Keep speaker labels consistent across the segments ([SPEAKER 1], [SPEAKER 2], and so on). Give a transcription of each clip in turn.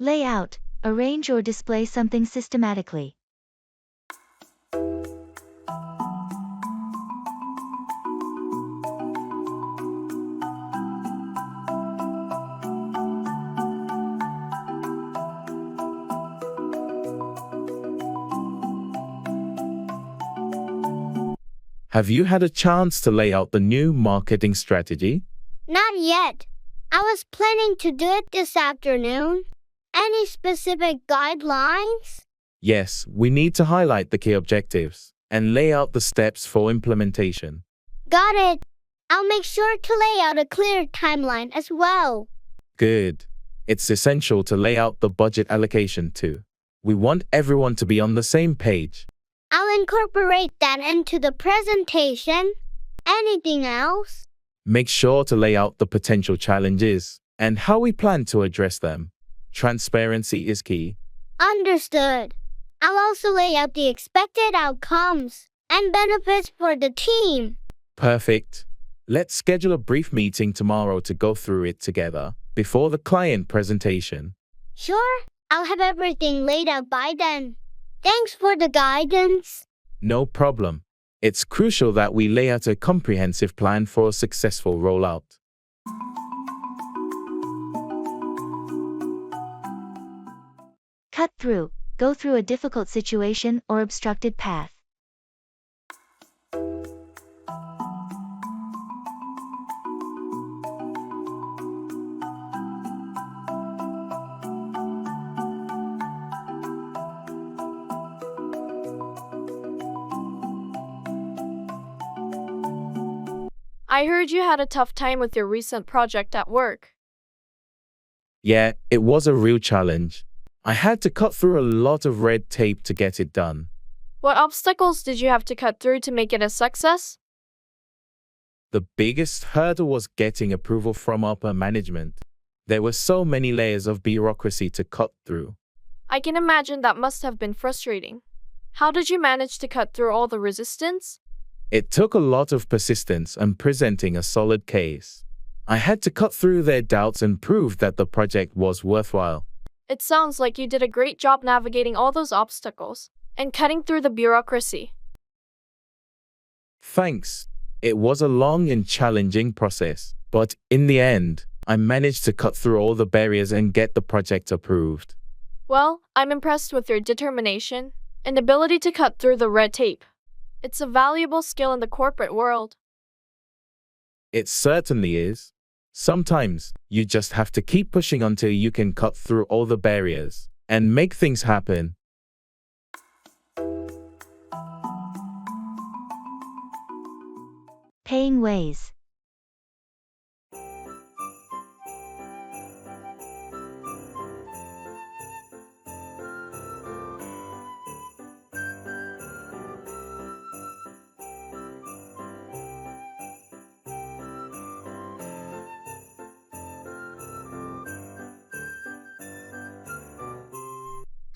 [SPEAKER 1] Lay out, arrange or display something systematically.
[SPEAKER 2] Have you had a chance to lay out the new marketing strategy?
[SPEAKER 3] Not yet. I was planning to do it this afternoon. Any specific guidelines?
[SPEAKER 2] Yes, we need to highlight the key objectives and lay out the steps for implementation.
[SPEAKER 3] Got it. I'll make sure to lay out a clear timeline as well.
[SPEAKER 2] Good. It's essential to lay out the budget allocation too. We want everyone to be on the same page.
[SPEAKER 3] I'll incorporate that into the presentation. Anything else?
[SPEAKER 2] Make sure to lay out the potential challenges and how we plan to address them. Transparency is key.
[SPEAKER 3] Understood. I'll also lay out the expected outcomes and benefits for the team.
[SPEAKER 2] Perfect. Let's schedule a brief meeting tomorrow to go through it together before the client presentation.
[SPEAKER 3] Sure, I'll have everything laid out by then. Thanks for the guidance.
[SPEAKER 2] No problem. It's crucial that we lay out a comprehensive plan for a successful rollout.
[SPEAKER 1] Cut through, go through a difficult situation or obstructed path.
[SPEAKER 4] I heard you had a tough time with your recent project at work.
[SPEAKER 2] Yeah, it was a real challenge. I had to cut through a lot of red tape to get it done.
[SPEAKER 4] What obstacles did you have to cut through to make it a success?
[SPEAKER 2] The biggest hurdle was getting approval from upper management. There were so many layers of bureaucracy to cut through.
[SPEAKER 4] I can imagine that must have been frustrating. How did you manage to cut through all the resistance?
[SPEAKER 2] It took a lot of persistence and presenting a solid case. I had to cut through their doubts and prove that the project was worthwhile.
[SPEAKER 4] It sounds like you did a great job navigating all those obstacles and cutting through the bureaucracy.
[SPEAKER 2] Thanks. It was a long and challenging process, but in the end, I managed to cut through all the barriers and get the project approved.
[SPEAKER 4] Well, I'm impressed with your determination and ability to cut through the red tape. It's a valuable skill in the corporate world.
[SPEAKER 2] It certainly is. Sometimes, you just have to keep pushing until you can cut through all the barriers and make things happen.
[SPEAKER 1] Paying ways.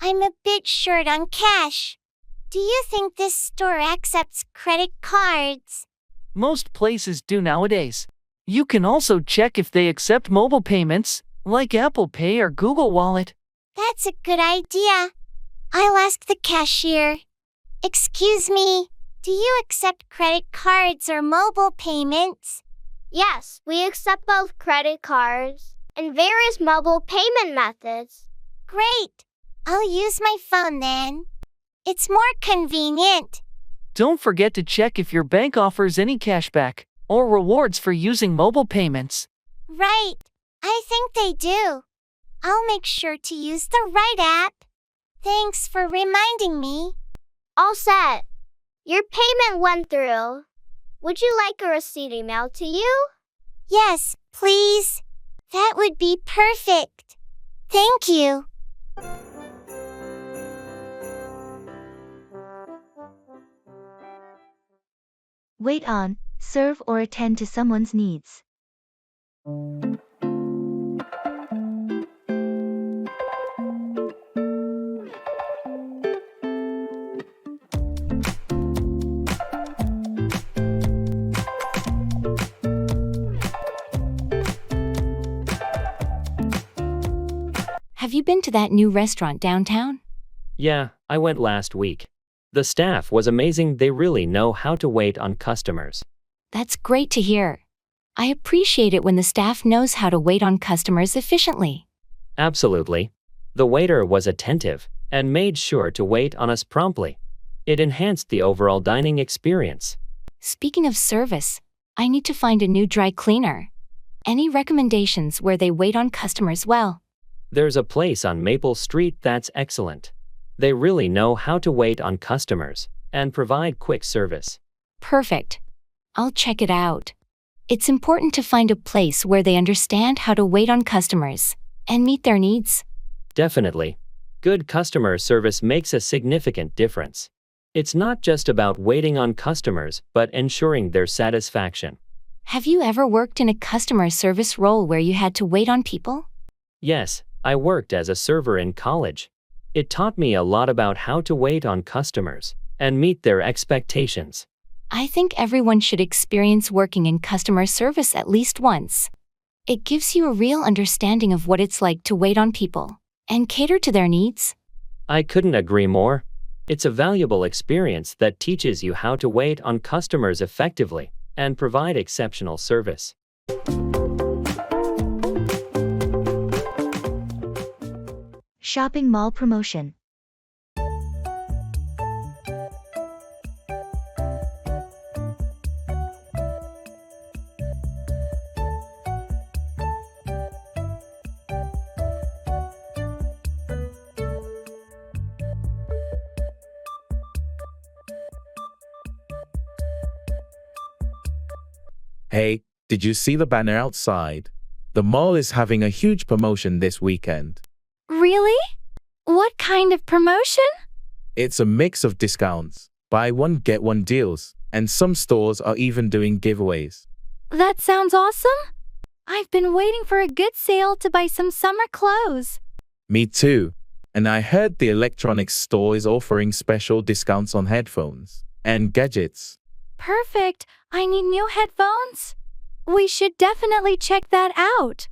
[SPEAKER 3] I'm a bit short on cash. Do you think this store accepts credit cards?
[SPEAKER 5] Most places do nowadays. You can also check if they accept mobile payments, like Apple Pay or Google Wallet.
[SPEAKER 3] That's a good idea. I'll ask the cashier. Excuse me, do you accept credit cards or mobile payments? Yes, we accept both credit cards and various mobile payment methods. Great. I'll use my phone then. It's more convenient.
[SPEAKER 5] Don't forget to check if your bank offers any cashback or rewards for using mobile payments.
[SPEAKER 3] Right. I think they do. I'll make sure to use the right app. Thanks for reminding me. All set. Your payment went through. Would you like a receipt emailed to you? Yes, please. That would be perfect. Thank you.
[SPEAKER 1] Wait on, serve or attend to someone's needs.
[SPEAKER 6] Have you been to that new restaurant downtown?
[SPEAKER 7] Yeah, I went last week. The staff was amazing. They really know how to wait on customers.
[SPEAKER 6] That's great to hear. I appreciate it when the staff knows how to wait on customers efficiently.
[SPEAKER 7] Absolutely. The waiter was attentive and made sure to wait on us promptly. It enhanced the overall dining experience.
[SPEAKER 6] Speaking of service, I need to find a new dry cleaner. Any recommendations where they wait on customers well?
[SPEAKER 7] There's a place on Maple Street that's excellent. They really know how to wait on customers and provide quick service.
[SPEAKER 6] Perfect. I'll check it out. It's important to find a place where they understand how to wait on customers and meet their needs.
[SPEAKER 7] Definitely. Good customer service makes a significant difference. It's not just about waiting on customers, but ensuring their satisfaction.
[SPEAKER 6] Have you ever worked in a customer service role where you had to wait on people?
[SPEAKER 7] Yes, I worked as a server in college. It taught me a lot about how to wait on customers and meet their expectations.
[SPEAKER 6] I think everyone should experience working in customer service at least once. It gives you a real understanding of what it's like to wait on people and cater to their needs.
[SPEAKER 7] I couldn't agree more. It's a valuable experience that teaches you how to wait on customers effectively and provide exceptional service.
[SPEAKER 1] Shopping mall promotion.
[SPEAKER 2] Hey, did you see the banner outside? The mall is having a huge promotion this weekend.
[SPEAKER 3] Really? What kind of promotion?
[SPEAKER 2] It's a mix of discounts, buy one get one deals, and some stores are even doing giveaways.
[SPEAKER 3] That sounds awesome. I've been waiting for a good sale to buy some summer clothes.
[SPEAKER 2] Me too. And I heard the electronics store is offering special discounts on headphones and gadgets.
[SPEAKER 3] Perfect. I need new headphones. We should definitely check that out.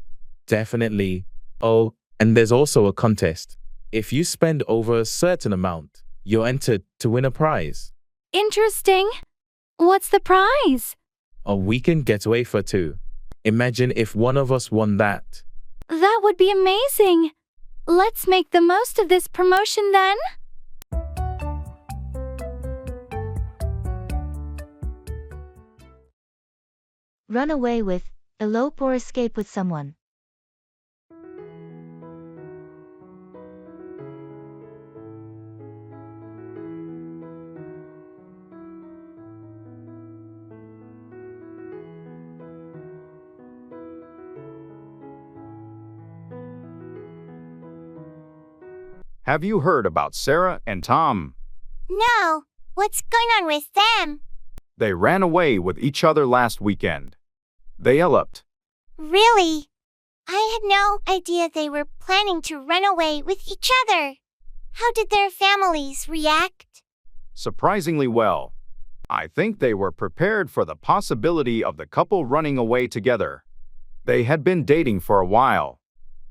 [SPEAKER 2] Definitely. Oh, and there's also a contest. If you spend over a certain amount, you're entered to win a prize.
[SPEAKER 3] Interesting. What's the prize?
[SPEAKER 2] A weekend getaway for two. Imagine if one of us won that.
[SPEAKER 3] That would be amazing. Let's make the most of this promotion then.
[SPEAKER 1] Run away with, elope or escape with someone.
[SPEAKER 8] Have you heard about Sarah and Tom?
[SPEAKER 3] No. What's going on with them?
[SPEAKER 8] They ran away with each other last weekend. They eloped.
[SPEAKER 3] Really? I had no idea they were planning to run away with each other. How did their families react?
[SPEAKER 8] Surprisingly well. I think they were prepared for the possibility of the couple running away together. They had been dating for a while.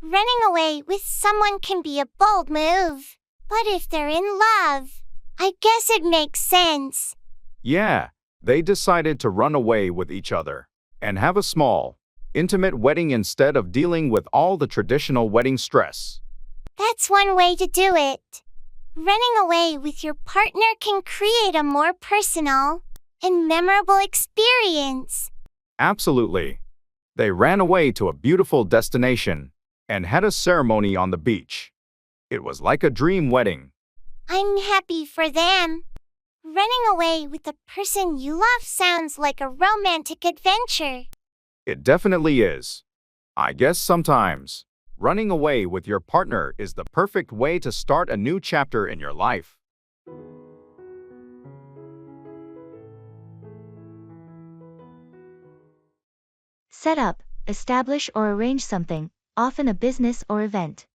[SPEAKER 3] Running away with someone can be a bold move. But if they're in love, I guess it makes sense.
[SPEAKER 8] Yeah, they decided to run away with each other and have a small, intimate wedding instead of dealing with all the traditional wedding stress.
[SPEAKER 3] That's one way to do it. Running away with your partner can create a more personal and memorable experience.
[SPEAKER 8] Absolutely. They ran away to a beautiful destination and had a ceremony on the beach. It was like a dream wedding.
[SPEAKER 3] I'm happy for them. Running away with the person you love sounds like a romantic adventure.
[SPEAKER 8] It definitely is. I guess sometimes running away with your partner is the perfect way to start a new chapter in your life.
[SPEAKER 1] Set up, establish or arrange something, often a business or event.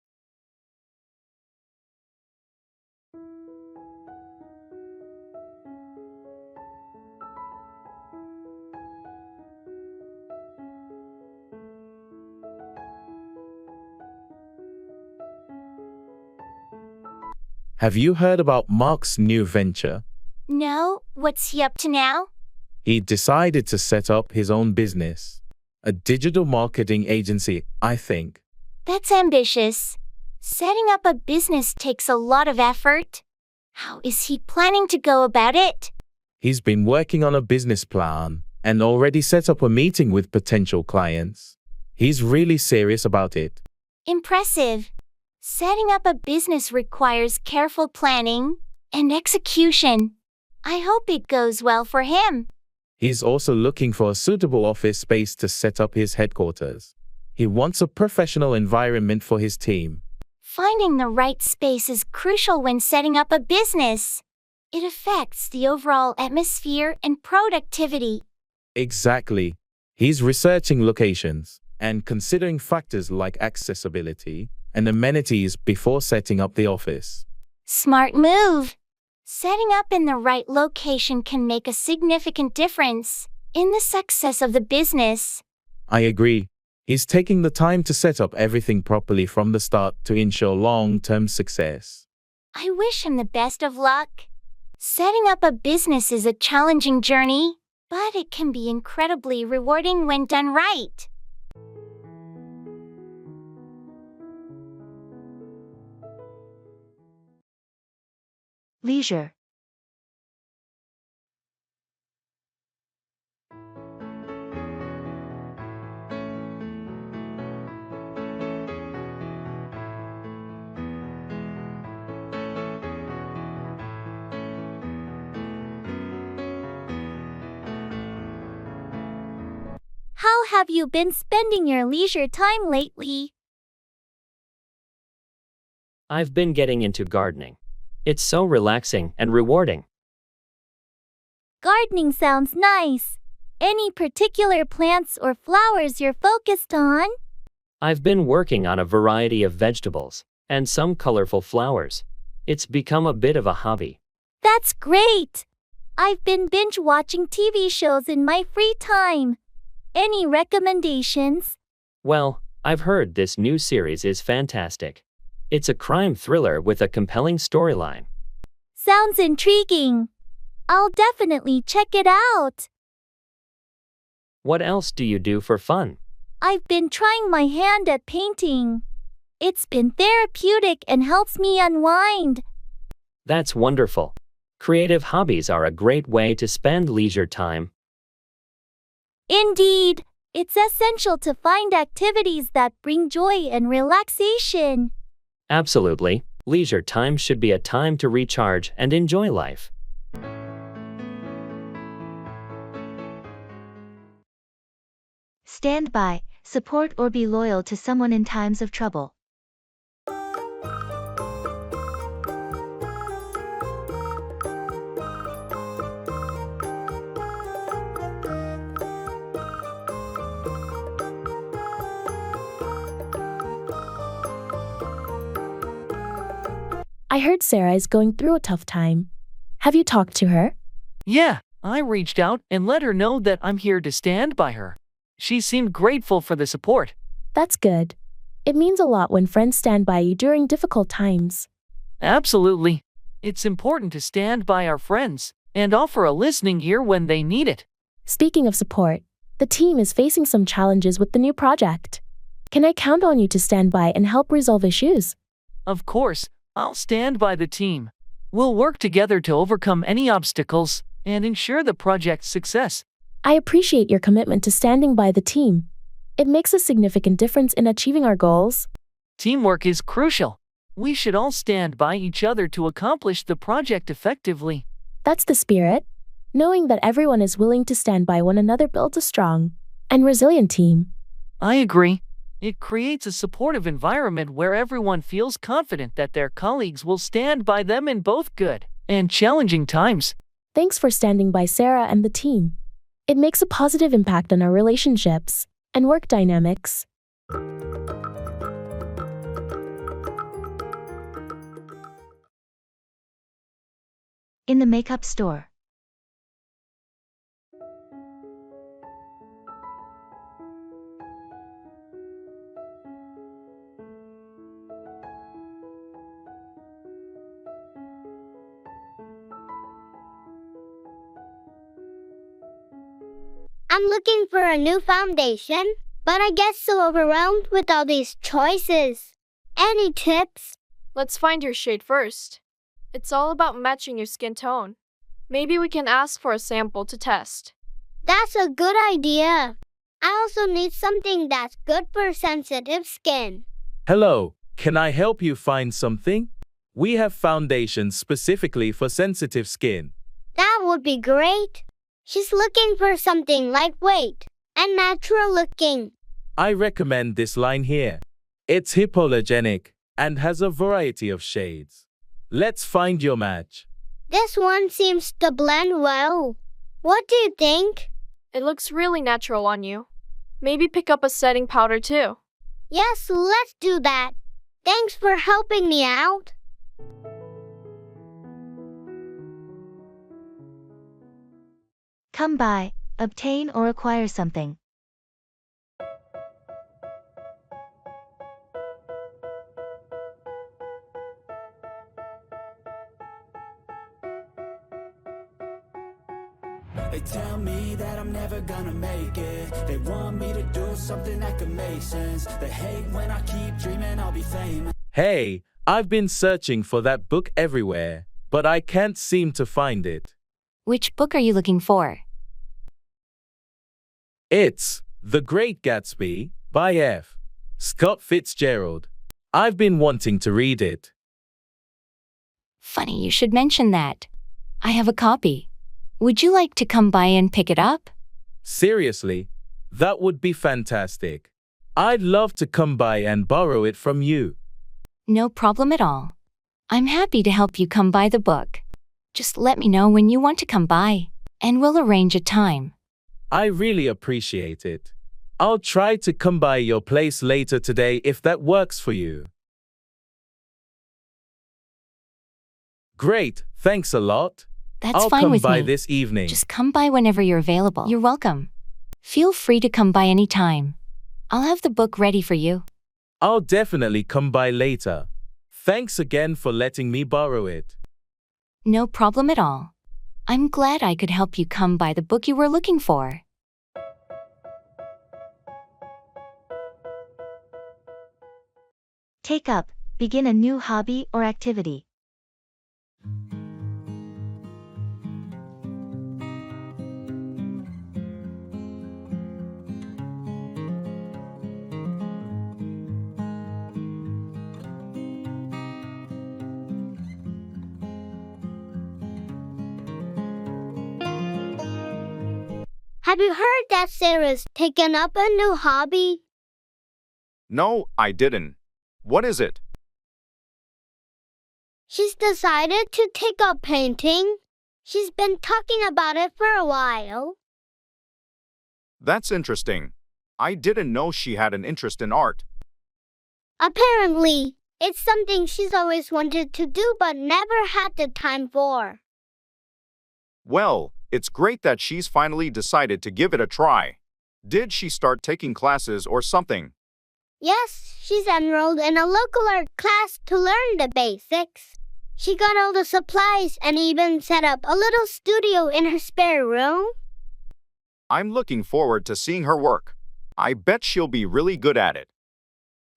[SPEAKER 2] Have you heard about Mark's new venture?
[SPEAKER 3] No, what's he up to now?
[SPEAKER 2] He decided to set up his own business. A digital marketing agency, I think.
[SPEAKER 3] That's ambitious. Setting up a business takes a lot of effort. How is he planning to go about it?
[SPEAKER 2] He's been working on a business plan and already set up a meeting with potential clients. He's really serious about it.
[SPEAKER 3] Impressive. Setting up a business requires careful planning and execution. I hope it goes well for him.
[SPEAKER 2] He's also looking for a suitable office space to set up his headquarters. He wants a professional environment for his team.
[SPEAKER 3] Finding the right space is crucial when setting up a business. It affects the overall atmosphere and productivity.
[SPEAKER 2] Exactly. He's researching locations and considering factors like accessibility and amenities before setting up the office.
[SPEAKER 3] Smart move. Setting up in the right location can make a significant difference in the success of the business.
[SPEAKER 2] I agree. He's taking the time to set up everything properly from the start to ensure long-term success.
[SPEAKER 3] I wish him the best of luck. Setting up a business is a challenging journey, but it can be incredibly rewarding when done right.
[SPEAKER 1] Leisure.
[SPEAKER 3] How have you been spending your leisure time lately?
[SPEAKER 7] I've been getting into gardening. It's so relaxing and rewarding.
[SPEAKER 3] Gardening sounds nice. Any particular plants or flowers you're focused on?
[SPEAKER 7] I've been working on a variety of vegetables and some colorful flowers. It's become a bit of a hobby.
[SPEAKER 3] That's great! I've been binge watching TV shows in my free time. Any recommendations?
[SPEAKER 7] Well, I've heard this new series is fantastic. It's a crime thriller with a compelling storyline.
[SPEAKER 3] Sounds intriguing. I'll definitely check it out.
[SPEAKER 7] What else do you do for fun?
[SPEAKER 3] I've been trying my hand at painting. It's been therapeutic and helps me unwind.
[SPEAKER 7] That's wonderful. Creative hobbies are a great way to spend leisure time.
[SPEAKER 3] Indeed, it's essential to find activities that bring joy and relaxation.
[SPEAKER 7] Absolutely. Leisure time should be a time to recharge and enjoy life.
[SPEAKER 1] Stand by, support or be loyal to someone in times of trouble.
[SPEAKER 9] I heard Sarah is going through a tough time. Have you talked to her?
[SPEAKER 5] Yeah, I reached out and let her know that I'm here to stand by her. She seemed grateful for the support.
[SPEAKER 9] That's good. It means a lot when friends stand by you during difficult times.
[SPEAKER 5] Absolutely. It's important to stand by our friends and offer a listening ear when they need it.
[SPEAKER 9] Speaking of support, the team is facing some challenges with the new project. Can I count on you to stand by and help resolve issues?
[SPEAKER 5] Of course, I'll stand by the team. We'll work together to overcome any obstacles and ensure the project's success.
[SPEAKER 9] I appreciate your commitment to standing by the team. It makes a significant difference in achieving our goals.
[SPEAKER 5] Teamwork is crucial. We should all stand by each other to accomplish the project effectively.
[SPEAKER 9] That's the spirit. Knowing that everyone is willing to stand by one another builds a strong and resilient team.
[SPEAKER 5] I agree. It creates a supportive environment where everyone feels confident that their colleagues will stand by them in both good and challenging times.
[SPEAKER 9] Thanks for standing by Sarah and the team. It makes a positive impact on our relationships and work dynamics.
[SPEAKER 1] In the makeup store.
[SPEAKER 3] I'm looking for a new foundation, but I get so overwhelmed with all these choices. Any tips?
[SPEAKER 4] Let's find your shade first. It's all about matching your skin tone. Maybe we can ask for a sample to test.
[SPEAKER 3] That's a good idea. I also need something that's good for sensitive skin.
[SPEAKER 2] Hello, can I help you find something? We have foundations specifically for sensitive skin.
[SPEAKER 3] That would be great. She's looking for something lightweight and natural looking.
[SPEAKER 2] I recommend this line here. It's hypoallergenic and has a variety of shades. Let's find your match.
[SPEAKER 3] This one seems to blend well. What do you think?
[SPEAKER 4] It looks really natural on you. Maybe pick up a setting powder too.
[SPEAKER 3] Yes, let's do that. Thanks for helping me out.
[SPEAKER 1] Come by, obtain or acquire something.
[SPEAKER 10] They tell me that I'm never gonna make it. They want me to do something that could make sense. They hate when I keep dreaming I'll be famous.
[SPEAKER 2] Hey, I've been searching for that book everywhere, but I can't seem to find it.
[SPEAKER 6] Which book are you looking for?
[SPEAKER 2] It's The Great Gatsby by F. Scott Fitzgerald. I've been wanting to read it.
[SPEAKER 6] Funny you should mention that. I have a copy. Would you like to come by and pick it up?
[SPEAKER 2] Seriously, that would be fantastic. I'd love to come by and borrow it from you.
[SPEAKER 6] No problem at all. I'm happy to help you come by the book. Just let me know when you want to come by, and we'll arrange a time.
[SPEAKER 2] I really appreciate it. I'll try to come by your place later today if that works for you. Great, thanks a lot.
[SPEAKER 6] That's
[SPEAKER 2] I'll
[SPEAKER 6] fine
[SPEAKER 2] come
[SPEAKER 6] with
[SPEAKER 2] by
[SPEAKER 6] me.
[SPEAKER 2] this evening.
[SPEAKER 6] Just come by whenever you're available. You're welcome. Feel free to come by any time. I'll have the book ready for you.
[SPEAKER 2] I'll definitely come by later. Thanks again for letting me borrow it.
[SPEAKER 6] No problem at all. I'm glad I could help you come by the book you were looking for.
[SPEAKER 1] Take up, begin a new hobby or activity.
[SPEAKER 3] Have you heard that Sarah's taken up a new hobby?
[SPEAKER 8] No, I didn't. What is it?
[SPEAKER 3] She's decided to take up painting. She's been talking about it for a while.
[SPEAKER 8] That's interesting. I didn't know she had an interest in art.
[SPEAKER 3] Apparently, it's something she's always wanted to do but never had the time for.
[SPEAKER 8] Well, it's great that she's finally decided to give it a try. Did she start taking classes or something?
[SPEAKER 3] Yes, she's enrolled in a local art class to learn the basics. She got all the supplies and even set up a little studio in her spare room.
[SPEAKER 8] I'm looking forward to seeing her work. I bet she'll be really good at it.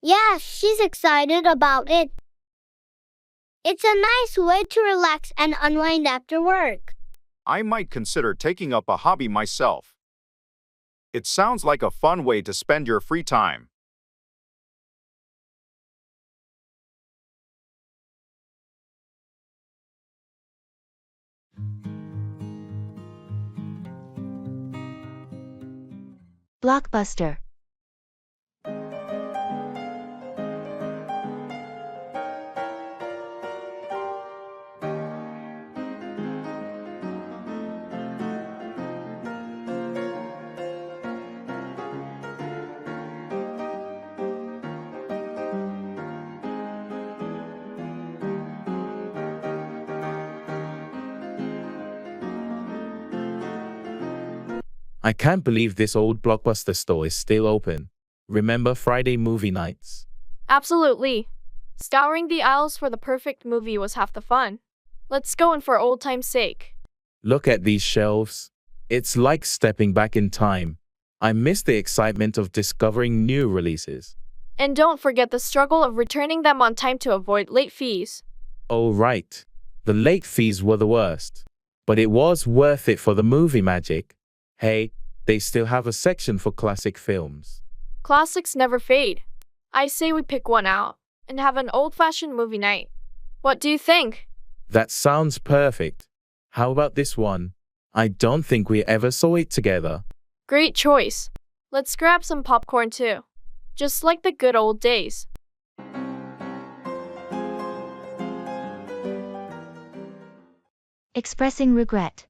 [SPEAKER 3] Yeah, she's excited about it. It's a nice way to relax and unwind after work.
[SPEAKER 8] I might consider taking up a hobby myself. It sounds like a fun way to spend your free time.
[SPEAKER 1] Blockbuster.
[SPEAKER 2] I can't believe this old Blockbuster store is still open. Remember Friday movie nights?
[SPEAKER 4] Absolutely. Scouring the aisles for the perfect movie was half the fun. Let's go in for old time's sake.
[SPEAKER 2] Look at these shelves. It's like stepping back in time. I miss the excitement of discovering new releases.
[SPEAKER 4] And don't forget the struggle of returning them on time to avoid late fees.
[SPEAKER 2] Oh, right. The late fees were the worst. But it was worth it for the movie magic. Hey, they still have a section for classic films.
[SPEAKER 4] Classics never fade. I say we pick one out and have an old-fashioned movie night. What do you think?
[SPEAKER 2] That sounds perfect. How about this one? I don't think we ever saw it together.
[SPEAKER 4] Great choice. Let's grab some popcorn too. Just like the good old days.
[SPEAKER 1] Expressing regret.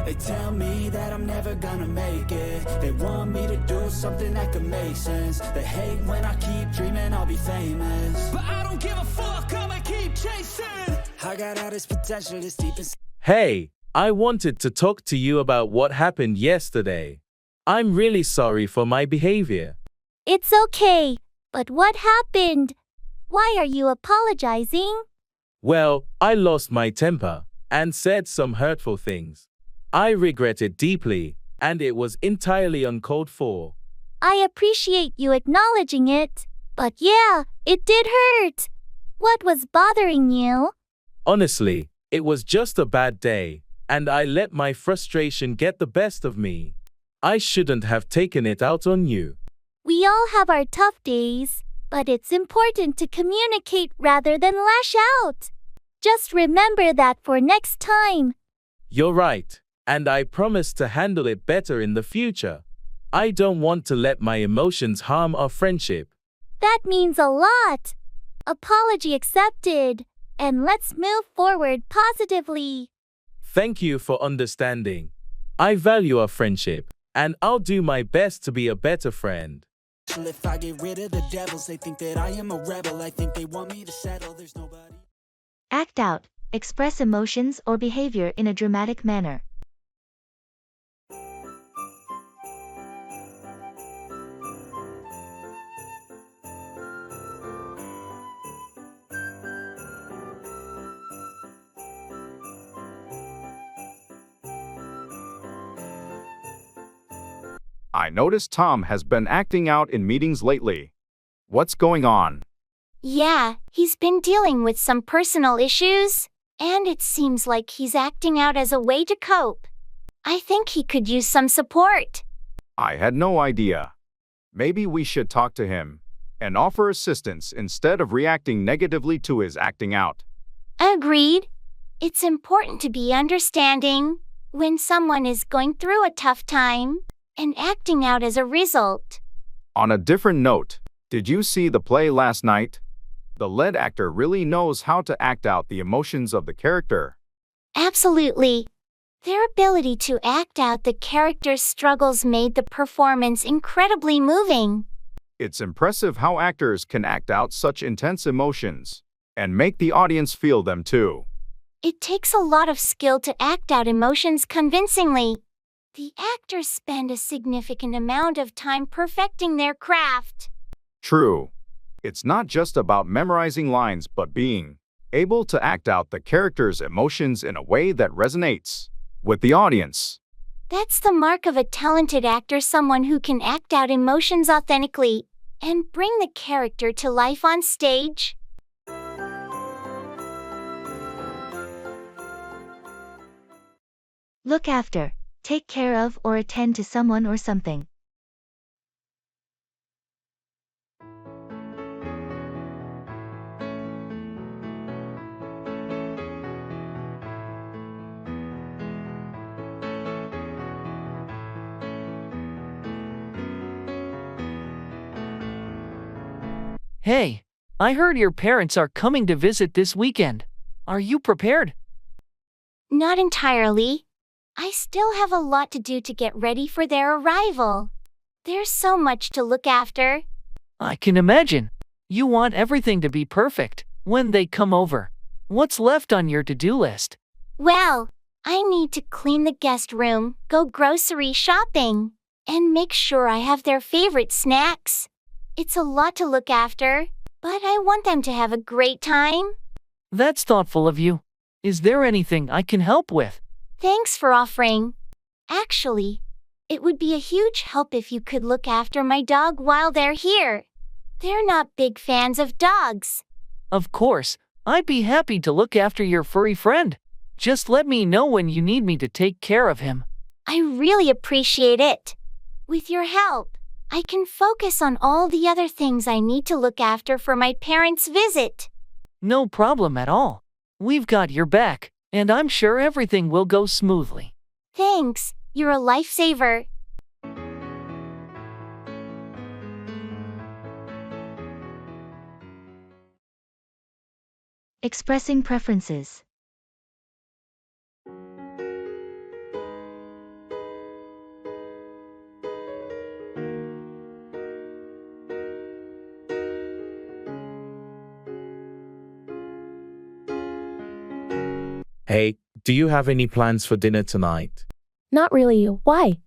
[SPEAKER 10] They tell me that I'm never gonna make it. They want me to do something that could make sense. They hate when I keep dreaming I'll be famous, but I don't give a fuck, I'ma keep chasing. I got all this potential that's deep inside.
[SPEAKER 2] Hey, I wanted to talk to you about what happened yesterday. I'm really sorry for my behavior.
[SPEAKER 3] It's okay. But what happened? Why are you apologizing?
[SPEAKER 2] Well, I lost my temper and said some hurtful things. I regret it deeply, and it was entirely uncalled for.
[SPEAKER 3] I appreciate you acknowledging it. But yeah, it did hurt. What was bothering you?
[SPEAKER 2] Honestly, it was just a bad day, and I let my frustration get the best of me. I shouldn't have taken it out on you.
[SPEAKER 3] We all have our tough days, but it's important to communicate rather than lash out. Just remember that for next time.
[SPEAKER 2] You're right, and I promise to handle it better in the future. I don't want to let my emotions harm our friendship.
[SPEAKER 3] That means a lot. Apology accepted, and let's move forward positively.
[SPEAKER 2] Thank you for understanding. I value our friendship, and I'll do my best to be a better friend.
[SPEAKER 10] If I get rid of the devils, they think that I am a rebel. I think they want me to settle, there's nobody.
[SPEAKER 1] Act out. Express emotions or behavior in a dramatic manner.
[SPEAKER 8] I noticed Tom has been acting out in meetings lately. What's going on?
[SPEAKER 3] Yeah, he's been dealing with some personal issues, and it seems like he's acting out as a way to cope. I think he could use some support.
[SPEAKER 8] I had no idea. Maybe we should talk to him and offer assistance instead of reacting negatively to his acting out.
[SPEAKER 3] Agreed. It's important to be understanding when someone is going through a tough time and acting out as a result.
[SPEAKER 8] On a different note, did you see the play last night? The lead actor really knows how to act out the emotions of the character.
[SPEAKER 3] Absolutely. Their ability to act out the character's struggles made the performance incredibly moving.
[SPEAKER 8] It's impressive how actors can act out such intense emotions and make the audience feel them too.
[SPEAKER 3] It takes a lot of skill to act out emotions convincingly. The actors spend a significant amount of time perfecting their craft.
[SPEAKER 8] True. It's not just about memorizing lines but being able to act out the character's emotions in a way that resonates with the audience.
[SPEAKER 3] That's the mark of a talented actor, someone who can act out emotions authentically and bring the character to life on stage.
[SPEAKER 1] Look after. Take care of or attend to someone or something.
[SPEAKER 5] Hey, I heard your parents are coming to visit this weekend. Are you prepared?
[SPEAKER 3] Not entirely. I still have a lot to do to get ready for their arrival. There's so much to look after.
[SPEAKER 5] I can imagine. You want everything to be perfect when they come over. What's left on your to-do list?
[SPEAKER 3] Well, I need to clean the guest room, go grocery shopping, and make sure I have their favorite snacks. It's a lot to look after, but I want them to have a great time.
[SPEAKER 5] That's thoughtful of you. Is there anything I can help with?
[SPEAKER 3] Thanks for offering. Actually, it would be a huge help if you could look after my dog while they're here. They're not big fans of dogs.
[SPEAKER 5] Of course, I'd be happy to look after your furry friend. Just let me know when you need me to take care of him.
[SPEAKER 3] I really appreciate it. With your help, I can focus on all the other things I need to look after for my parents' visit.
[SPEAKER 5] No problem at all. We've got your back, and I'm sure everything will go smoothly.
[SPEAKER 3] Thanks, you're a lifesaver.
[SPEAKER 1] Expressing preferences.
[SPEAKER 2] Hey, do you have any plans for dinner tonight?
[SPEAKER 9] Not really. Why?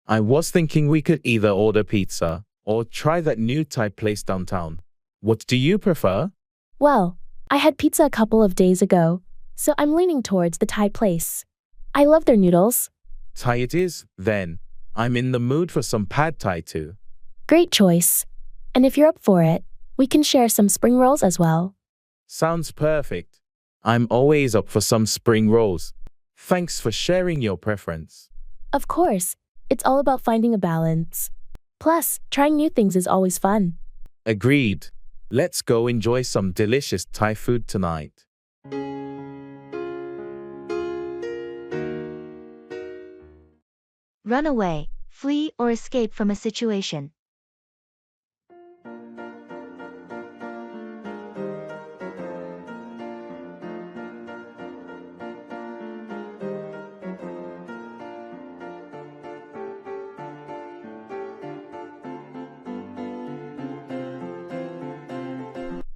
[SPEAKER 2] I was thinking we could either order pizza or try that new Thai place downtown. What do you prefer?
[SPEAKER 9] Well, I had pizza a couple of days ago, so I'm leaning towards the Thai place. I love their noodles.
[SPEAKER 2] Thai it is, then. I'm in the mood for some pad Thai too.
[SPEAKER 9] Great choice. And if you're up for it, we can share some spring rolls as well.
[SPEAKER 2] Sounds perfect. I'm always up for some spring rolls. Thanks for sharing your preference.
[SPEAKER 9] Of course, it's all about finding a balance. Plus, trying new things is always fun.
[SPEAKER 2] Agreed. Let's go enjoy some delicious Thai food tonight.
[SPEAKER 1] Run away, flee or escape from a situation.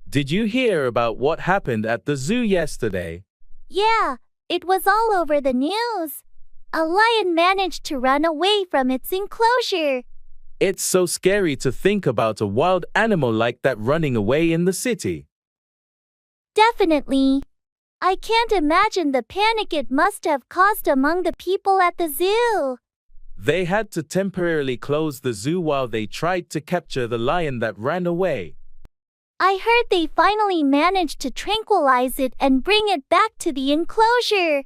[SPEAKER 2] Did you hear about what happened at the zoo yesterday?
[SPEAKER 3] Yeah, it was all over the news. A lion managed to run away from its enclosure.
[SPEAKER 2] It's so scary to think about a wild animal like that running away in the city.
[SPEAKER 3] Definitely. I can't imagine the panic it must have caused among the people at the zoo.
[SPEAKER 2] They had to temporarily close the zoo while they tried to capture the lion that ran away.
[SPEAKER 3] I heard they finally managed to tranquilize it and bring it back to the enclosure.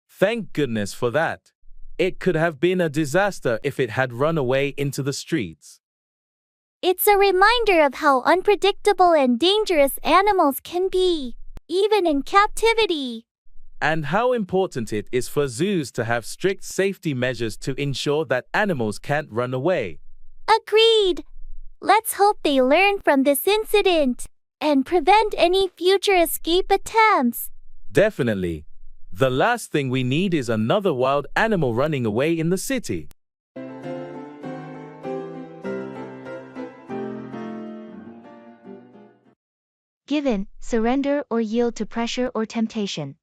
[SPEAKER 2] Thank goodness for that. It could have been a disaster if it had run away into the streets.
[SPEAKER 3] It's a reminder of how unpredictable and dangerous animals can be, even in captivity.
[SPEAKER 2] And how important it is for zoos to have strict safety measures to ensure that animals can't run away.
[SPEAKER 3] Agreed. Let's hope they learn from this incident and prevent any future escape attempts.
[SPEAKER 2] Definitely. The last thing we need is another wild animal running away in the city.
[SPEAKER 1] Give in, surrender or yield to pressure or temptation.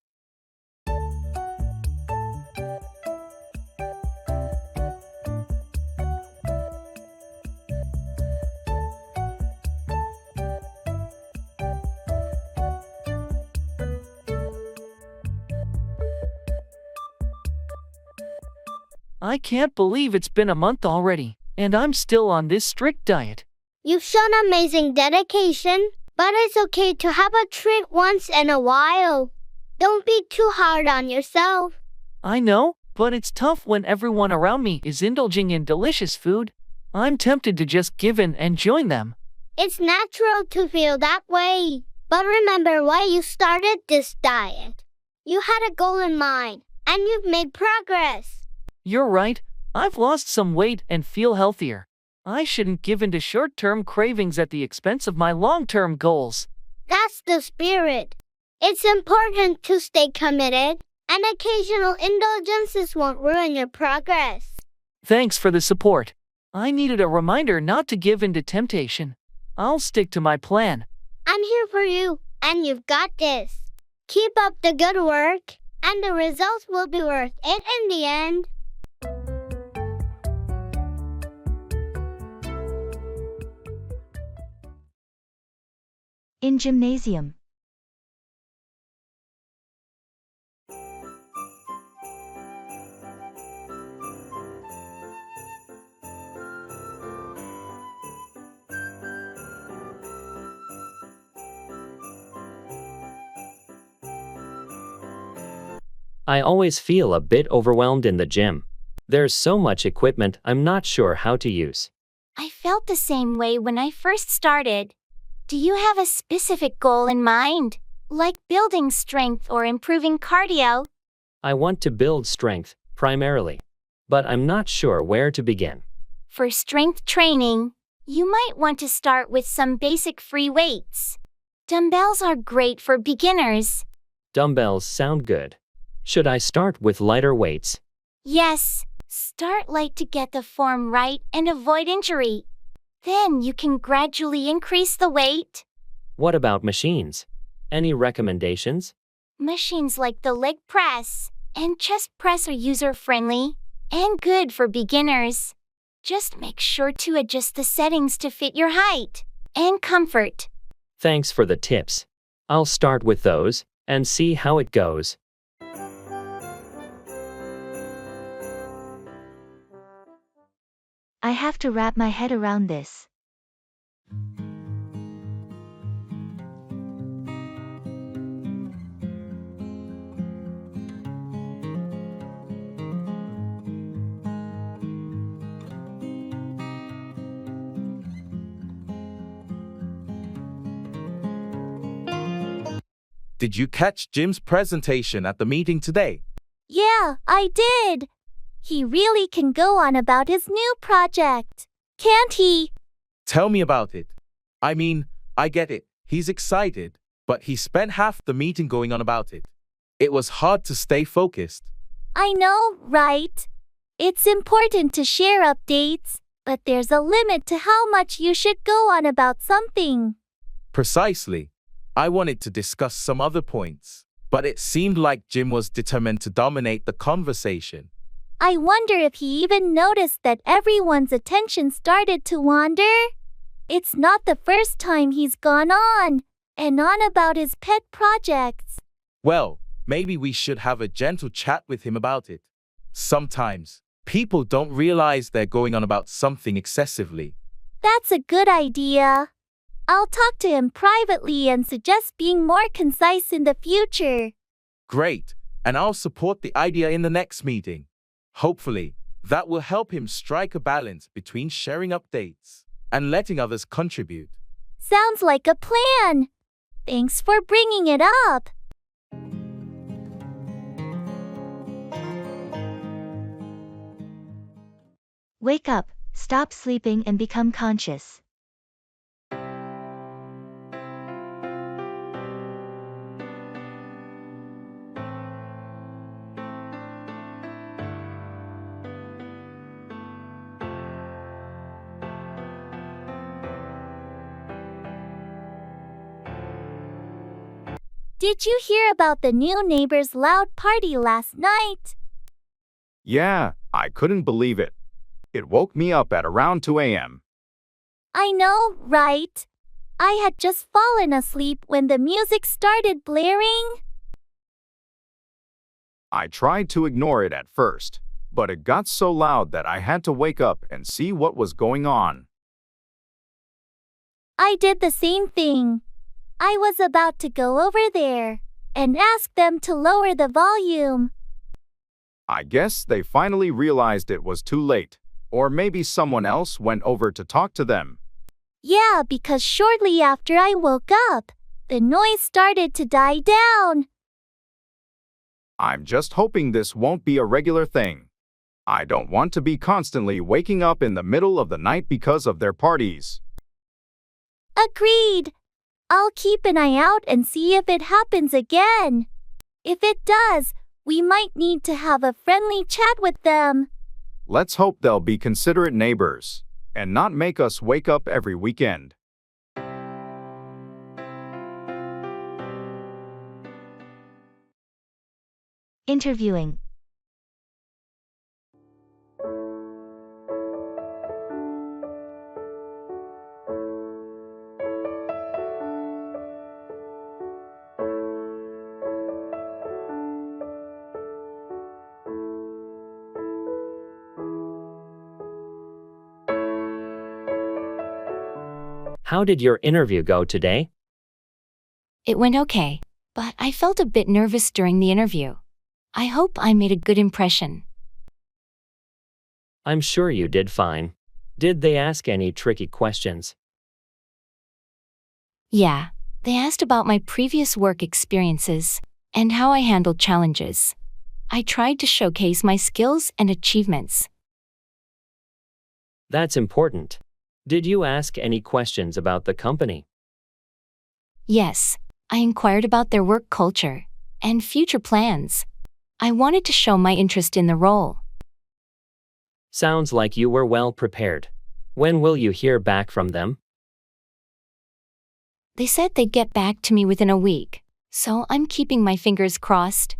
[SPEAKER 5] I can't believe it's been a month already, and I'm still on this strict diet.
[SPEAKER 3] You've shown amazing dedication, but it's okay to have a treat once in a while. Don't be too hard on yourself.
[SPEAKER 5] I know, but it's tough when everyone around me is indulging in delicious food. I'm tempted to just give in and join them.
[SPEAKER 3] It's natural to feel that way, but remember why you started this diet. You had a goal in mind, and you've made progress.
[SPEAKER 5] You're right, I've lost some weight and feel healthier. I shouldn't give in to short-term cravings at the expense of my long-term goals.
[SPEAKER 3] That's the spirit. It's important to stay committed, and occasional indulgences won't ruin your progress.
[SPEAKER 5] Thanks for the support. I needed a reminder not to give in to temptation. I'll stick to my plan.
[SPEAKER 3] I'm here for you, and you've got this. Keep up the good work, and the results will be worth it in the end.
[SPEAKER 1] In gymnasium.
[SPEAKER 7] I always feel a bit overwhelmed in the gym. There's so much equipment I'm not sure how to use.
[SPEAKER 3] I felt the same way when I first started. Do you have a specific goal in mind, like building strength or improving cardio?
[SPEAKER 7] I want to build strength, primarily. But I'm not sure where to begin.
[SPEAKER 3] For strength training, you might want to start with some basic free weights. Dumbbells are great for beginners.
[SPEAKER 7] Dumbbells sound good. Should I start with lighter weights?
[SPEAKER 3] Yes, start light to get the form right and avoid injury. Then you can gradually increase the weight.
[SPEAKER 7] What about machines? Any recommendations?
[SPEAKER 3] Machines like the leg press and chest press are user-friendly and good for beginners. Just make sure to adjust the settings to fit your height and comfort.
[SPEAKER 7] Thanks for the tips. I'll start with those and see how it goes.
[SPEAKER 1] I have to wrap my head around this.
[SPEAKER 2] Did you catch Jim's presentation at the meeting today?
[SPEAKER 3] Yeah, I did. He really can go on about his new project, can't he?
[SPEAKER 2] Tell me about it. I mean, I get it. He's excited, but he spent half the meeting going on about it. It was hard to stay focused.
[SPEAKER 3] I know, right? It's important to share updates, but there's a limit to how much you should go on about something.
[SPEAKER 2] Precisely. I wanted to discuss some other points, but it seemed like Jim was determined to dominate the conversation.
[SPEAKER 3] I wonder if he even noticed that everyone's attention started to wander. It's not the first time he's gone on and on about his pet projects.
[SPEAKER 2] Well, maybe we should have a gentle chat with him about it. Sometimes, people don't realize they're going on about something excessively.
[SPEAKER 3] That's a good idea. I'll talk to him privately and suggest being more concise in the future.
[SPEAKER 2] Great, and I'll support the idea in the next meeting. Hopefully, that will help him strike a balance between sharing updates and letting others contribute.
[SPEAKER 3] Sounds like a plan. Thanks for bringing it up.
[SPEAKER 1] Wake up, stop sleeping and become conscious.
[SPEAKER 3] Did you hear about the new neighbor's loud party last night?
[SPEAKER 8] Yeah, I couldn't believe it. It woke me up at around 2 a.m.
[SPEAKER 3] I know, right? I had just fallen asleep when the music started blaring.
[SPEAKER 8] I tried to ignore it at first, but it got so loud that I had to wake up and see what was going on.
[SPEAKER 3] I did the same thing. I was about to go over there and ask them to lower the volume.
[SPEAKER 8] I guess they finally realized it was too late, or maybe someone else went over to talk to them.
[SPEAKER 3] Yeah, because shortly after I woke up, the noise started to die down.
[SPEAKER 8] I'm just hoping this won't be a regular thing. I don't want to be constantly waking up in the middle of the night because of their parties.
[SPEAKER 3] Agreed. I'll keep an eye out and see if it happens again. If it does, we might need to have a friendly chat with them.
[SPEAKER 8] Let's hope they'll be considerate neighbors and not make us wake up every weekend.
[SPEAKER 1] Interviewing.
[SPEAKER 7] How did your interview go today?
[SPEAKER 6] It went okay, but I felt a bit nervous during the interview. I hope I made a good impression.
[SPEAKER 7] I'm sure you did fine. Did they ask any tricky questions?
[SPEAKER 6] Yeah, they asked about my previous work experiences and how I handled challenges. I tried to showcase my skills and achievements.
[SPEAKER 7] That's important. Did you ask any questions about the company?
[SPEAKER 6] Yes, I inquired about their work culture and future plans. I wanted to show my interest in the role.
[SPEAKER 7] Sounds like you were well prepared. When will you hear back from them?
[SPEAKER 6] They said they'd get back to me within a week, so I'm keeping my fingers crossed.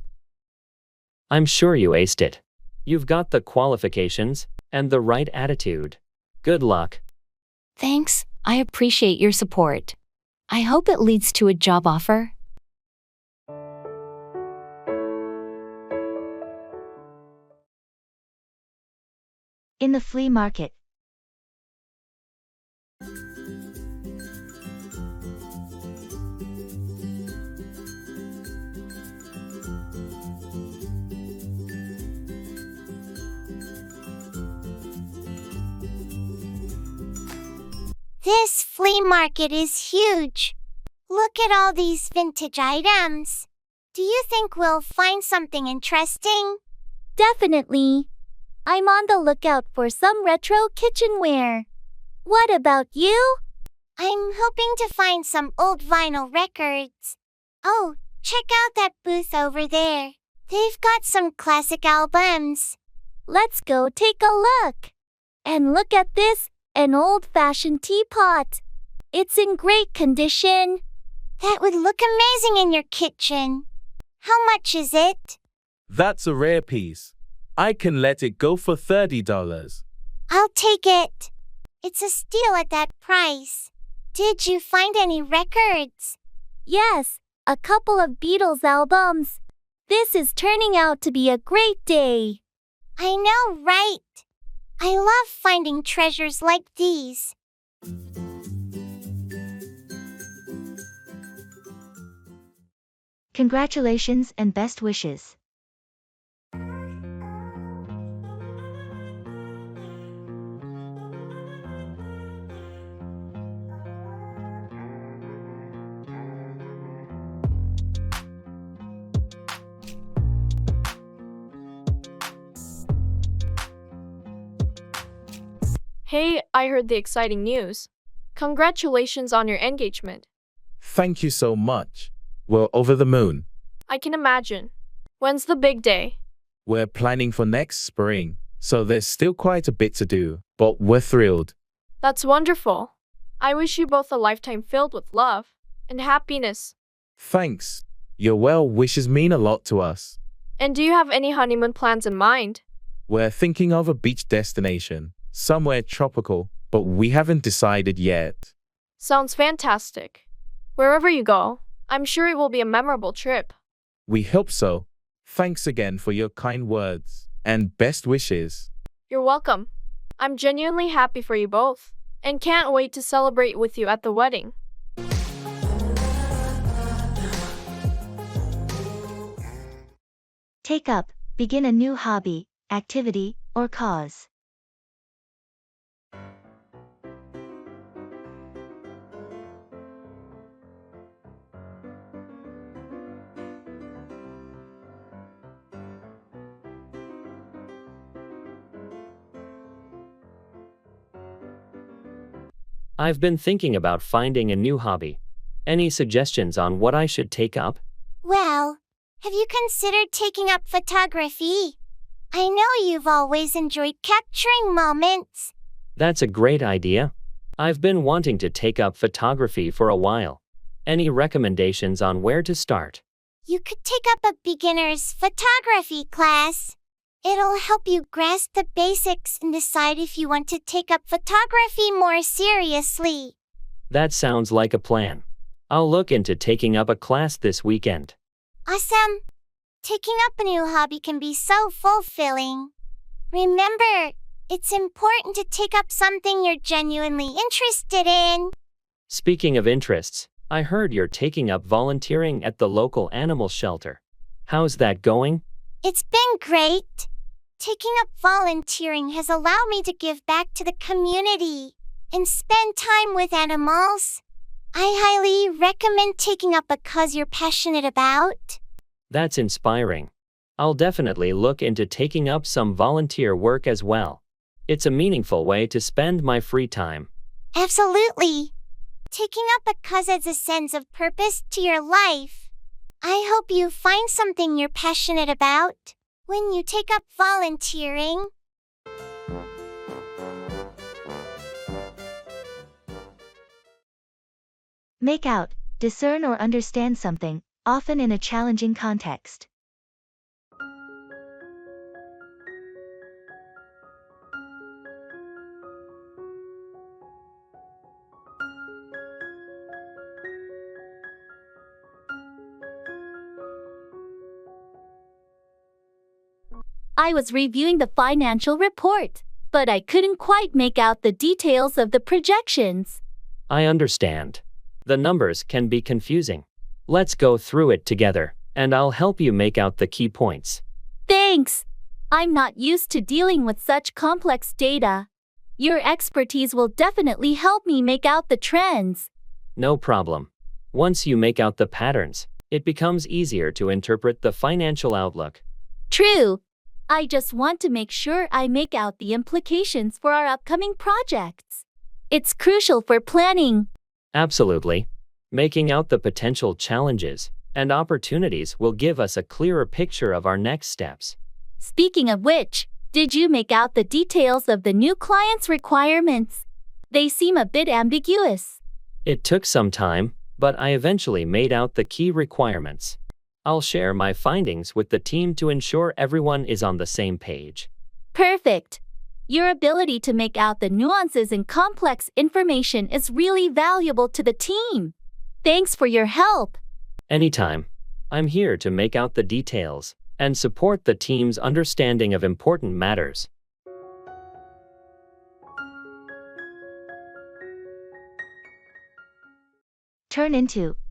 [SPEAKER 7] I'm sure you aced it. You've got the qualifications and the right attitude. Good luck.
[SPEAKER 6] Thanks, I appreciate your support. I hope it leads to a job offer.
[SPEAKER 1] In the flea market.
[SPEAKER 3] This flea market is huge. Look at all these vintage items. Do you think we'll find something interesting?
[SPEAKER 11] Definitely. I'm on the lookout for some retro kitchenware. What about you?
[SPEAKER 3] I'm hoping to find some old vinyl records. Oh, check out that booth over there. They've got some classic albums.
[SPEAKER 11] Let's go take a look. And look at this, an old-fashioned teapot. It's in great condition.
[SPEAKER 3] That would look amazing in your kitchen. How much is it?
[SPEAKER 2] That's a rare piece. I can let it go for $30.
[SPEAKER 3] I'll take it. It's a steal at that price. Did you find any records?
[SPEAKER 11] Yes, a couple of Beatles albums. This is turning out to be a great day.
[SPEAKER 3] I know, right? I love finding treasures like these.
[SPEAKER 1] Congratulations and best wishes.
[SPEAKER 4] Hey, I heard the exciting news. Congratulations on your engagement.
[SPEAKER 2] Thank you so much. We're over the moon.
[SPEAKER 4] I can imagine. When's the big day?
[SPEAKER 2] We're planning for next spring, so there's still quite a bit to do, but we're thrilled.
[SPEAKER 4] That's wonderful. I wish you both a lifetime filled with love and happiness.
[SPEAKER 2] Thanks. Your well wishes mean a lot to us.
[SPEAKER 4] And do you have any honeymoon plans in mind?
[SPEAKER 2] We're thinking of a beach destination, somewhere tropical, but we haven't decided yet.
[SPEAKER 4] Sounds fantastic. Wherever you go, I'm sure it will be a memorable trip.
[SPEAKER 2] We hope so. Thanks again for your kind words and best wishes.
[SPEAKER 4] You're welcome. I'm genuinely happy for you both and can't wait to celebrate with you at the wedding.
[SPEAKER 1] Take up, begin a new hobby, activity, or cause.
[SPEAKER 7] I've been thinking about finding a new hobby. Any suggestions on what I should take up?
[SPEAKER 3] Well, have you considered taking up photography? I know you've always enjoyed capturing moments.
[SPEAKER 7] That's a great idea. I've been wanting to take up photography for a while. Any recommendations on where to start?
[SPEAKER 3] You could take up a beginner's photography class. It'll help you grasp the basics and decide if you want to take up photography more seriously.
[SPEAKER 7] That sounds like a plan. I'll look into taking up a class this weekend.
[SPEAKER 3] Awesome! Taking up a new hobby can be so fulfilling. Remember, it's important to take up something you're genuinely interested in.
[SPEAKER 7] Speaking of interests, I heard you're taking up volunteering at the local animal shelter. How's that going?
[SPEAKER 3] It's been great. Taking up volunteering has allowed me to give back to the community and spend time with animals. I highly recommend taking up a cause you're passionate about.
[SPEAKER 7] That's inspiring. I'll definitely look into taking up some volunteer work as well. It's a meaningful way to spend my free time.
[SPEAKER 3] Absolutely. Taking up a cause adds a sense of purpose to your life. I hope you find something you're passionate about when you take up volunteering.
[SPEAKER 1] Make out, discern or understand something, often in a challenging context.
[SPEAKER 11] I was reviewing the financial report, but I couldn't quite make out the details of the projections.
[SPEAKER 7] I understand. The numbers can be confusing. Let's go through it together, and I'll help you make out the key points.
[SPEAKER 11] Thanks. I'm not used to dealing with such complex data. Your expertise will definitely help me make out the trends.
[SPEAKER 7] No problem. Once you make out the patterns, it becomes easier to interpret the financial outlook.
[SPEAKER 11] True. I just want to make sure I make out the implications for our upcoming projects. It's crucial for planning.
[SPEAKER 7] Absolutely. Making out the potential challenges and opportunities will give us a clearer picture of our next steps.
[SPEAKER 11] Speaking of which, did you make out the details of the new client's requirements? They seem a bit ambiguous.
[SPEAKER 7] It took some time, but I eventually made out the key requirements. I'll share my findings with the team to ensure everyone is on the same page.
[SPEAKER 11] Perfect. Your ability to make out the nuances in complex information is really valuable to the team. Thanks for your help.
[SPEAKER 7] Anytime. I'm here to make out the details and support the team's understanding of important matters.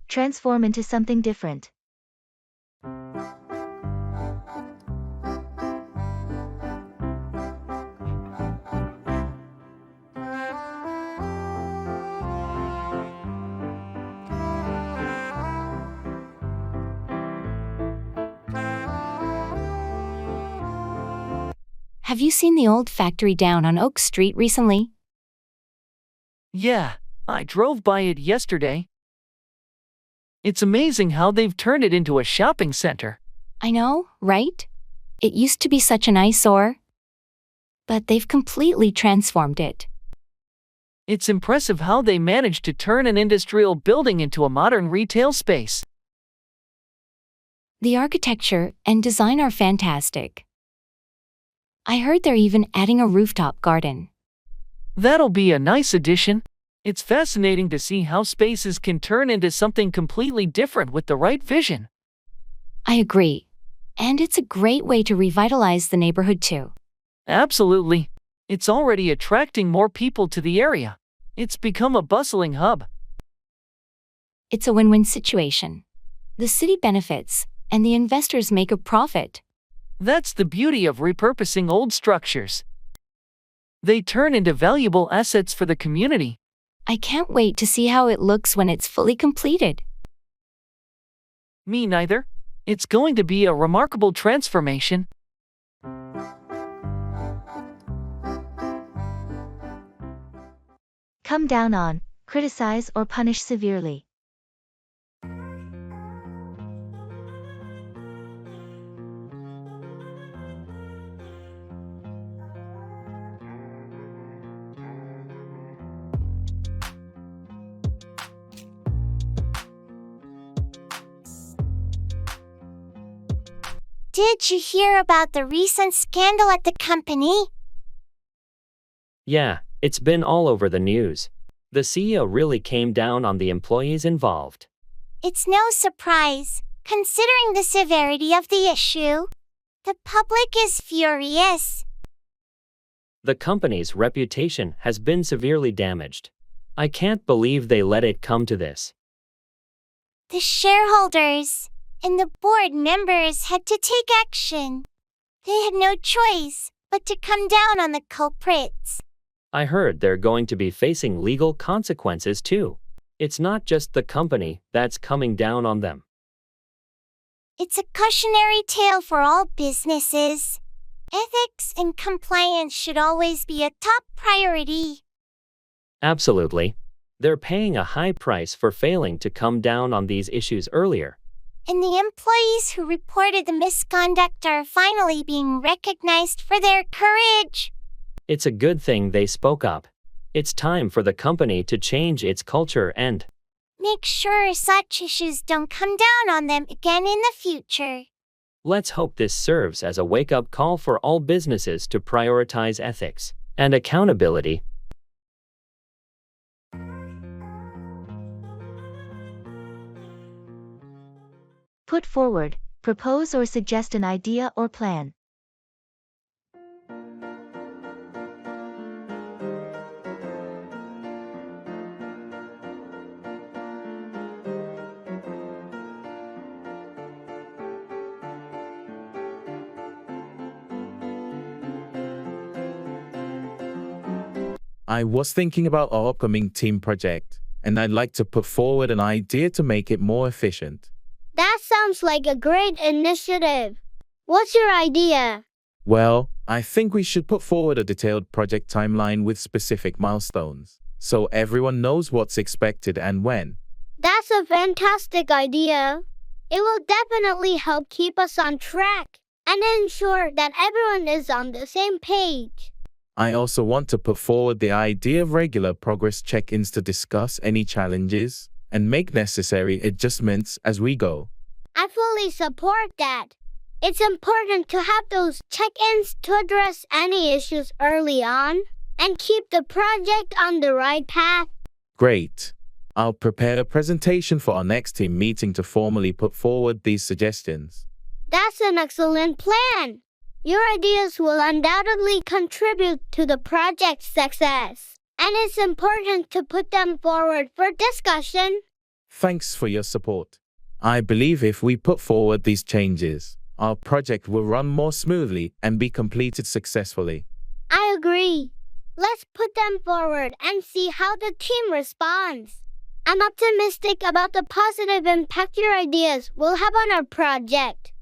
[SPEAKER 1] Transform into something different.
[SPEAKER 6] Have you seen the old factory down on Oak Street recently?
[SPEAKER 5] Yeah, I drove by it yesterday. It's amazing how they've turned it into a shopping center.
[SPEAKER 6] I know, right? It used to be such an eyesore. But they've completely transformed it.
[SPEAKER 5] It's impressive how they managed to turn an industrial building into a modern retail space.
[SPEAKER 6] The architecture and design are fantastic. I heard they're even adding a rooftop garden.
[SPEAKER 5] That'll be a nice addition. It's fascinating to see how spaces can turn into something completely different with the right vision.
[SPEAKER 6] I agree. And it's a great way to revitalize the neighborhood too.
[SPEAKER 5] Absolutely. It's already attracting more people to the area. It's become a bustling hub.
[SPEAKER 6] It's a win-win situation. The city benefits, and the investors make a profit.
[SPEAKER 5] That's the beauty of repurposing old structures. They turn into valuable assets for the community.
[SPEAKER 6] I can't wait to see how it looks when it's fully completed.
[SPEAKER 5] Me neither. It's going to be a remarkable transformation.
[SPEAKER 1] Come down on, criticize or punish severely.
[SPEAKER 3] Did you hear about the recent scandal at the company?
[SPEAKER 7] Yeah, it's been all over the news. The CEO really came down on the employees involved.
[SPEAKER 3] It's no surprise, considering the severity of the issue. The public is furious.
[SPEAKER 7] The company's reputation has been severely damaged. I can't believe they let it come to this.
[SPEAKER 3] The shareholders and the board members had to take action. They had no choice but to come down on the culprits.
[SPEAKER 7] I heard they're going to be facing legal consequences too. It's not just the company that's coming down on them.
[SPEAKER 3] It's a cautionary tale for all businesses. Ethics and compliance should always be a top priority.
[SPEAKER 7] Absolutely. They're paying a high price for failing to come down on these issues earlier.
[SPEAKER 3] And the employees who reported the misconduct are finally being recognized for their courage.
[SPEAKER 7] It's a good thing they spoke up. It's time for the company to change its culture and
[SPEAKER 3] make sure such issues don't come down on them again in the future.
[SPEAKER 7] let's hope this serves as a wake-up call for all businesses to prioritize ethics and accountability.
[SPEAKER 1] Put forward, propose or suggest an idea or plan.
[SPEAKER 2] I was thinking about our upcoming team project, and I'd like to put forward an idea to make it more efficient.
[SPEAKER 11] That sounds like a great initiative. What's your idea?
[SPEAKER 2] Well, I think we should put forward a detailed project timeline with specific milestones, so everyone knows what's expected and when.
[SPEAKER 11] That's a fantastic idea. It will definitely help keep us on track and ensure that everyone is on the same page.
[SPEAKER 2] I also want to put forward the idea of regular progress check-ins to discuss any challenges and make necessary adjustments as we go.
[SPEAKER 11] I fully support that. It's important to have those check-ins to address any issues early on and keep the project on the right path.
[SPEAKER 2] Great. I'll prepare a presentation for our next team meeting to formally put forward these suggestions.
[SPEAKER 11] That's an excellent plan. Your ideas will undoubtedly contribute to the project's success, and it's important to put them forward for discussion.
[SPEAKER 2] Thanks for your support. I believe if we put forward these changes, our project will run more smoothly and be completed successfully.
[SPEAKER 11] I agree. Let's put them forward and see how the team responds. I'm optimistic about the positive impact your ideas will have on our project.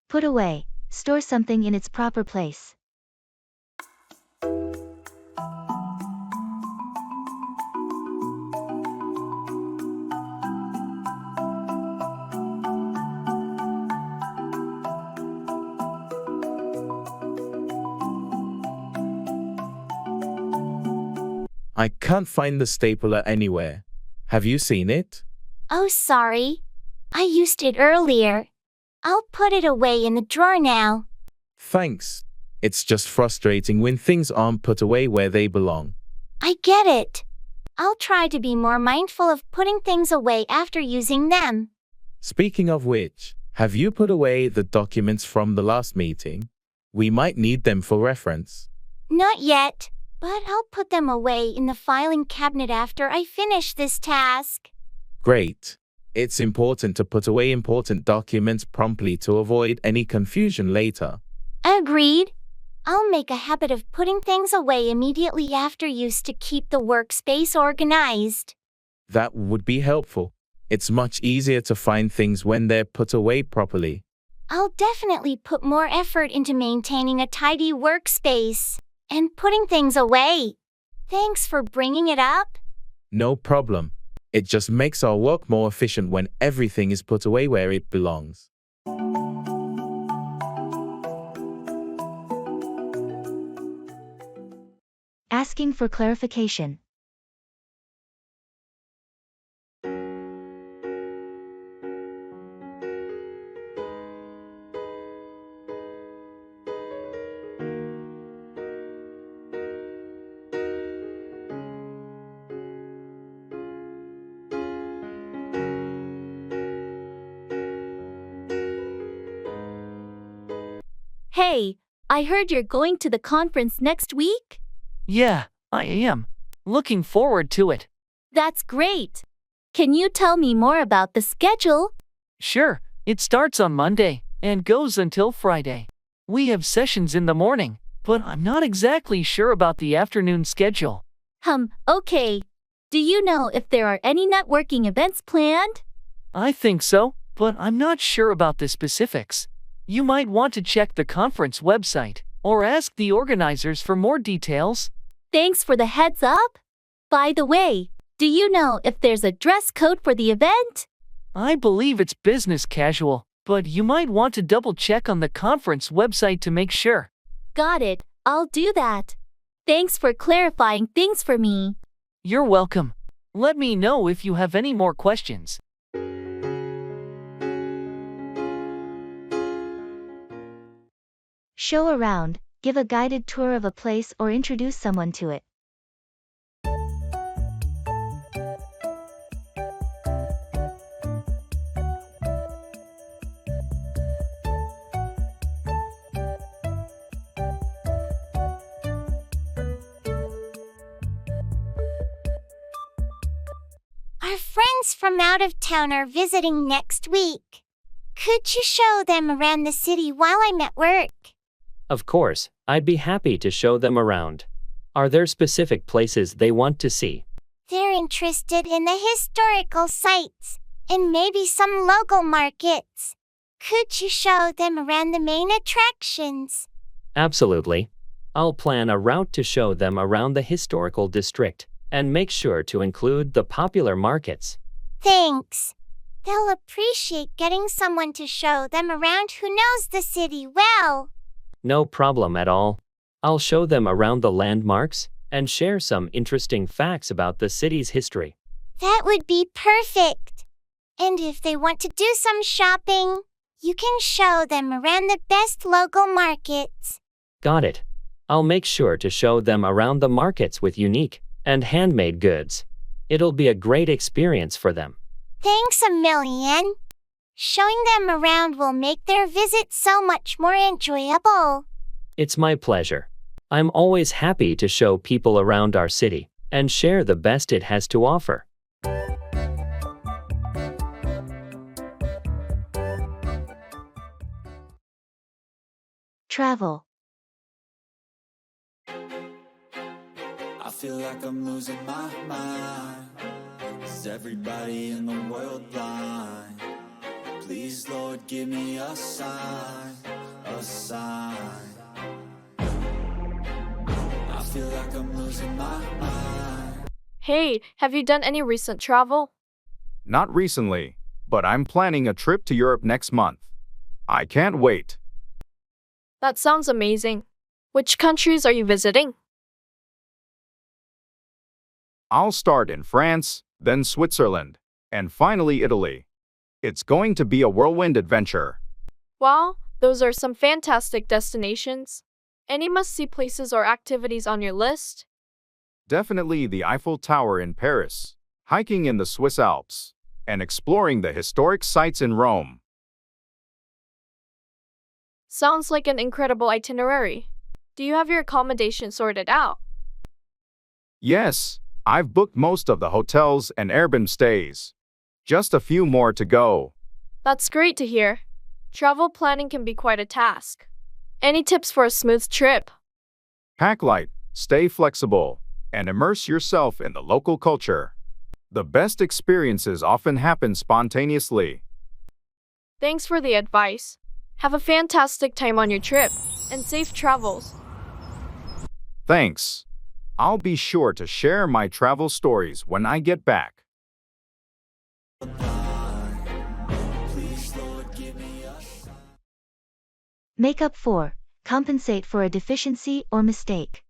[SPEAKER 1] Put away, store something in its proper place.
[SPEAKER 2] I can't find the stapler anywhere. Have you seen it?
[SPEAKER 3] Oh, sorry. I used it earlier. I'll put it away in the drawer now.
[SPEAKER 2] Thanks. It's just frustrating when things aren't put away where they belong.
[SPEAKER 3] I get it. I'll try to be more mindful of putting things away after using them.
[SPEAKER 2] Speaking of which, have you put away the documents from the last meeting? We might need them for reference.
[SPEAKER 3] Not yet, but I'll put them away in the filing cabinet after I finish this task.
[SPEAKER 2] Great. It's important to put away important documents promptly to avoid any confusion later.
[SPEAKER 3] Agreed. I'll make a habit of putting things away immediately after use to keep the workspace organized.
[SPEAKER 2] That would be helpful. It's much easier to find things when they're put away properly.
[SPEAKER 3] I'll definitely put more effort into maintaining a tidy workspace and putting things away. Thanks for bringing it up.
[SPEAKER 2] No problem. It just makes our work more efficient when everything is put away where it belongs.
[SPEAKER 1] Asking for clarification.
[SPEAKER 12] Hey, I heard you're going to the conference next week?
[SPEAKER 5] Yeah, I am. Looking forward to it.
[SPEAKER 12] That's great. Can you tell me more about the schedule?
[SPEAKER 5] Sure, it starts on Monday and goes until Friday. We have sessions in the morning, but I'm not exactly sure about the afternoon schedule.
[SPEAKER 12] Okay. Do you know if there are any networking events planned?
[SPEAKER 5] I think so, but I'm not sure about the specifics. You might want to check the conference website or ask the organizers for more details.
[SPEAKER 12] Thanks for the heads up. By the way, do you know if there's a dress code for the event?
[SPEAKER 5] I believe it's business casual, but you might want to double check on the conference website to make sure.
[SPEAKER 12] Got it. I'll do that. Thanks for clarifying things for me.
[SPEAKER 5] You're welcome. Let me know if you have any more questions.
[SPEAKER 1] Show around, give a guided tour of a place or introduce someone to it.
[SPEAKER 3] Our friends from out of town are visiting next week. Could you show them around the city while I'm at work?
[SPEAKER 7] Of course, I'd be happy to show them around. Are there specific places they want to see?
[SPEAKER 3] They're interested in the historical sites and maybe some local markets. Could you show them around the main attractions?
[SPEAKER 7] Absolutely. I'll plan a route to show them around the historical district and make sure to include the popular markets.
[SPEAKER 3] Thanks. They'll appreciate getting someone to show them around who knows the city well.
[SPEAKER 7] No problem at all. I'll show them around the landmarks and share some interesting facts about the city's history.
[SPEAKER 3] That would be perfect. And if they want to do some shopping, you can show them around the best local markets.
[SPEAKER 7] Got it. I'll make sure to show them around the markets with unique and handmade goods. It'll be a great experience for them.
[SPEAKER 3] Thanks a million. Showing them around will make their visit so much more enjoyable.
[SPEAKER 7] It's my pleasure. I'm always happy to show people around our city and share the best it has to offer.
[SPEAKER 1] Travel.
[SPEAKER 10] I feel like I'm losing my mind. Is everybody in the world blind? Please, Lord, give me a sign, a sign. I feel like I'm losing my mind.
[SPEAKER 4] Hey, have you done any recent travel?
[SPEAKER 8] Not recently, but I'm planning a trip to Europe next month. I can't wait.
[SPEAKER 4] That sounds amazing. Which countries are you visiting?
[SPEAKER 8] I'll start in France, then Switzerland, and finally Italy. It's going to be a whirlwind adventure.
[SPEAKER 4] Wow, those are some fantastic destinations. Any must-see places or activities on your list?
[SPEAKER 8] Definitely the Eiffel Tower in Paris, hiking in the Swiss Alps, and exploring the historic sites in Rome.
[SPEAKER 4] Sounds like an incredible itinerary. Do you have your accommodation sorted out?
[SPEAKER 8] Yes, I've booked most of the hotels and Airbnb stays. Just a few more to go.
[SPEAKER 4] That's great to hear. Travel planning can be quite a task. Any tips for a smooth trip?
[SPEAKER 8] Pack light, stay flexible, and immerse yourself in the local culture. The best experiences often happen spontaneously.
[SPEAKER 4] Thanks for the advice. Have a fantastic time on your trip, and safe travels.
[SPEAKER 8] Thanks. I'll be sure to share my travel stories when I get back.
[SPEAKER 1] Make up for, compensate for a deficiency or mistake.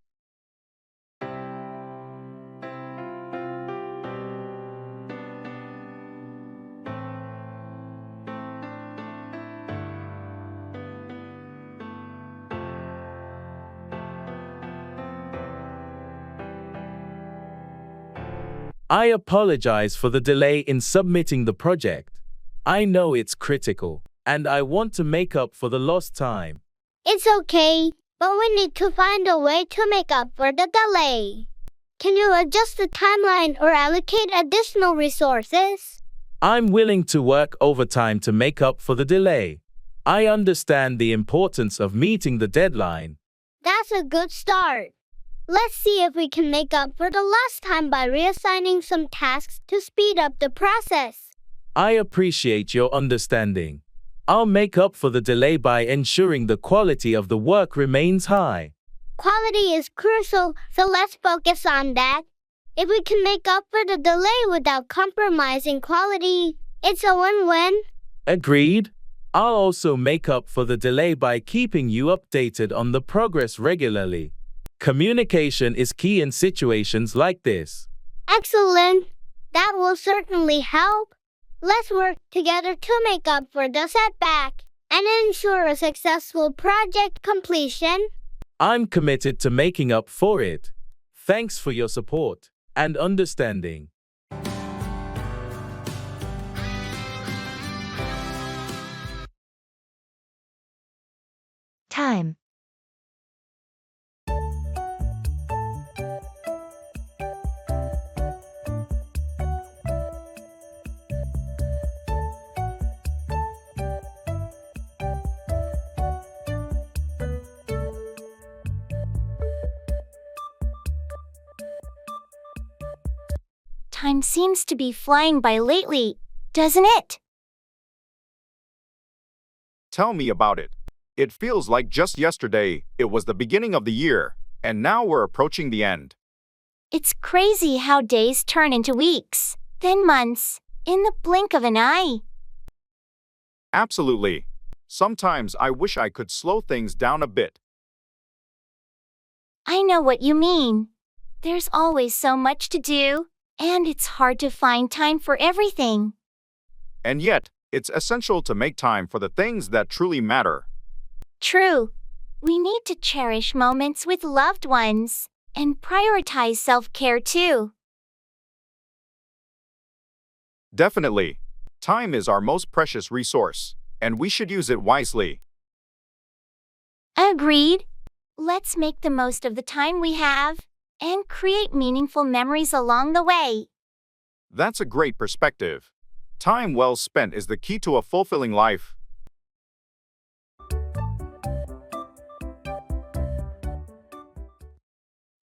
[SPEAKER 2] I apologize for the delay in submitting the project. I know it's critical, and I want to make up for the lost time.
[SPEAKER 11] It's okay, but we need to find a way to make up for the delay. Can you adjust the timeline or allocate additional resources?
[SPEAKER 2] I'm willing to work overtime to make up for the delay. I understand the importance of meeting the deadline.
[SPEAKER 11] That's a good start. Let's see if we can make up for the lost time by reassigning some tasks to speed up the process.
[SPEAKER 2] I appreciate your understanding. I'll make up for the delay by ensuring the quality of the work remains high.
[SPEAKER 11] Quality is crucial, so let's focus on that. If we can make up for the delay without compromising quality, it's a win-win.
[SPEAKER 2] Agreed. I'll also make up for the delay by keeping you updated on the progress regularly. Communication is key in situations like this.
[SPEAKER 11] Excellent. That will certainly help. Let's work together to make up for the setback and ensure a successful project completion.
[SPEAKER 2] I'm committed to making up for it. Thanks for your support and understanding.
[SPEAKER 1] Time.
[SPEAKER 3] Time seems to be flying by lately, doesn't it?
[SPEAKER 8] Tell me about it. It feels like just yesterday it was the beginning of the year, and now we're approaching the end.
[SPEAKER 3] It's crazy how days turn into weeks, then months, in the blink of an eye.
[SPEAKER 8] Absolutely. Sometimes I wish I could slow things down a bit.
[SPEAKER 3] I know what you mean. There's always so much to do, and it's hard to find time for everything.
[SPEAKER 8] And yet, it's essential to make time for the things that truly matter.
[SPEAKER 3] True. We need to cherish moments with loved ones and prioritize self-care too.
[SPEAKER 8] Definitely. Time is our most precious resource, and we should use it wisely.
[SPEAKER 3] Agreed. Let's make the most of the time we have and create meaningful memories along the way.
[SPEAKER 8] That's a great perspective. Time well spent is the key to a fulfilling life.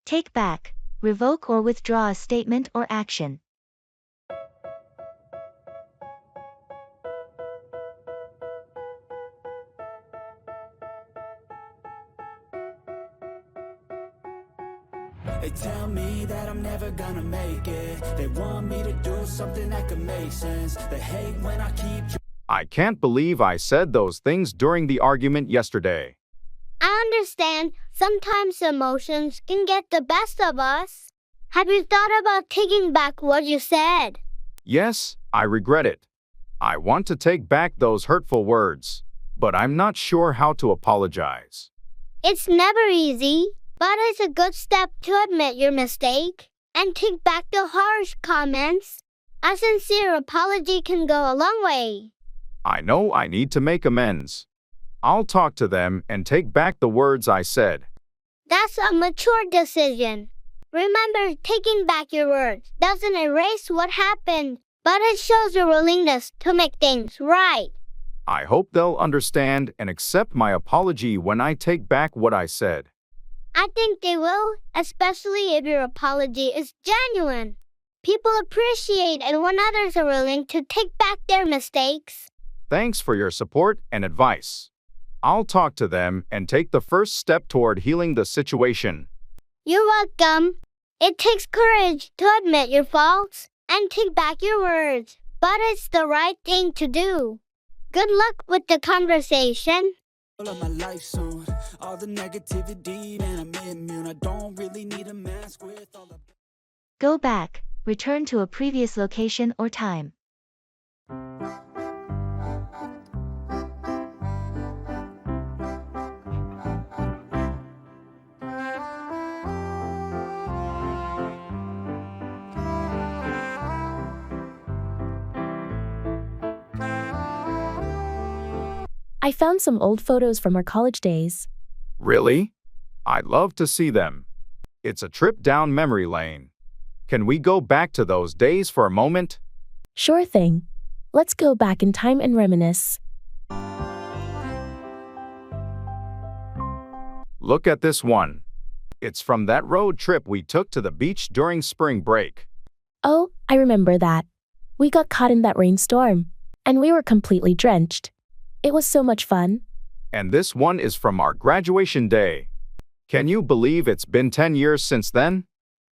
[SPEAKER 1] Take back, revoke or withdraw a statement or action.
[SPEAKER 10] They tell me that I'm never gonna make it. They want me to do something that could make sense. They hate when I keep
[SPEAKER 8] I can't believe I said those things during the argument yesterday.
[SPEAKER 11] I understand sometimes emotions can get the best of us. Have you thought about taking back what you said?
[SPEAKER 8] Yes, I regret it. I want to take back those hurtful words, but I'm not sure how to apologize.
[SPEAKER 11] It's never easy, but it's a good step to admit your mistake and take back the harsh comments. A sincere apology can go a long way.
[SPEAKER 8] I know I need to make amends. I'll talk to them and take back the words I said.
[SPEAKER 11] That's a mature decision. Remember, taking back your words doesn't erase what happened, but it shows your willingness to make things right.
[SPEAKER 8] I hope they'll understand and accept my apology when I take back what I said.
[SPEAKER 11] I think they will, especially if your apology is genuine. People appreciate it when others are willing to take back their mistakes.
[SPEAKER 8] Thanks for your support and advice. I'll talk to them and take the first step toward healing the situation.
[SPEAKER 11] You're welcome. It takes courage to admit your faults and take back your words, but it's the right thing to do. Good luck with the conversation.
[SPEAKER 10] of my life soon. All the negativity, man, I'm immune. I don't really need a mask with all the...
[SPEAKER 1] Go back, return to a previous location or time.
[SPEAKER 9] I found some old photos from our college days.
[SPEAKER 8] Really? I'd love to see them. It's a trip down memory lane. Can we go back to those days for a moment?
[SPEAKER 9] Sure thing. Let's go back in time and reminisce.
[SPEAKER 8] Look at this one. It's from that road trip we took to the beach during spring break.
[SPEAKER 9] Oh, I remember that. We got caught in that rainstorm, and we were completely drenched. It was so much fun.
[SPEAKER 8] And this one is from our graduation day. Can you believe it's been 10 years since then?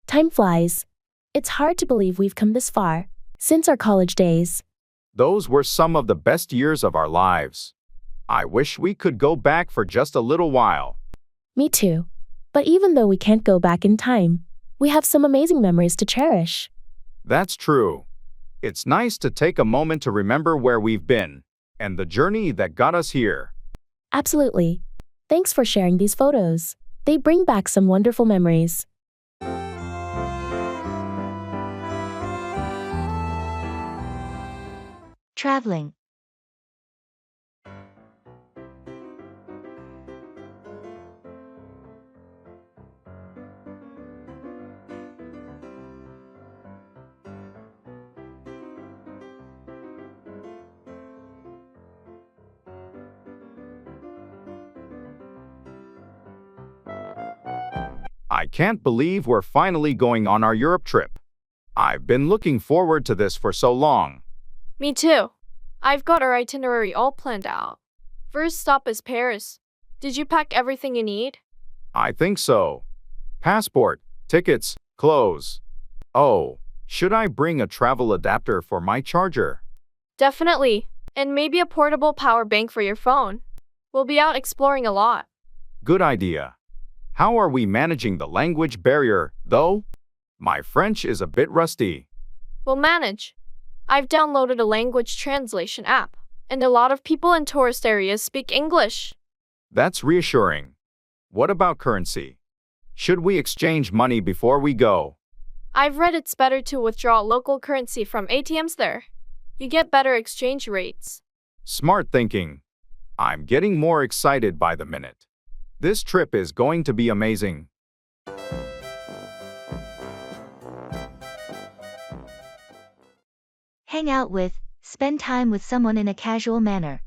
[SPEAKER 9] Time flies. It's hard to believe we've come this far since our college days.
[SPEAKER 8] Those were some of the best years of our lives. I wish we could go back for just a little while.
[SPEAKER 9] Me too. But even though we can't go back in time, we have some amazing memories to cherish.
[SPEAKER 8] That's true. It's nice to take a moment to remember where we've been and the journey that got us here.
[SPEAKER 9] Absolutely. Thanks for sharing these photos. They bring back some wonderful memories.
[SPEAKER 1] Traveling.
[SPEAKER 8] I can't believe we're finally going on our Europe trip. I've been looking forward to this for so long.
[SPEAKER 4] Me too. I've got our itinerary all planned out. First stop is Paris. Did you pack everything you need?
[SPEAKER 8] I think so. Passport, tickets, clothes. Oh, should I bring a travel adapter for my charger?
[SPEAKER 4] Definitely. And maybe a portable power bank for your phone. We'll be out exploring a lot.
[SPEAKER 8] Good idea. How are we managing the language barrier, though? My French is a bit rusty.
[SPEAKER 4] We'll manage. I've downloaded a language translation app, and a lot of people in tourist areas speak English.
[SPEAKER 8] That's reassuring. What about currency? Should we exchange money before we go?
[SPEAKER 4] I've read it's better to withdraw local currency from ATMs there. You get better exchange rates.
[SPEAKER 8] Smart thinking. I'm getting more excited by the minute. This trip is going to be amazing.
[SPEAKER 1] Hang out with, spend time with someone in a casual manner.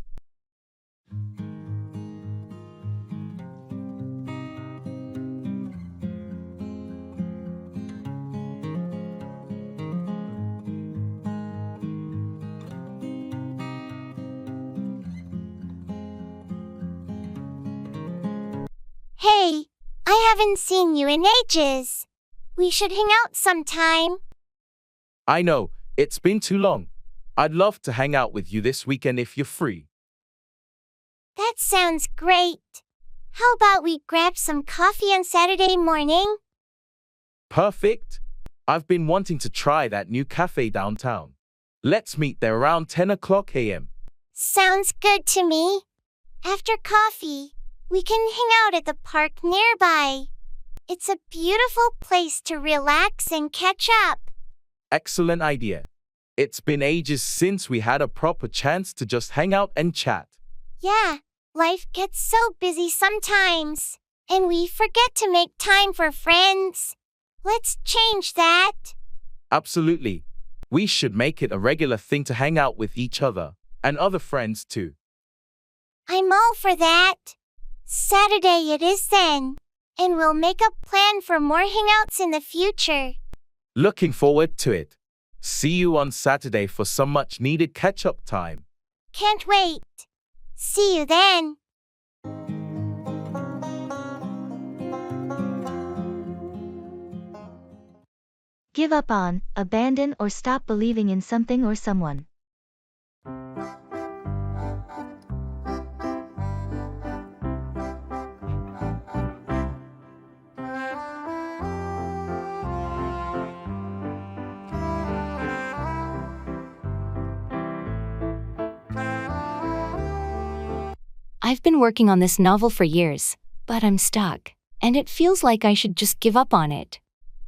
[SPEAKER 3] Hey, I haven't seen you in ages. We should hang out sometime.
[SPEAKER 2] I know, it's been too long. I'd love to hang out with you this weekend if you're free.
[SPEAKER 3] That sounds great. How about we grab some coffee on Saturday morning?
[SPEAKER 2] Perfect. I've been wanting to try that new cafe downtown. Let's meet there around 10 o'clock a.m.
[SPEAKER 3] Sounds good to me. After coffee, we can hang out at the park nearby. It's a beautiful place to relax and catch up.
[SPEAKER 2] Excellent idea. It's been ages since we had a proper chance to just hang out and chat.
[SPEAKER 3] Yeah, life gets so busy sometimes, and we forget to make time for friends. Let's change that.
[SPEAKER 2] Absolutely. We should make it a regular thing to hang out with each other, and other friends too.
[SPEAKER 3] I'm all for that. Saturday it is then, and we'll make a plan for more hangouts in the future.
[SPEAKER 2] Looking forward to it. See you on Saturday for some much needed catch-up time.
[SPEAKER 3] Can't wait. See you then.
[SPEAKER 1] Give up on, abandon or stop believing in something or someone.
[SPEAKER 6] I've been working on this novel for years, but I'm stuck, and it feels like I should just give up on it.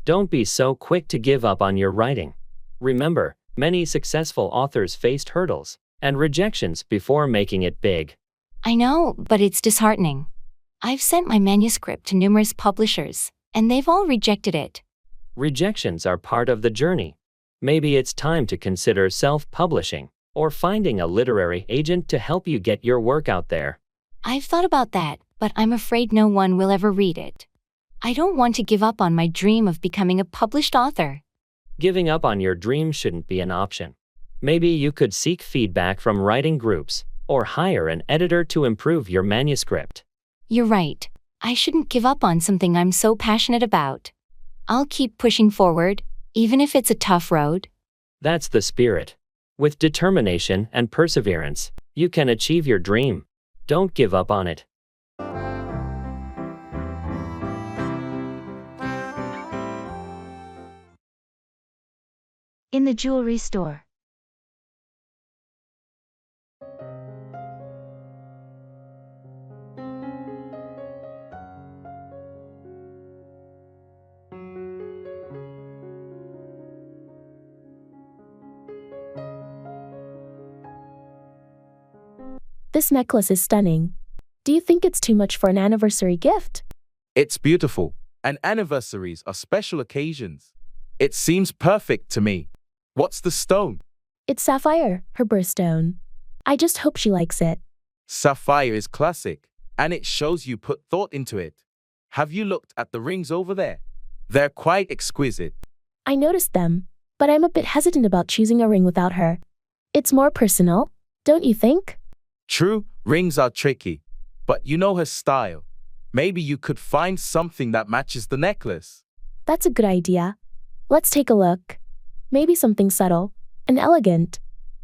[SPEAKER 7] Don't be so quick to give up on your writing. Remember, many successful authors faced hurdles and rejections before making it big.
[SPEAKER 6] I know, but it's disheartening. I've sent my manuscript to numerous publishers, and they've all rejected it.
[SPEAKER 7] Rejections are part of the journey. Maybe it's time to consider self-publishing or finding a literary agent to help you get your work out there.
[SPEAKER 6] I've thought about that, but I'm afraid no one will ever read it. I don't want to give up on my dream of becoming a published author.
[SPEAKER 7] Giving up on your dream shouldn't be an option. Maybe you could seek feedback from writing groups or hire an editor to improve your manuscript.
[SPEAKER 6] You're right. I shouldn't give up on something I'm so passionate about. I'll keep pushing forward, even if it's a tough road.
[SPEAKER 7] That's the spirit. With determination and perseverance, you can achieve your dream. Don't give up on it.
[SPEAKER 1] In the jewelry store.
[SPEAKER 9] This necklace is stunning. Do you think it's too much for an anniversary gift?
[SPEAKER 2] It's beautiful, and anniversaries are special occasions. It seems perfect to me. What's the stone?
[SPEAKER 9] It's sapphire, her birthstone. I just hope she likes it.
[SPEAKER 2] Sapphire is classic, and it shows you put thought into it. Have you looked at the rings over there? They're quite exquisite.
[SPEAKER 9] I noticed them, but I'm a bit hesitant about choosing a ring without her. It's more personal, don't you think?
[SPEAKER 2] True, rings are tricky, but you know her style. Maybe you could find something that matches the necklace.
[SPEAKER 9] That's a good idea. Let's take a look. Maybe something subtle and elegant.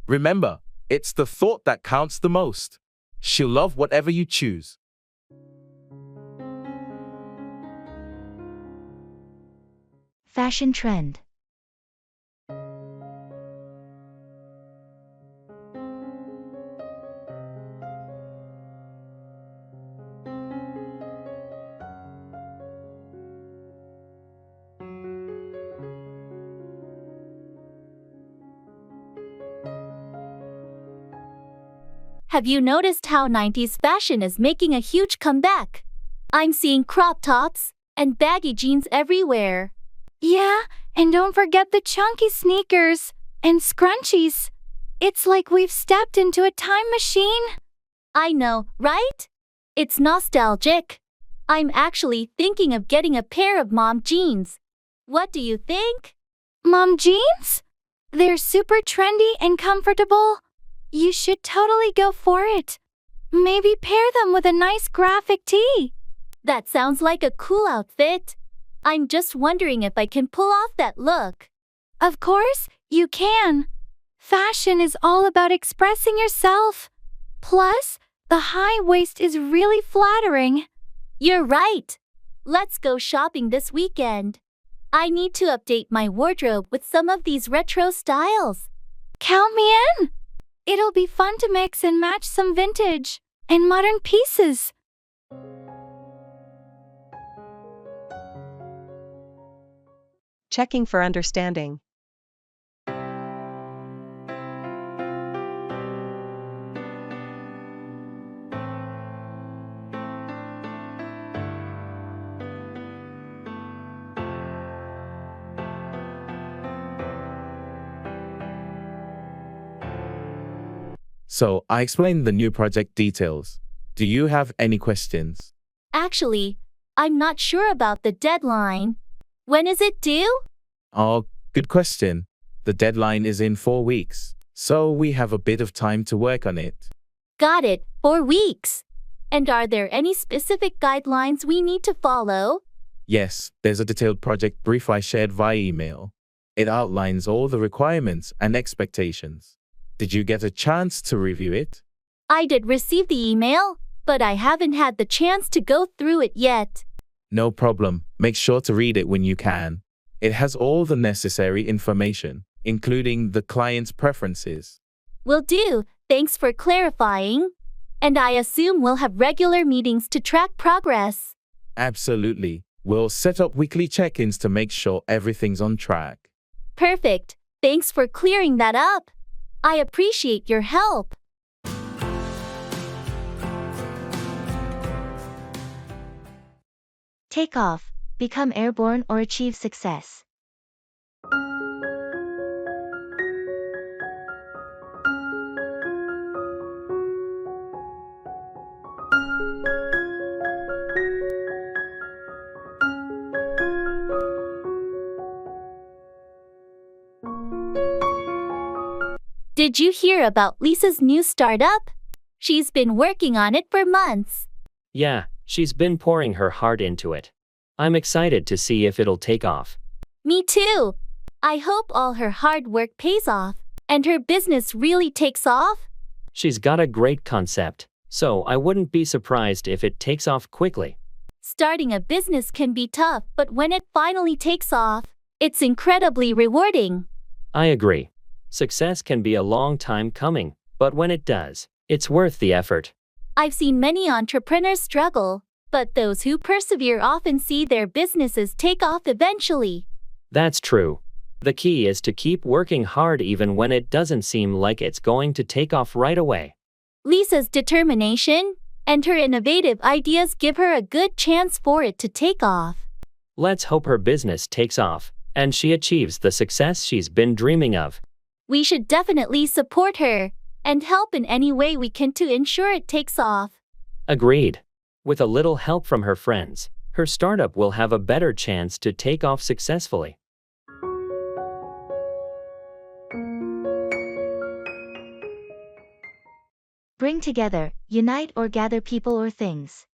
[SPEAKER 2] Remember, it's the thought that counts the most. She'll love whatever you choose.
[SPEAKER 1] Fashion trend.
[SPEAKER 12] Have you noticed how 90s fashion is making a huge comeback? I'm seeing crop tops and baggy jeans everywhere.
[SPEAKER 13] Yeah, and don't forget the chunky sneakers and scrunchies. It's like we've stepped into a time machine.
[SPEAKER 12] I know, right? It's nostalgic. I'm actually thinking of getting a pair of mom jeans. What do you think?
[SPEAKER 13] Mom jeans? They're super trendy and comfortable. You should totally go for it. Maybe pair them with a nice graphic tee.
[SPEAKER 12] That sounds like a cool outfit. I'm just wondering if I can pull off that look.
[SPEAKER 13] Of course, you can. Fashion is all about expressing yourself. Plus, the high waist is really flattering.
[SPEAKER 12] You're right. Let's go shopping this weekend. I need to update my wardrobe with some of these retro styles.
[SPEAKER 13] Count me in. It'll be fun to mix and match some vintage and modern pieces.
[SPEAKER 14] Checking for understanding.
[SPEAKER 2] So, I explained the new project details. Do you have any questions?
[SPEAKER 12] Actually, I'm not sure about the deadline. When is it due?
[SPEAKER 2] Oh, good question. The deadline is in 4 weeks, so we have a bit of time to work on it.
[SPEAKER 12] Got it, 4 weeks. And are there any specific guidelines we need to follow?
[SPEAKER 2] Yes, there's a detailed project brief I shared via email. It outlines all the requirements and expectations. Did you get a chance to review it?
[SPEAKER 12] I did receive the email, but I haven't had the chance to go through it yet.
[SPEAKER 2] No problem. Make sure to read it when you can. It has all the necessary information, including the client's preferences.
[SPEAKER 12] Will do. Thanks for clarifying. And I assume we'll have regular meetings to track progress.
[SPEAKER 2] Absolutely. We'll set up weekly check-ins to make sure everything's on track.
[SPEAKER 12] Perfect. Thanks for clearing that up. I appreciate your help.
[SPEAKER 1] take off, become airborne, or achieve success.
[SPEAKER 12] Did you hear about Lisa's new startup? She's been working on it for months.
[SPEAKER 7] Yeah, she's been pouring her heart into it. I'm excited to see if it'll take off.
[SPEAKER 12] Me too. I hope all her hard work pays off, and her business really takes off.
[SPEAKER 7] She's got a great concept, so I wouldn't be surprised if it takes off quickly.
[SPEAKER 12] Starting a business can be tough, but when it finally takes off, it's incredibly rewarding.
[SPEAKER 7] I agree. Success can be a long time coming, but when it does, it's worth the effort.
[SPEAKER 12] I've seen many entrepreneurs struggle, but those who persevere often see their businesses take off eventually.
[SPEAKER 7] That's true. The key is to keep working hard even when it doesn't seem like it's going to take off right away.
[SPEAKER 12] Lisa's determination and her innovative ideas give her a good chance for it to take off.
[SPEAKER 7] Let's hope her business takes off, and she achieves the success she's been dreaming of.
[SPEAKER 12] We should definitely support her and help in any way we can to ensure it takes off.
[SPEAKER 7] Agreed. With a little help from her friends, her startup will have a better chance to take off successfully.
[SPEAKER 1] Bring together, unite, or gather people or things.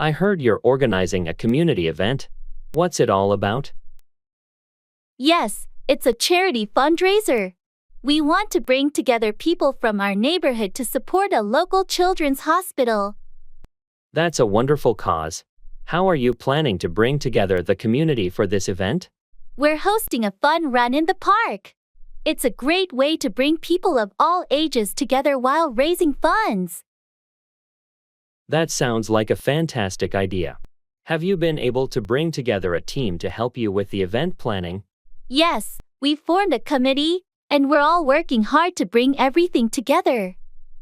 [SPEAKER 7] I heard you're organizing a community event. What's it all about?
[SPEAKER 12] Yes, it's a charity fundraiser. We want to bring together people from our neighborhood to support a local children's hospital.
[SPEAKER 7] That's a wonderful cause. How are you planning to bring together the community for this event?
[SPEAKER 12] We're hosting a fun run in the park. It's a great way to bring people of all ages together while raising funds.
[SPEAKER 7] That sounds like a fantastic idea. Have you been able to bring together a team to help you with the event planning?
[SPEAKER 12] Yes, we formed a committee, and we're all working hard to bring everything together.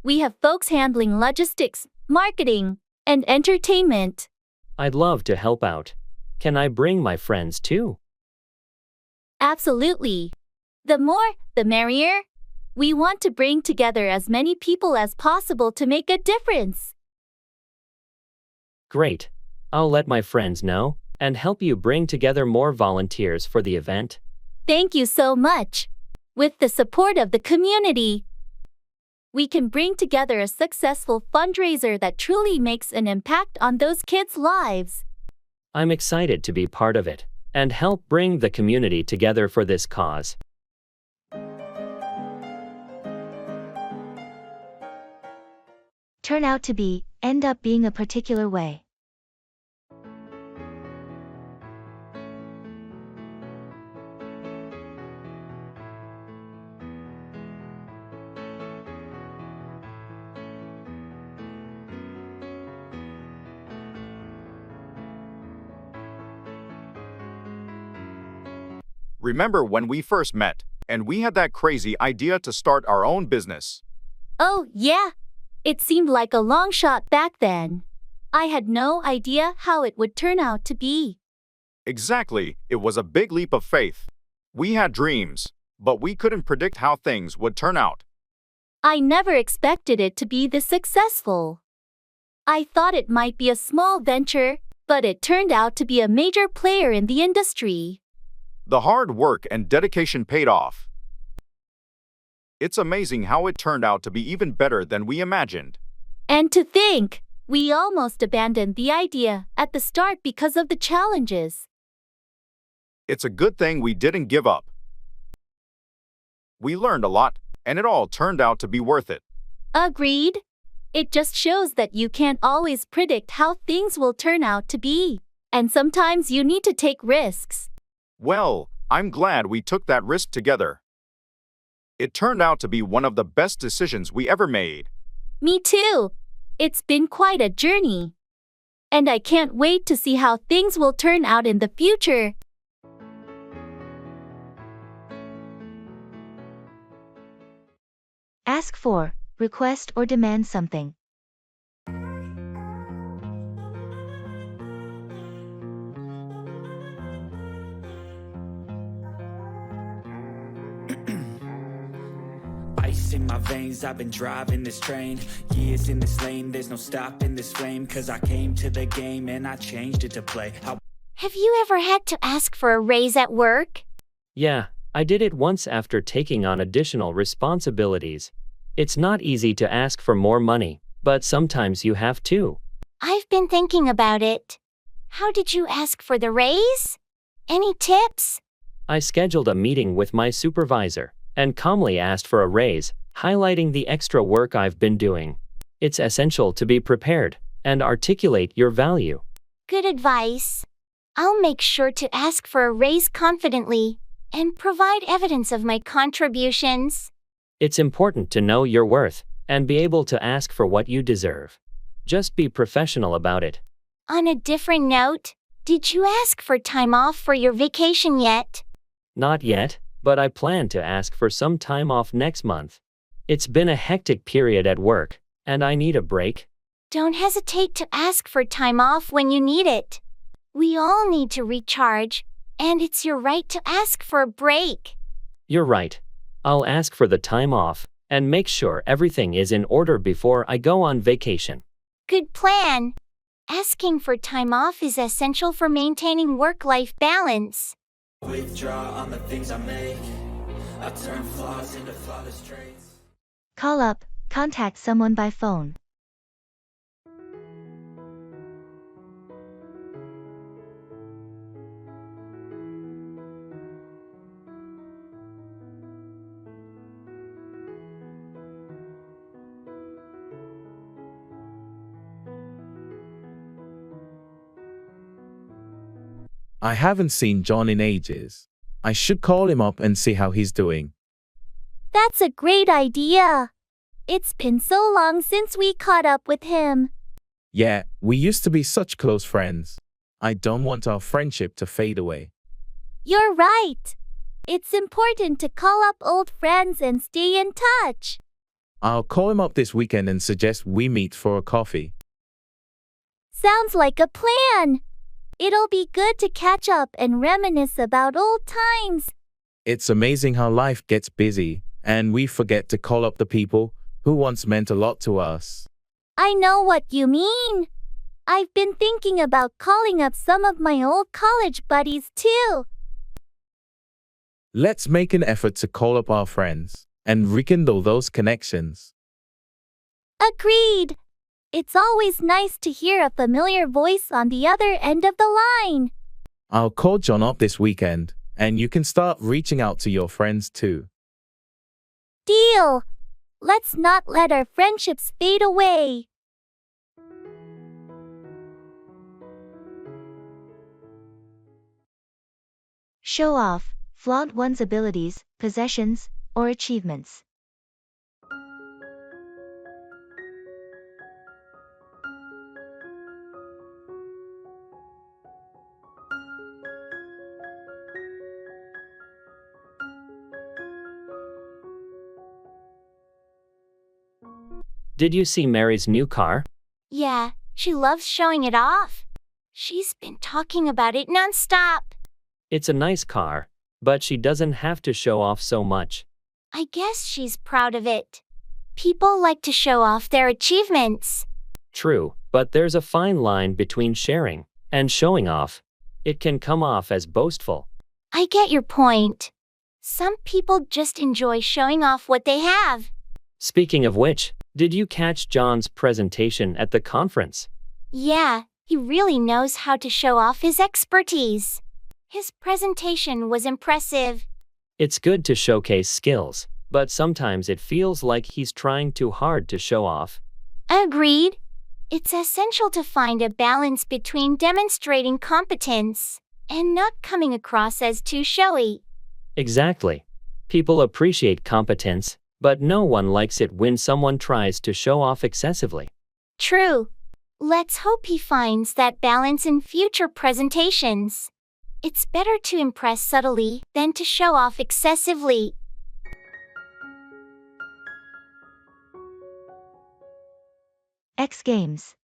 [SPEAKER 12] We have folks handling logistics, marketing, and entertainment.
[SPEAKER 7] I'd love to help out. Can I bring my friends too?
[SPEAKER 12] Absolutely. The more, the merrier. We want to bring together as many people as possible to make a difference.
[SPEAKER 7] Great. I'll let my friends know and help you bring together more volunteers for the event.
[SPEAKER 12] Thank you so much. With the support of the community, we can bring together a successful fundraiser that truly makes an impact on those kids' lives.
[SPEAKER 7] I'm excited to be part of it and help bring the community together for this cause.
[SPEAKER 1] Turn out to be, end up being a particular way.
[SPEAKER 8] Remember when we first met, and we had that crazy idea to start our own business?
[SPEAKER 12] Oh, yeah. It seemed like a long shot back then. I had no idea how it would turn out to be.
[SPEAKER 8] Exactly, it was a big leap of faith. We had dreams, but we couldn't predict how things would turn out.
[SPEAKER 12] I never expected it to be this successful. I thought it might be a small venture, but it turned out to be a major player in the industry.
[SPEAKER 8] The hard work and dedication paid off. It's amazing how it turned out to be even better than we imagined.
[SPEAKER 12] And to think, we almost abandoned the idea at the start because of the challenges.
[SPEAKER 8] It's a good thing we didn't give up. We learned a lot, and it all turned out to be worth it.
[SPEAKER 12] Agreed. It just shows that you can't always predict how things will turn out to be, and sometimes you need to take risks.
[SPEAKER 8] Well, I'm glad we took that risk together. It turned out to be one of the best decisions we ever made.
[SPEAKER 12] Me too. It's been quite a journey. And I can't wait to see how things will turn out in the future.
[SPEAKER 1] Ask for, request or demand something.
[SPEAKER 10] Ice in my veins, I've been driving this train. Years in this lane, there's no stopping this flame. Cause I came to the game and I changed it to play.
[SPEAKER 3] Have you ever had to ask for a raise at work?
[SPEAKER 7] Yeah, I did it once after taking on additional responsibilities. It's not easy to ask for more money, but sometimes you have to.
[SPEAKER 3] I've been thinking about it. How did you ask for the raise? Any tips?
[SPEAKER 7] I scheduled a meeting with my supervisor and calmly asked for a raise, highlighting the extra work I've been doing. It's essential to be prepared and articulate your value.
[SPEAKER 3] Good advice. I'll make sure to ask for a raise confidently and provide evidence of my contributions.
[SPEAKER 7] It's important to know your worth and be able to ask for what you deserve. Just be professional about it.
[SPEAKER 3] On a different note, did you ask for time off for your vacation yet?
[SPEAKER 7] Not yet, but I plan to ask for some time off next month. It's been a hectic period at work, and I need a break.
[SPEAKER 3] Don't hesitate to ask for time off when you need it. We all need to recharge, and it's your right to ask for a break.
[SPEAKER 7] You're right. I'll ask for the time off and make sure everything is in order before I go on vacation.
[SPEAKER 3] Good plan. Asking for time off is essential for maintaining work-life balance.
[SPEAKER 10] Withdraw on the things I make. I turn flaws into flawless traits.
[SPEAKER 1] Call up, contact someone by phone.
[SPEAKER 2] I haven't seen John in ages. I should call him up and see how he's doing.
[SPEAKER 12] That's a great idea. It's been so long since we caught up with him.
[SPEAKER 2] Yeah, we used to be such close friends. I don't want our friendship to fade away.
[SPEAKER 12] You're right. It's important to call up old friends and stay in touch.
[SPEAKER 2] I'll call him up this weekend and suggest we meet for a coffee.
[SPEAKER 12] Sounds like a plan. It'll be good to catch up and reminisce about old times.
[SPEAKER 2] It's amazing how life gets busy, and we forget to call up the people who once meant a lot to us.
[SPEAKER 12] I know what you mean. I've been thinking about calling up some of my old college buddies too.
[SPEAKER 2] Let's make an effort to call up our friends and rekindle those connections.
[SPEAKER 12] Agreed. It's always nice to hear a familiar voice on the other end of the line.
[SPEAKER 2] I'll call John up this weekend, and you can start reaching out to your friends too.
[SPEAKER 12] Deal. Let's not let our friendships fade away.
[SPEAKER 1] Show off, flaunt one's abilities, possessions, or achievements.
[SPEAKER 7] Did you see Mary's new car?
[SPEAKER 3] Yeah, she loves showing it off. She's been talking about it nonstop.
[SPEAKER 7] It's a nice car, but she doesn't have to show off so much.
[SPEAKER 3] I guess she's proud of it. People like to show off their achievements.
[SPEAKER 7] True, but there's a fine line between sharing and showing off. It can come off as boastful.
[SPEAKER 3] I get your point. Some people just enjoy showing off what they have.
[SPEAKER 7] Speaking of which, did you catch John's presentation at the conference?
[SPEAKER 3] Yeah, he really knows how to show off his expertise. His presentation was impressive.
[SPEAKER 7] It's good to showcase skills, but sometimes it feels like he's trying too hard to show off.
[SPEAKER 3] Agreed. It's essential to find a balance between demonstrating competence and not coming across as too showy.
[SPEAKER 7] Exactly. People appreciate competence, but no one likes it when someone tries to show off excessively.
[SPEAKER 3] True. Let's hope he finds that balance in future presentations. It's better to impress subtly than to show off excessively.
[SPEAKER 1] X Games.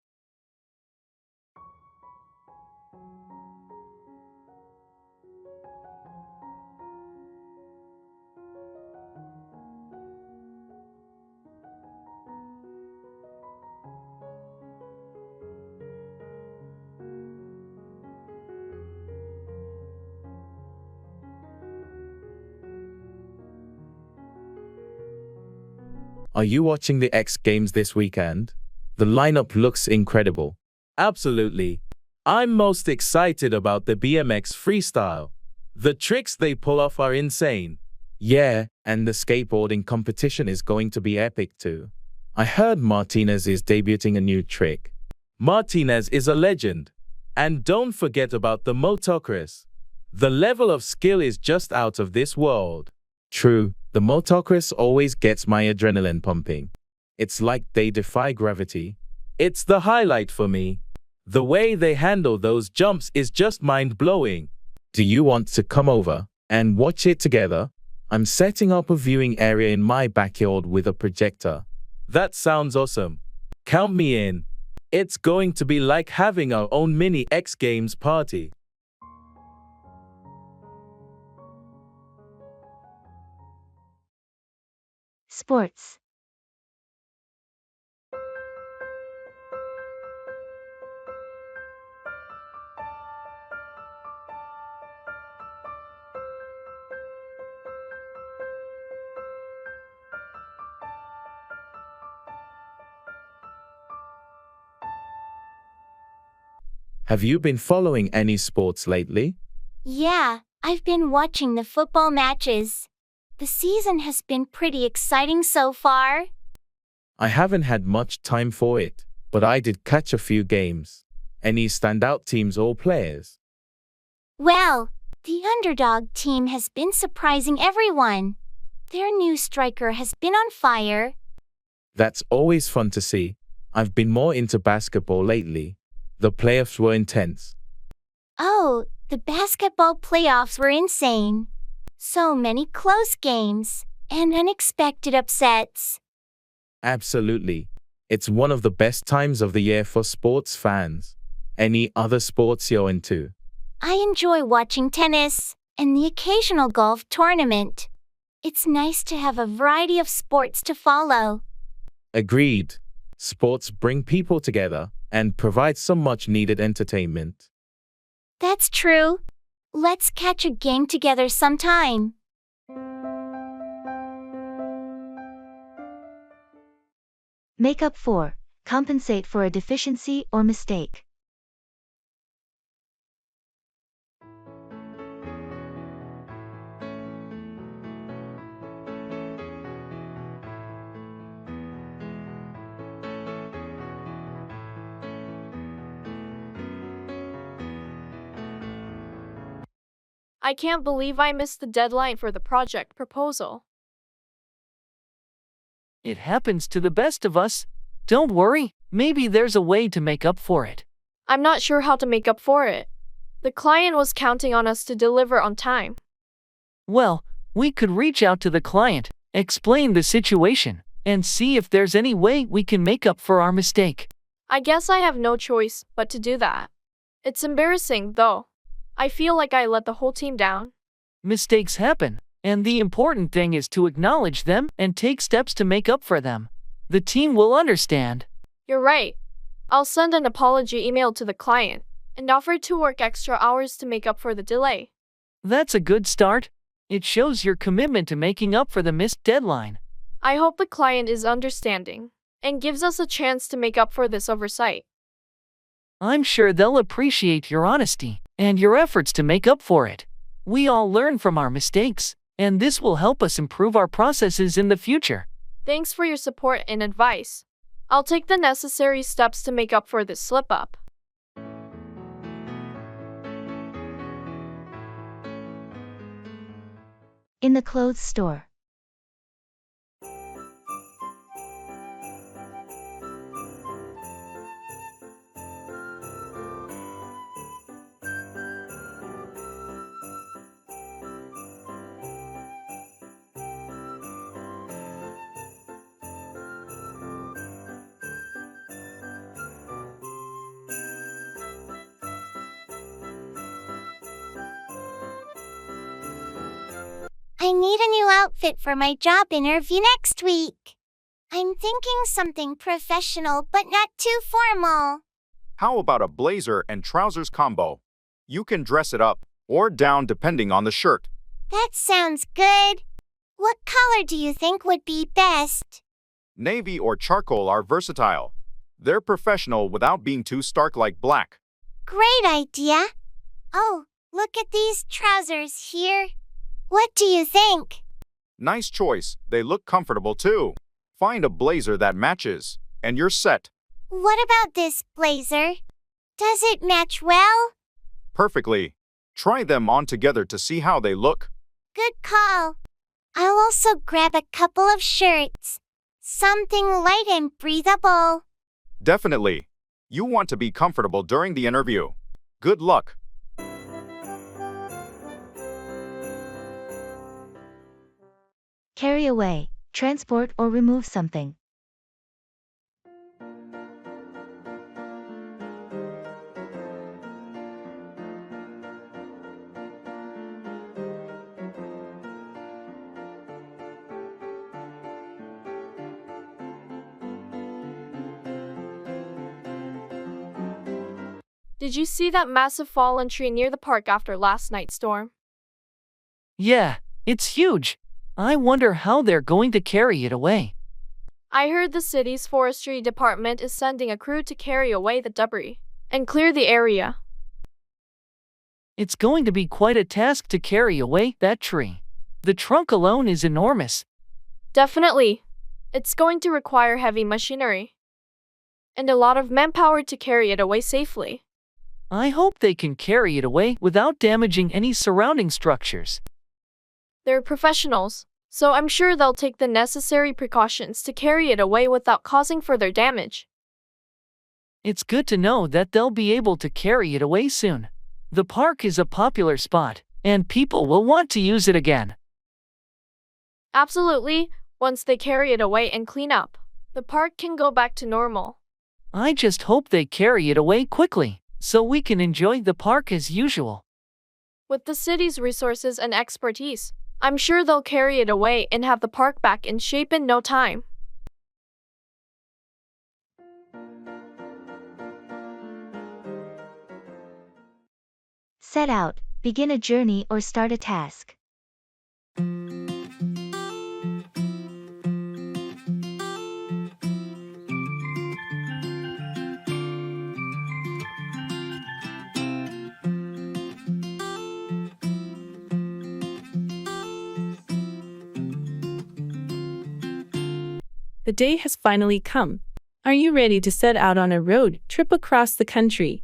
[SPEAKER 2] Are you watching the X Games this weekend? The lineup looks incredible. Absolutely. I'm most excited about the BMX freestyle. The tricks they pull off are insane. Yeah, and the skateboarding competition is going to be epic too. I heard Martinez is debuting a new trick. Martinez is a legend. And don't forget about the motocross. The level of skill is just out of this world. True, the motocross always gets my adrenaline pumping. It's like they defy gravity. It's the highlight for me. The way they handle those jumps is just mind-blowing. Do you want to come over and watch it together? I'm setting up a viewing area in my backyard with a projector. That sounds awesome. Count me in. It's going to be like having our own mini X Games party.
[SPEAKER 1] Sports.
[SPEAKER 2] Have you been following any sports lately?
[SPEAKER 3] Yeah, I've been watching the football matches. The season has been pretty exciting so far.
[SPEAKER 2] I haven't had much time for it, but I did catch a few games. Any standout teams or players?
[SPEAKER 3] Well, the underdog team has been surprising everyone. Their new striker has been on fire.
[SPEAKER 2] That's always fun to see. I've been more into basketball lately. The playoffs were intense.
[SPEAKER 3] Oh, the basketball playoffs were insane. So many close games and unexpected upsets.
[SPEAKER 2] Absolutely. It's one of the best times of the year for sports fans. Any other sports you're into?
[SPEAKER 3] I enjoy watching tennis and the occasional golf tournament. It's nice to have a variety of sports to follow.
[SPEAKER 2] Agreed. Sports bring people together and provide some much-needed entertainment.
[SPEAKER 3] That's true. Let's catch a game together sometime.
[SPEAKER 1] Make up for. Compensate for a deficiency or mistake.
[SPEAKER 4] I can't believe I missed the deadline for the project proposal.
[SPEAKER 5] It happens to the best of us. Don't worry, maybe there's a way to make up for it.
[SPEAKER 4] I'm not sure how to make up for it. The client was counting on us to deliver on time.
[SPEAKER 5] Well, we could reach out to the client, explain the situation, and see if there's any way we can make up for our mistake.
[SPEAKER 4] I guess I have no choice but to do that. It's embarrassing, though. I feel like I let the whole team down.
[SPEAKER 5] Mistakes happen, and the important thing is to acknowledge them and take steps to make up for them. The team will understand.
[SPEAKER 4] You're right. I'll send an apology email to the client and offer to work extra hours to make up for the delay.
[SPEAKER 5] That's a good start. It shows your commitment to making up for the missed deadline.
[SPEAKER 4] I hope the client is understanding and gives us a chance to make up for this oversight.
[SPEAKER 5] I'm sure they'll appreciate your honesty and your efforts to make up for it. We all learn from our mistakes, and this will help us improve our processes in the future.
[SPEAKER 4] Thanks for your support and advice. I'll take the necessary steps to make up for this slip-up.
[SPEAKER 1] In the clothes store.
[SPEAKER 3] I need a new outfit for my job interview next week. I'm thinking something professional but not too formal.
[SPEAKER 8] How about a blazer and trousers combo? You can dress it up or down depending on the shirt.
[SPEAKER 3] That sounds good. What color do you think would be best?
[SPEAKER 8] Navy or charcoal are versatile. They're professional without being too stark like black.
[SPEAKER 3] Great idea. Oh, look at these trousers here. What do you think?
[SPEAKER 8] Nice choice. They look comfortable too. Find a blazer that matches, and you're set.
[SPEAKER 3] What about this blazer? Does it match well?
[SPEAKER 8] Perfectly. Try them on together to see how they look.
[SPEAKER 3] Good call. I'll also grab a couple of shirts. Something light and breathable.
[SPEAKER 8] Definitely. You want to be comfortable during the interview. Good luck.
[SPEAKER 1] Carry away, transport or remove something.
[SPEAKER 4] Did you see that massive fallen tree near the park after last night's storm?
[SPEAKER 5] Yeah, it's huge. I wonder how they're going to carry it away.
[SPEAKER 4] I heard the city's forestry department is sending a crew to carry away the debris and clear the area.
[SPEAKER 5] It's going to be quite a task to carry away that tree. The trunk alone is enormous.
[SPEAKER 4] Definitely. It's going to require heavy machinery and a lot of manpower to carry it away safely.
[SPEAKER 5] I hope they can carry it away without damaging any surrounding structures.
[SPEAKER 4] They're professionals, so I'm sure they'll take the necessary precautions to carry it away without causing further damage.
[SPEAKER 5] It's good to know that they'll be able to carry it away soon. The park is a popular spot, and people will want to use it again.
[SPEAKER 4] Absolutely, once they carry it away and clean up, the park can go back to normal.
[SPEAKER 5] I just hope they carry it away quickly, so we can enjoy the park as usual.
[SPEAKER 4] With the city's resources and expertise, I'm sure they'll carry it away and have the park back in shape in no time.
[SPEAKER 1] Set out, begin a journey or start a task.
[SPEAKER 14] The day has finally come. Are you ready to set out on a road trip across the country?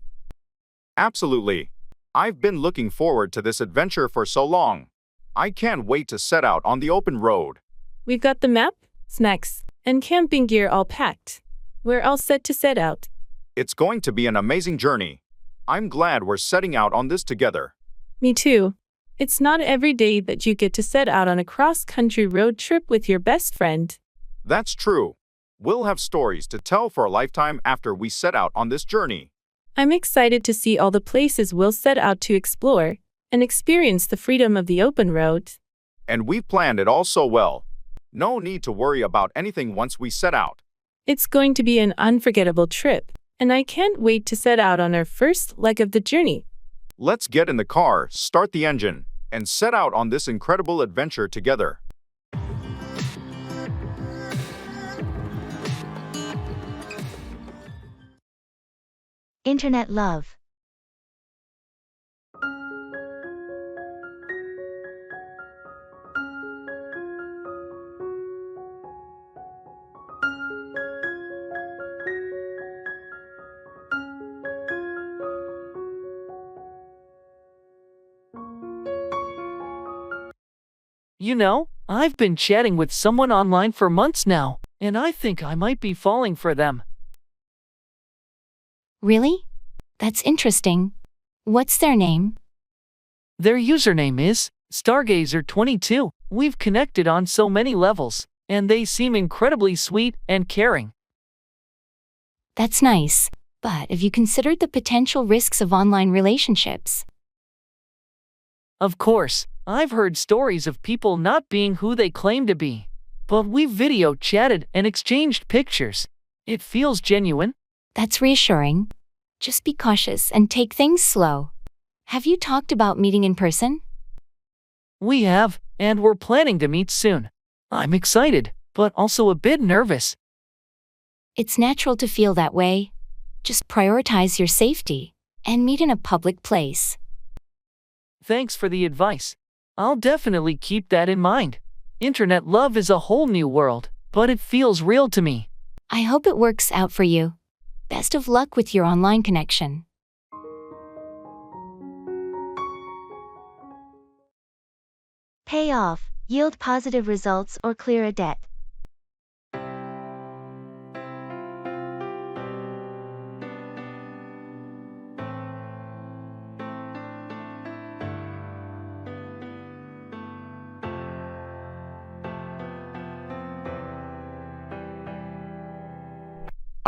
[SPEAKER 8] Absolutely. I've been looking forward to this adventure for so long. I can't wait to set out on the open road.
[SPEAKER 14] We've got the map, snacks, and camping gear all packed. We're all set to set out.
[SPEAKER 8] It's going to be an amazing journey. I'm glad we're setting out on this together.
[SPEAKER 14] Me too. It's not every day that you get to set out on a cross-country road trip with your best friend.
[SPEAKER 8] That's true. We'll have stories to tell for a lifetime after we set out on this journey.
[SPEAKER 14] I'm excited to see all the places we'll set out to explore and experience the freedom of the open road.
[SPEAKER 8] And we've planned it all so well. No need to worry about anything once we set out.
[SPEAKER 14] It's going to be an unforgettable trip, and I can't wait to set out on our first leg of the journey.
[SPEAKER 8] Let's get in the car, start the engine, and set out on this incredible adventure together.
[SPEAKER 1] Internet love.
[SPEAKER 5] You know, I've been chatting with someone online for months now, and I think I might be falling for them.
[SPEAKER 6] Really? That's interesting. What's their name?
[SPEAKER 5] Their username is Stargazer22. We've connected on so many levels, and they seem incredibly sweet and caring.
[SPEAKER 6] That's nice. But have you considered the potential risks of online relationships?
[SPEAKER 5] Of course, I've heard stories of people not being who they claim to be. But we've video chatted and exchanged pictures. It feels genuine.
[SPEAKER 6] That's reassuring. Just be cautious and take things slow. Have you talked about meeting in person?
[SPEAKER 5] We have, and we're planning to meet soon. I'm excited, but also a bit nervous.
[SPEAKER 6] It's natural to feel that way. Just prioritize your safety and meet in a public place.
[SPEAKER 5] Thanks for the advice. I'll definitely keep that in mind. Internet love is a whole new world, but it feels real to me.
[SPEAKER 6] I hope it works out for you. Best of luck with your online connection.
[SPEAKER 1] Pay off, yield positive results or clear a debt.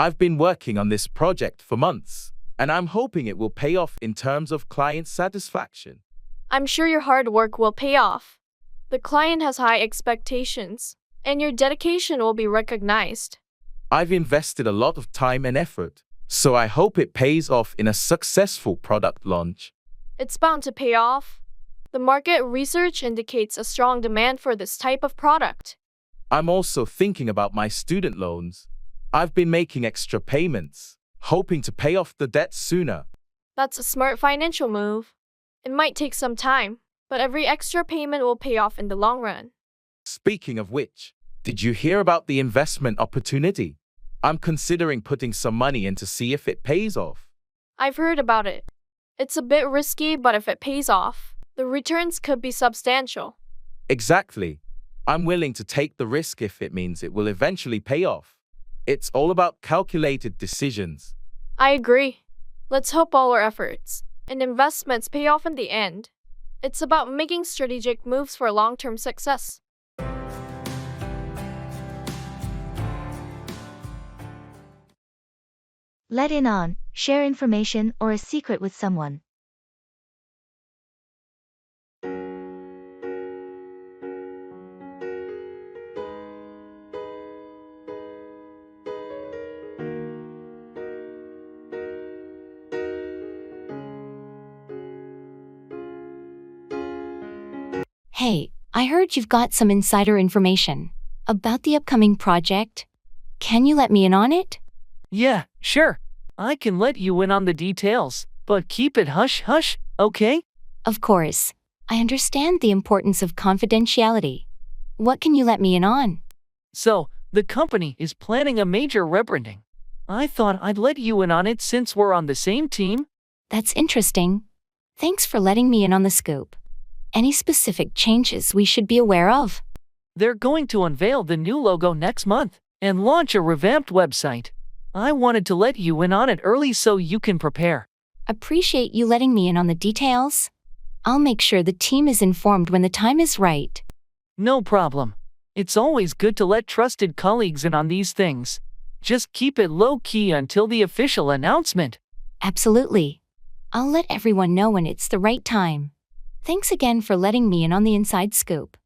[SPEAKER 2] I've been working on this project for months, and I'm hoping it will pay off in terms of client satisfaction.
[SPEAKER 4] I'm sure your hard work will pay off. The client has high expectations, and your dedication will be recognized.
[SPEAKER 2] I've invested a lot of time and effort, so I hope it pays off in a successful product launch.
[SPEAKER 4] It's bound to pay off. The market research indicates a strong demand for this type of product.
[SPEAKER 2] I'm also thinking about my student loans. I've been making extra payments, hoping to pay off the debt sooner.
[SPEAKER 4] That's a smart financial move. It might take some time, but every extra payment will pay off in the long run.
[SPEAKER 2] Speaking of which, did you hear about the investment opportunity? I'm considering putting some money in to see if it pays off.
[SPEAKER 4] I've heard about it. It's a bit risky, but if it pays off, the returns could be substantial.
[SPEAKER 2] Exactly. I'm willing to take the risk if it means it will eventually pay off. It's all about calculated decisions.
[SPEAKER 4] I agree. Let's hope all our efforts and investments pay off in the end. It's about making strategic moves for long-term success.
[SPEAKER 1] Let in on, share information or a secret with someone.
[SPEAKER 6] Hey, I heard you've got some insider information about the upcoming project. Can you let me in on it?
[SPEAKER 5] Yeah, sure. I can let you in on the details, but keep it hush-hush, okay?
[SPEAKER 6] Of course. I understand the importance of confidentiality. What can you let me in on?
[SPEAKER 5] So, the company is planning a major rebranding. I thought I'd let you in on it since we're on the same team.
[SPEAKER 6] That's interesting. Thanks for letting me in on the scoop. Any specific changes we should be aware of?
[SPEAKER 5] They're going to unveil the new logo next month and launch a revamped website. I wanted to let you in on it early so you can prepare.
[SPEAKER 6] Appreciate you letting me in on the details. I'll make sure the team is informed when the time is right.
[SPEAKER 5] No problem. It's always good to let trusted colleagues in on these things. Just keep it low-key until the official announcement.
[SPEAKER 6] Absolutely. I'll let everyone know when it's the right time. Thanks again for letting me in on the inside scoop.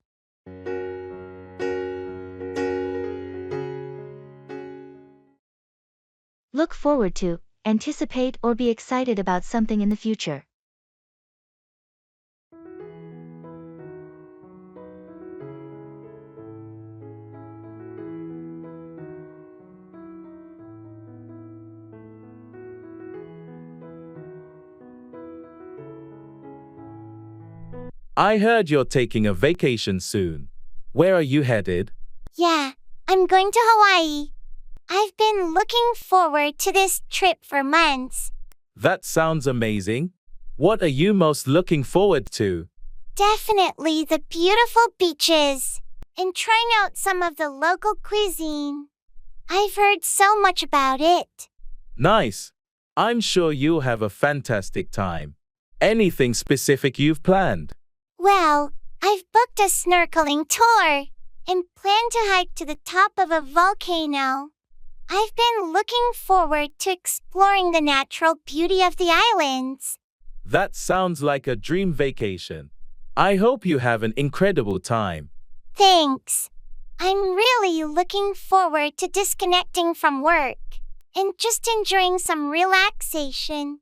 [SPEAKER 1] Look forward to, anticipate or be excited about something in the future.
[SPEAKER 2] I heard you're taking a vacation soon. Where are you headed?
[SPEAKER 3] Yeah, I'm going to Hawaii. I've been looking forward to this trip for months.
[SPEAKER 2] That sounds amazing. What are you most looking forward to?
[SPEAKER 3] Definitely the beautiful beaches and trying out some of the local cuisine. I've heard so much about it.
[SPEAKER 2] Nice. I'm sure you'll have a fantastic time. Anything specific you've planned?
[SPEAKER 3] Well, I've booked a snorkeling tour and plan to hike to the top of a volcano. I've been looking forward to exploring the natural beauty of the islands.
[SPEAKER 2] That sounds like a dream vacation. I hope you have an incredible time.
[SPEAKER 3] Thanks. I'm really looking forward to disconnecting from work and just enjoying some relaxation.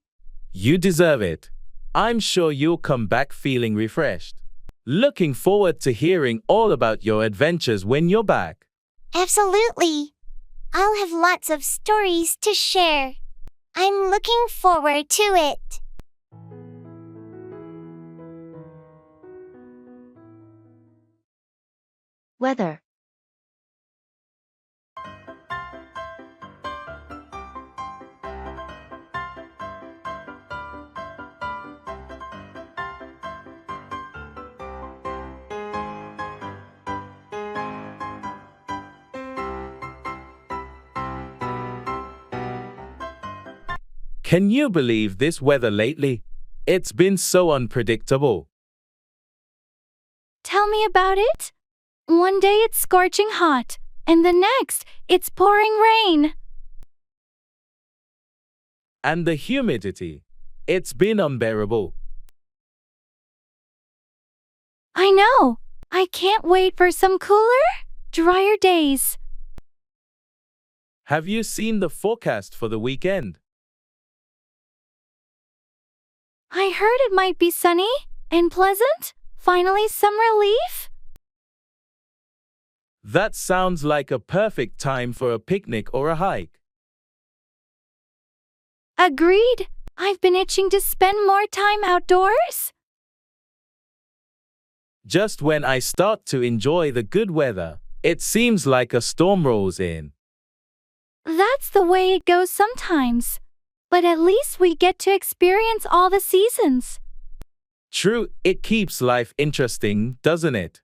[SPEAKER 2] You deserve it. I'm sure you'll come back feeling refreshed. Looking forward to hearing all about your adventures when you're back.
[SPEAKER 3] Absolutely. I'll have lots of stories to share. I'm looking forward to it.
[SPEAKER 1] Weather.
[SPEAKER 2] Can you believe this weather lately? It's been so unpredictable.
[SPEAKER 13] Tell me about it. One day it's scorching hot, and the next, it's pouring rain.
[SPEAKER 2] And the humidity. It's been unbearable.
[SPEAKER 13] I know. I can't wait for some cooler, drier days.
[SPEAKER 2] Have you seen the forecast for the weekend?
[SPEAKER 13] I heard it might be sunny and pleasant. Finally, some relief.
[SPEAKER 2] That sounds like a perfect time for a picnic or a hike.
[SPEAKER 13] Agreed. I've been itching to spend more time outdoors.
[SPEAKER 2] Just when I start to enjoy the good weather, it seems like a storm rolls in.
[SPEAKER 13] That's the way it goes sometimes. But at least we get to experience all the seasons.
[SPEAKER 2] True, it keeps life interesting, doesn't it?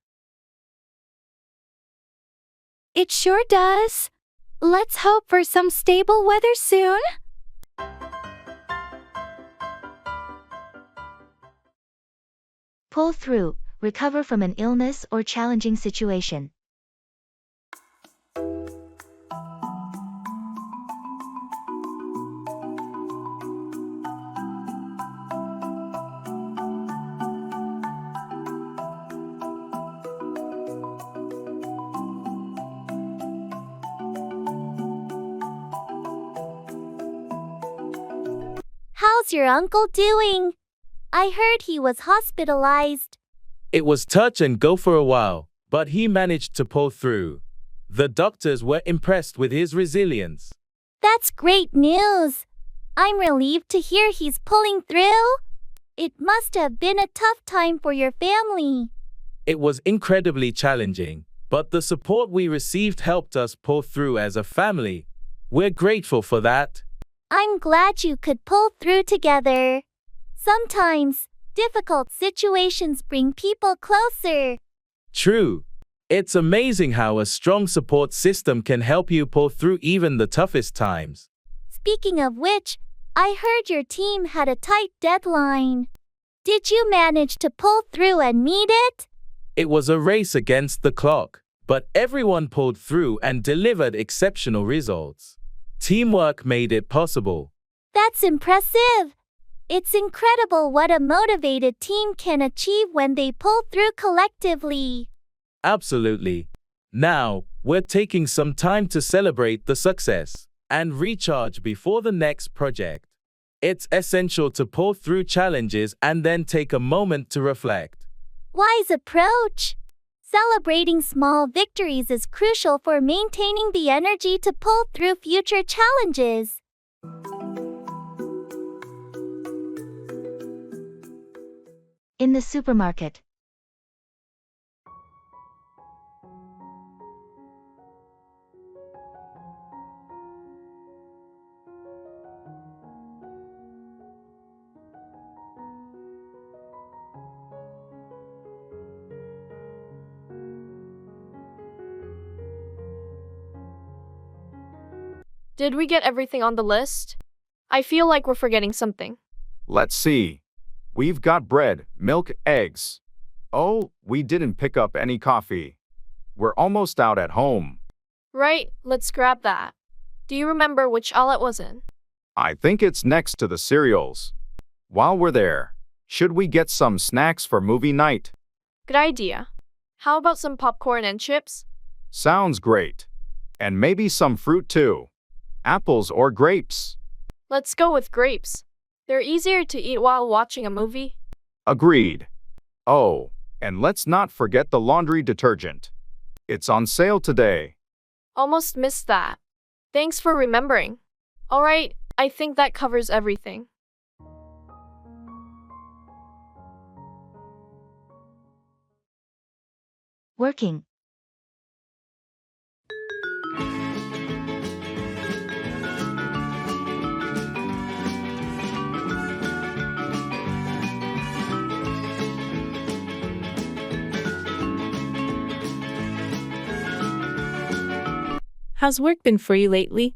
[SPEAKER 13] It sure does. Let's hope for some stable weather soon.
[SPEAKER 1] Pull through, recover from an illness or challenging situation.
[SPEAKER 12] How's your uncle doing? I heard he was hospitalized.
[SPEAKER 2] It was touch and go for a while, but he managed to pull through. The doctors were impressed with his resilience.
[SPEAKER 12] That's great news. I'm relieved to hear he's pulling through. It must have been a tough time for your family.
[SPEAKER 2] It was incredibly challenging, but the support we received helped us pull through as a family. We're grateful for that.
[SPEAKER 12] I'm glad you could pull through together. Sometimes, difficult situations bring people closer.
[SPEAKER 2] True. It's amazing how a strong support system can help you pull through even the toughest times.
[SPEAKER 12] Speaking of which, I heard your team had a tight deadline. Did you manage to pull through and meet it?
[SPEAKER 2] It was a race against the clock, but everyone pulled through and delivered exceptional results. Teamwork made it possible.
[SPEAKER 12] That's impressive. It's incredible what a motivated team can achieve when they pull through collectively.
[SPEAKER 2] Absolutely. Now, we're taking some time to celebrate the success and recharge before the next project. It's essential to pull through challenges and then take a moment to reflect.
[SPEAKER 12] Wise approach. Celebrating small victories is crucial for maintaining the energy to pull through future challenges.
[SPEAKER 1] In the supermarket.
[SPEAKER 4] Did we get everything on the list? I feel like we're forgetting something.
[SPEAKER 8] Let's see. We've got bread, milk, eggs. Oh, we didn't pick up any coffee. We're almost out at home.
[SPEAKER 4] Right, let's grab that. Do you remember which aisle it was in?
[SPEAKER 8] I think it's next to the cereals. While we're there, should we get some snacks for movie night?
[SPEAKER 4] Good idea. How about some popcorn and chips?
[SPEAKER 8] Sounds great. And maybe some fruit too. Apples or grapes.
[SPEAKER 4] Let's go with grapes. They're easier to eat while watching a movie.
[SPEAKER 8] Agreed. Oh, and let's not forget the laundry detergent. It's on sale today.
[SPEAKER 4] Almost missed that. Thanks for remembering. Alright, I think that covers everything.
[SPEAKER 1] Working.
[SPEAKER 14] How's work been for you lately?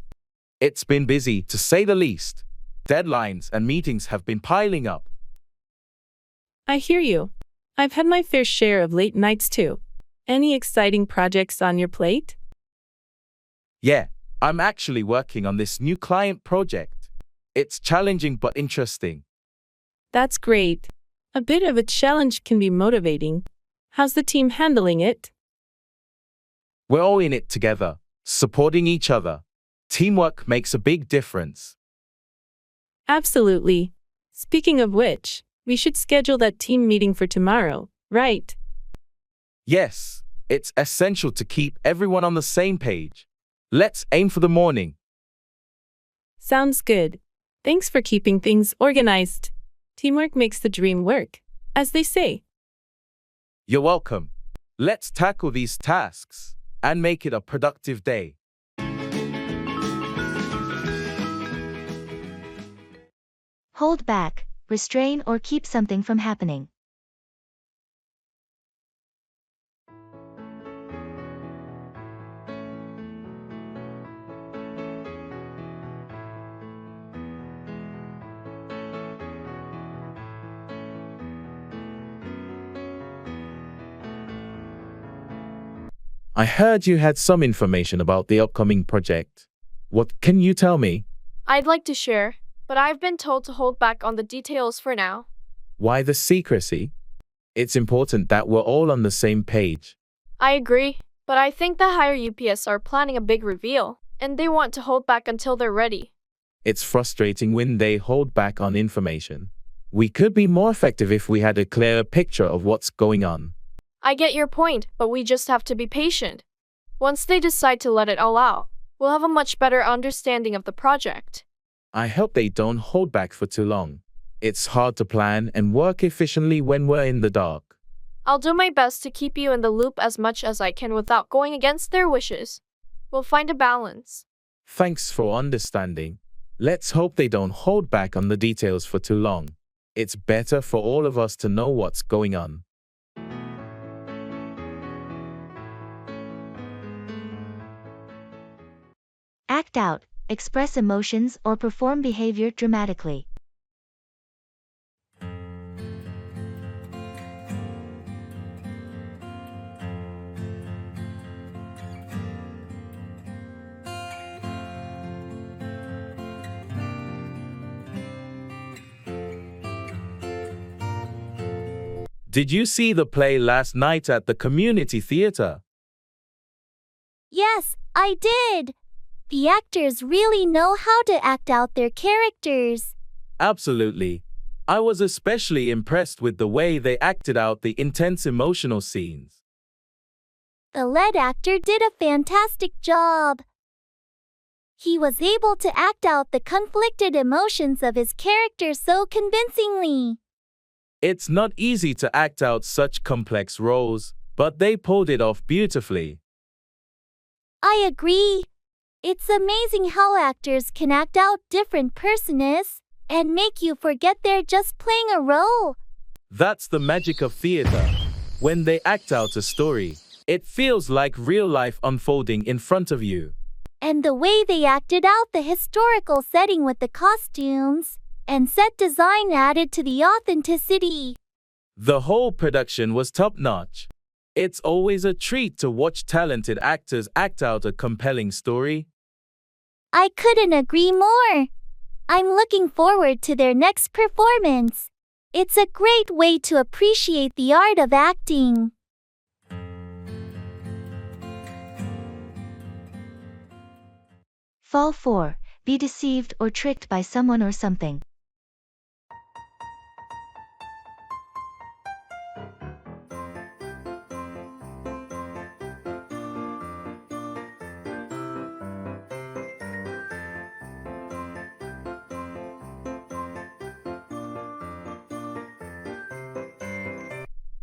[SPEAKER 2] It's been busy, to say the least. Deadlines and meetings have been piling up.
[SPEAKER 14] I hear you. I've had my fair share of late nights too. Any exciting projects on your plate?
[SPEAKER 2] Yeah, I'm actually working on this new client project. It's challenging but interesting.
[SPEAKER 14] That's great. A bit of a challenge can be motivating. How's the team handling it?
[SPEAKER 2] We're all in it together, supporting each other. Teamwork makes a big difference.
[SPEAKER 14] Absolutely. Speaking of which, we should schedule that team meeting for tomorrow, right?
[SPEAKER 2] Yes, it's essential to keep everyone on the same page. Let's aim for the morning.
[SPEAKER 14] Sounds good. Thanks for keeping things organized. Teamwork makes the dream work, as they say.
[SPEAKER 2] You're welcome. Let's tackle these tasks and make it a productive day.
[SPEAKER 1] Hold back, restrain or keep something from happening.
[SPEAKER 2] I heard you had some information about the upcoming project. What can you tell me?
[SPEAKER 4] I'd like to share, but I've been told to hold back on the details for now.
[SPEAKER 2] Why the secrecy? It's important that we're all on the same page.
[SPEAKER 4] I agree, but I think the higher UPS are planning a big reveal, and they want to hold back until they're ready.
[SPEAKER 2] It's frustrating when they hold back on information. We could be more effective if we had a clearer picture of what's going on.
[SPEAKER 4] I get your point, but we just have to be patient. Once they decide to let it all out, we'll have a much better understanding of the project.
[SPEAKER 2] I hope they don't hold back for too long. It's hard to plan and work efficiently when we're in the dark.
[SPEAKER 4] I'll do my best to keep you in the loop as much as I can without going against their wishes. We'll find a balance.
[SPEAKER 2] Thanks for understanding. Let's hope they don't hold back on the details for too long. It's better for all of us to know what's going on.
[SPEAKER 1] Act out, express emotions or perform behavior dramatically.
[SPEAKER 2] Did you see the play last night at the community theater?
[SPEAKER 3] Yes, I did. The actors really know how to act out their characters.
[SPEAKER 2] Absolutely. I was especially impressed with the way they acted out the intense emotional scenes.
[SPEAKER 3] The lead actor did a fantastic job. He was able to act out the conflicted emotions of his character so convincingly.
[SPEAKER 2] It's not easy to act out such complex roles, but they pulled it off beautifully.
[SPEAKER 3] I agree. It's amazing how actors can act out different personas and make you forget they're just playing a role.
[SPEAKER 2] That's the magic of theater. When they act out a story, it feels like real life unfolding in front of you.
[SPEAKER 12] And the way they acted out the historical setting with the costumes and set design added to the authenticity.
[SPEAKER 2] The whole production was top-notch. It's always a treat to watch talented actors act out a compelling story.
[SPEAKER 12] I couldn't agree more. I'm looking forward to their next performance. It's a great way to appreciate the art of acting.
[SPEAKER 1] Fall 4. Be deceived or tricked by someone or something.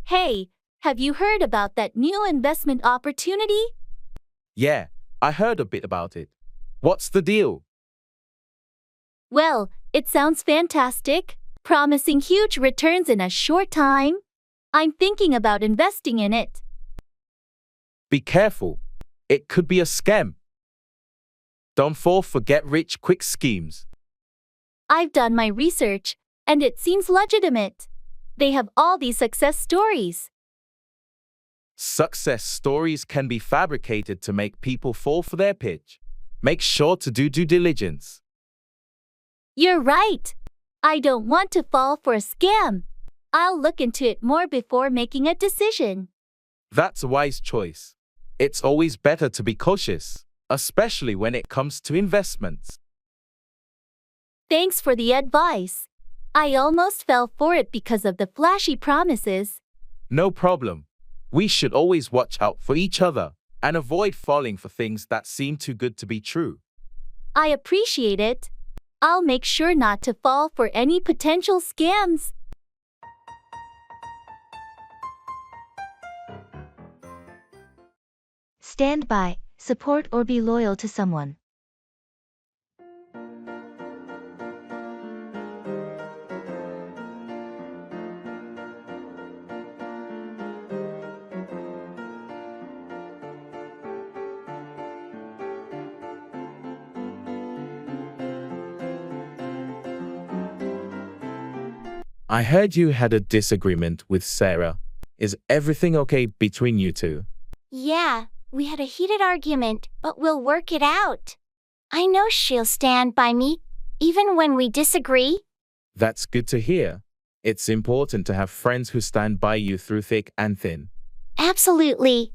[SPEAKER 12] Hey, have you heard about that new investment opportunity?
[SPEAKER 2] Yeah, I heard a bit about it. What's the deal?
[SPEAKER 12] Well, it sounds fantastic, promising huge returns in a short time. I'm thinking about investing in it.
[SPEAKER 2] Be careful. It could be a scam. Don't fall for get-rich-quick schemes.
[SPEAKER 12] I've done my research, and it seems legitimate. They have all these success stories.
[SPEAKER 2] Success stories can be fabricated to make people fall for their pitch. Make sure to do due diligence.
[SPEAKER 12] You're right. I don't want to fall for a scam. I'll look into it more before making a decision.
[SPEAKER 2] That's a wise choice. It's always better to be cautious, especially when it comes to investments.
[SPEAKER 12] Thanks for the advice. I almost fell for it because of the flashy promises.
[SPEAKER 2] No problem. We should always watch out for each other and avoid falling for things that seem too good to be true.
[SPEAKER 12] I appreciate it. I'll make sure not to fall for any potential scams.
[SPEAKER 1] Stand by, support or be loyal to someone.
[SPEAKER 2] I heard you had a disagreement with Sarah. Is everything okay between you two?
[SPEAKER 3] Yeah, we had a heated argument, but we'll work it out. I know she'll stand by me, even when we disagree.
[SPEAKER 2] That's good to hear. It's important to have friends who stand by you through thick and thin.
[SPEAKER 3] Absolutely.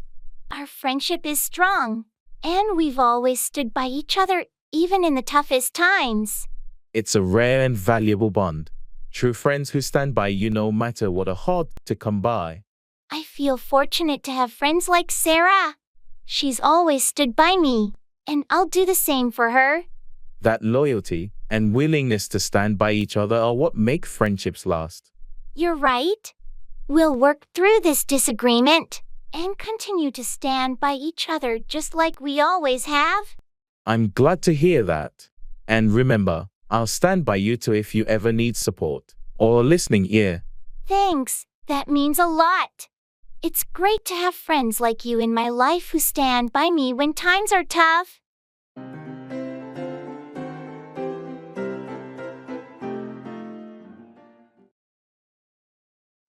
[SPEAKER 3] Our friendship is strong, and we've always stood by each other, even in the toughest times.
[SPEAKER 2] It's a rare and valuable bond. True friends who stand by you no matter what are hard to come by.
[SPEAKER 3] I feel fortunate to have friends like Sarah. She's always stood by me, and I'll do the same for her.
[SPEAKER 2] That loyalty and willingness to stand by each other are what make friendships last.
[SPEAKER 3] You're right. We'll work through this disagreement and continue to stand by each other just like we always have.
[SPEAKER 2] I'm glad to hear that. And remember, I'll stand by you too if you ever need support or a listening ear.
[SPEAKER 3] Thanks, that means a lot. It's great to have friends like you in my life who stand by me when times are tough.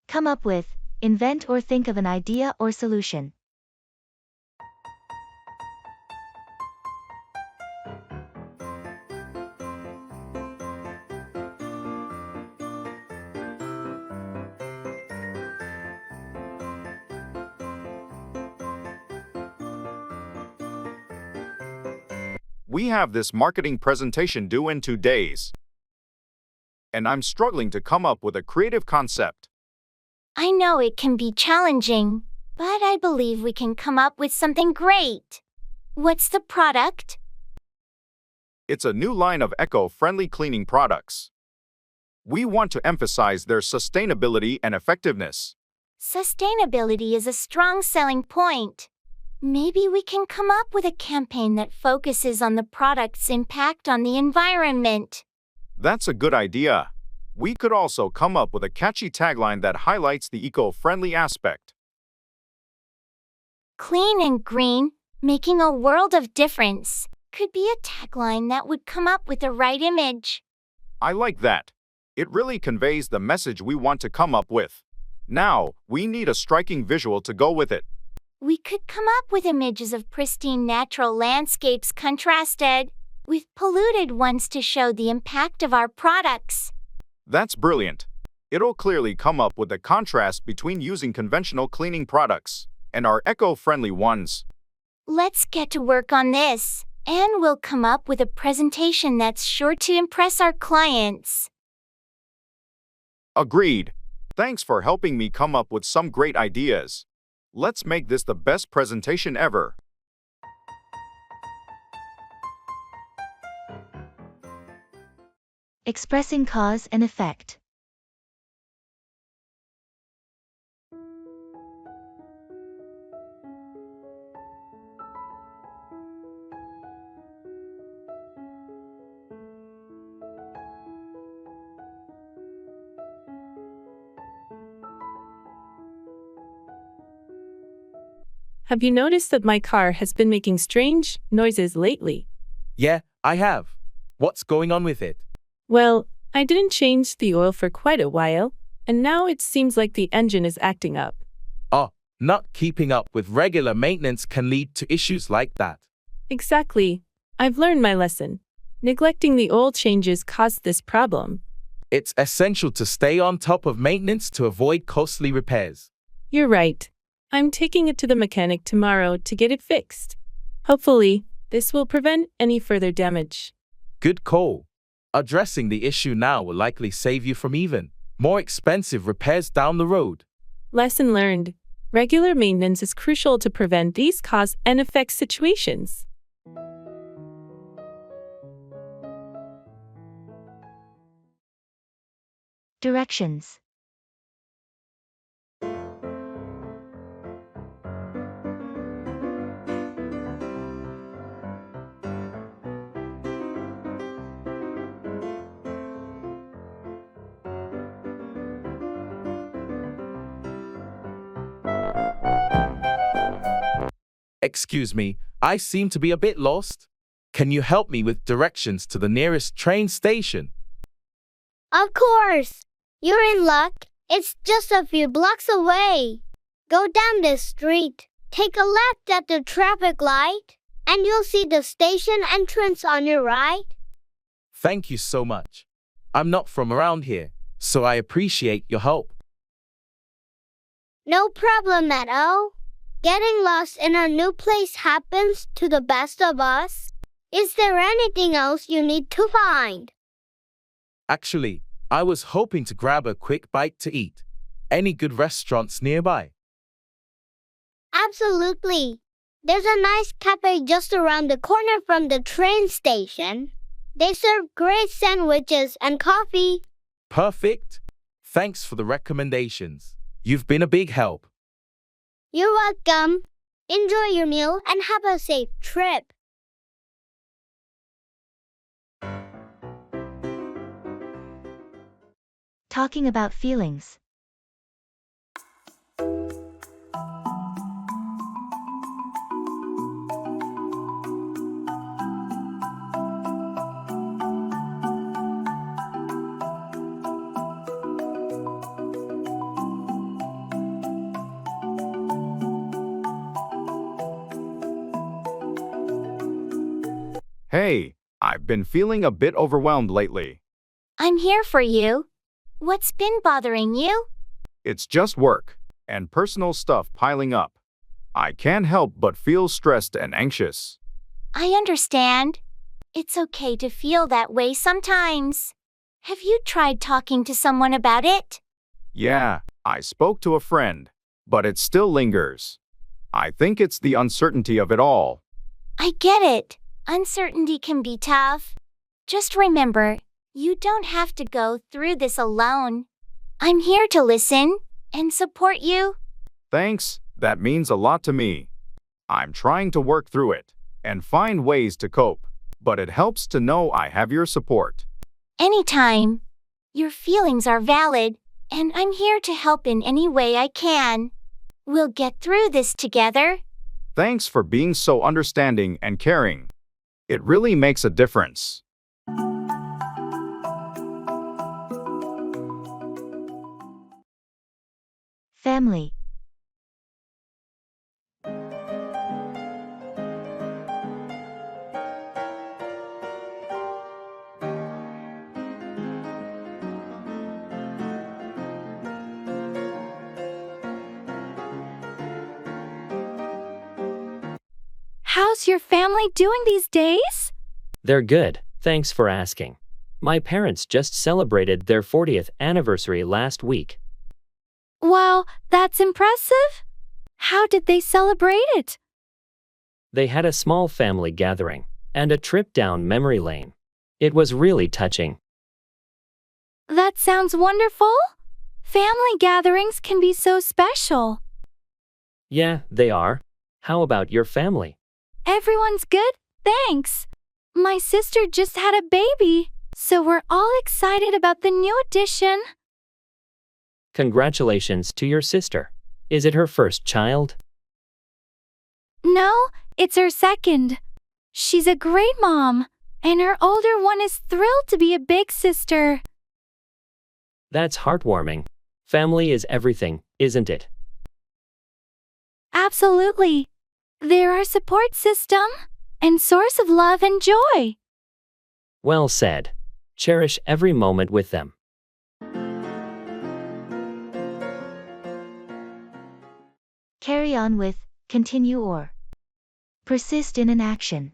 [SPEAKER 1] Come up with, invent or think of an idea or solution.
[SPEAKER 8] We have this marketing presentation due in 2 days. And I'm struggling to come up with a creative concept.
[SPEAKER 3] I know it can be challenging, but I believe we can come up with something great. What's the product?
[SPEAKER 8] It's a new line of eco-friendly cleaning products. We want to emphasize their sustainability and effectiveness.
[SPEAKER 3] Sustainability is a strong selling point. Maybe we can come up with a campaign that focuses on the product's impact on the environment.
[SPEAKER 8] That's a good idea. We could also come up with a catchy tagline that highlights the eco-friendly aspect.
[SPEAKER 3] Clean and green, making a world of difference. could be a tagline that would come up with the right image.
[SPEAKER 8] I like that. It really conveys the message we want to come up with. Now, we need a striking visual to go with it.
[SPEAKER 3] We could come up with images of pristine natural landscapes contrasted with polluted ones to show the impact of our products.
[SPEAKER 8] That's brilliant. It'll clearly come up with a contrast between using conventional cleaning products and our eco-friendly ones.
[SPEAKER 3] Let's get to work on this, and we'll come up with a presentation that's sure to impress our clients.
[SPEAKER 8] Agreed. Thanks for helping me come up with some great ideas. Let's make this the best presentation ever.
[SPEAKER 1] Expressing cause and effect.
[SPEAKER 14] Have you noticed that my car has been making strange noises lately?
[SPEAKER 2] Yeah, I have. What's going on with it?
[SPEAKER 14] Well, I didn't change the oil for quite a while, and now it seems like the engine is acting up.
[SPEAKER 2] Oh, not keeping up with regular maintenance can lead to issues like that.
[SPEAKER 14] Exactly. I've learned my lesson. Neglecting the oil changes caused this problem.
[SPEAKER 2] It's essential to stay on top of maintenance to avoid costly repairs.
[SPEAKER 14] You're right. I'm taking it to the mechanic tomorrow to get it fixed. Hopefully, this will prevent any further damage.
[SPEAKER 2] Good call. Addressing the issue now will likely save you from even more expensive repairs down the road.
[SPEAKER 14] Lesson learned. Regular maintenance is crucial to prevent these cause and effect situations.
[SPEAKER 1] Directions.
[SPEAKER 2] Excuse me, I seem to be a bit lost. Can you help me with directions to the nearest train station?
[SPEAKER 11] Of course! You're in luck. It's just a few blocks away. Go down this street, take a left at the traffic light, and you'll see the station entrance on your right.
[SPEAKER 2] Thank you so much. I'm not from around here, so I appreciate your help.
[SPEAKER 11] No problem at all. Getting lost in a new place happens to the best of us. Is there anything else you need to find?
[SPEAKER 2] Actually, I was hoping to grab a quick bite to eat. Any good restaurants nearby?
[SPEAKER 11] Absolutely. There's a nice cafe just around the corner from the train station. They serve great sandwiches and coffee.
[SPEAKER 2] Perfect. Thanks for the recommendations. You've been a big help.
[SPEAKER 11] You're welcome. Enjoy your meal and have a safe trip.
[SPEAKER 1] Talking about feelings.
[SPEAKER 8] Hey, I've been feeling a bit overwhelmed lately.
[SPEAKER 3] I'm here for you. What's been bothering you?
[SPEAKER 8] It's just work and personal stuff piling up. I can't help but feel stressed and anxious.
[SPEAKER 3] I understand. It's okay to feel that way sometimes. Have you tried talking to someone about it?
[SPEAKER 8] Yeah, I spoke to a friend, but it still lingers. I think it's the uncertainty of it all.
[SPEAKER 3] I get it. Uncertainty can be tough. Just remember, you don't have to go through this alone. I'm here to listen and support you.
[SPEAKER 8] Thanks, that means a lot to me. I'm trying to work through it and find ways to cope, but it helps to know I have your support.
[SPEAKER 3] Anytime. Your feelings are valid, and I'm here to help in any way I can. We'll get through this together.
[SPEAKER 8] Thanks for being so understanding and caring. It really makes a difference.
[SPEAKER 1] Family.
[SPEAKER 13] How's your family doing these days?
[SPEAKER 7] They're good, thanks for asking. My parents just celebrated their 40th anniversary last week.
[SPEAKER 13] Wow, that's impressive. How did they celebrate it?
[SPEAKER 7] They had a small family gathering and a trip down memory lane. It was really touching.
[SPEAKER 13] That sounds wonderful. Family gatherings can be so special.
[SPEAKER 7] Yeah, they are. How about your family?
[SPEAKER 13] Everyone's good, thanks. My sister just had a baby, so we're all excited about the new addition.
[SPEAKER 7] Congratulations to your sister. Is it her first child?
[SPEAKER 13] No, it's her second. She's a great mom, and her older one is thrilled to be a big sister.
[SPEAKER 7] That's heartwarming. Family is everything, isn't it?
[SPEAKER 13] Absolutely. They're our support system and source of love and joy.
[SPEAKER 7] Well said. Cherish every moment with them.
[SPEAKER 1] Carry on with, continue or persist in an action.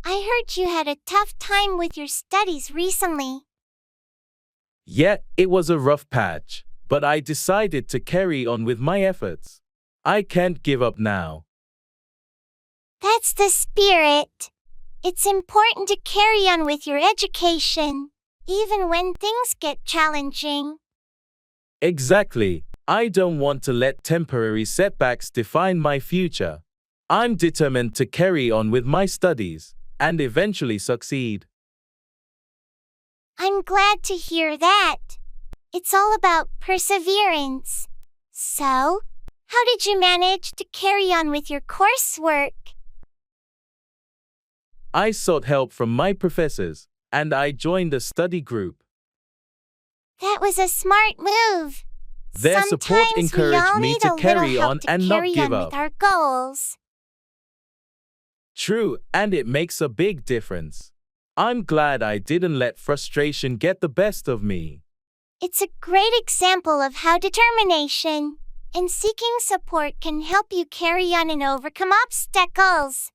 [SPEAKER 3] I heard you had a tough time with your studies recently.
[SPEAKER 2] Yeah, it was a rough patch, but I decided to carry on with my efforts. I can't give up now.
[SPEAKER 3] That's the spirit. It's important to carry on with your education, even when things get challenging.
[SPEAKER 2] Exactly. I don't want to let temporary setbacks define my future. I'm determined to carry on with my studies and eventually succeed.
[SPEAKER 3] I'm glad to hear that. It's all about perseverance. So, how did you manage to carry on with your coursework?
[SPEAKER 2] I sought help from my professors, and I joined a study group.
[SPEAKER 3] That was a smart move.
[SPEAKER 2] Their support
[SPEAKER 3] Sometimes we all
[SPEAKER 2] encouraged me
[SPEAKER 3] need
[SPEAKER 2] to
[SPEAKER 3] a
[SPEAKER 2] carry
[SPEAKER 3] little help
[SPEAKER 2] on
[SPEAKER 3] to
[SPEAKER 2] and not
[SPEAKER 3] carry
[SPEAKER 2] give
[SPEAKER 3] on
[SPEAKER 2] up.
[SPEAKER 3] with our goals.
[SPEAKER 2] True, and it makes a big difference. I'm glad I didn't let frustration get the best of me.
[SPEAKER 3] It's a great example of how determination and seeking support can help you carry on and overcome obstacles.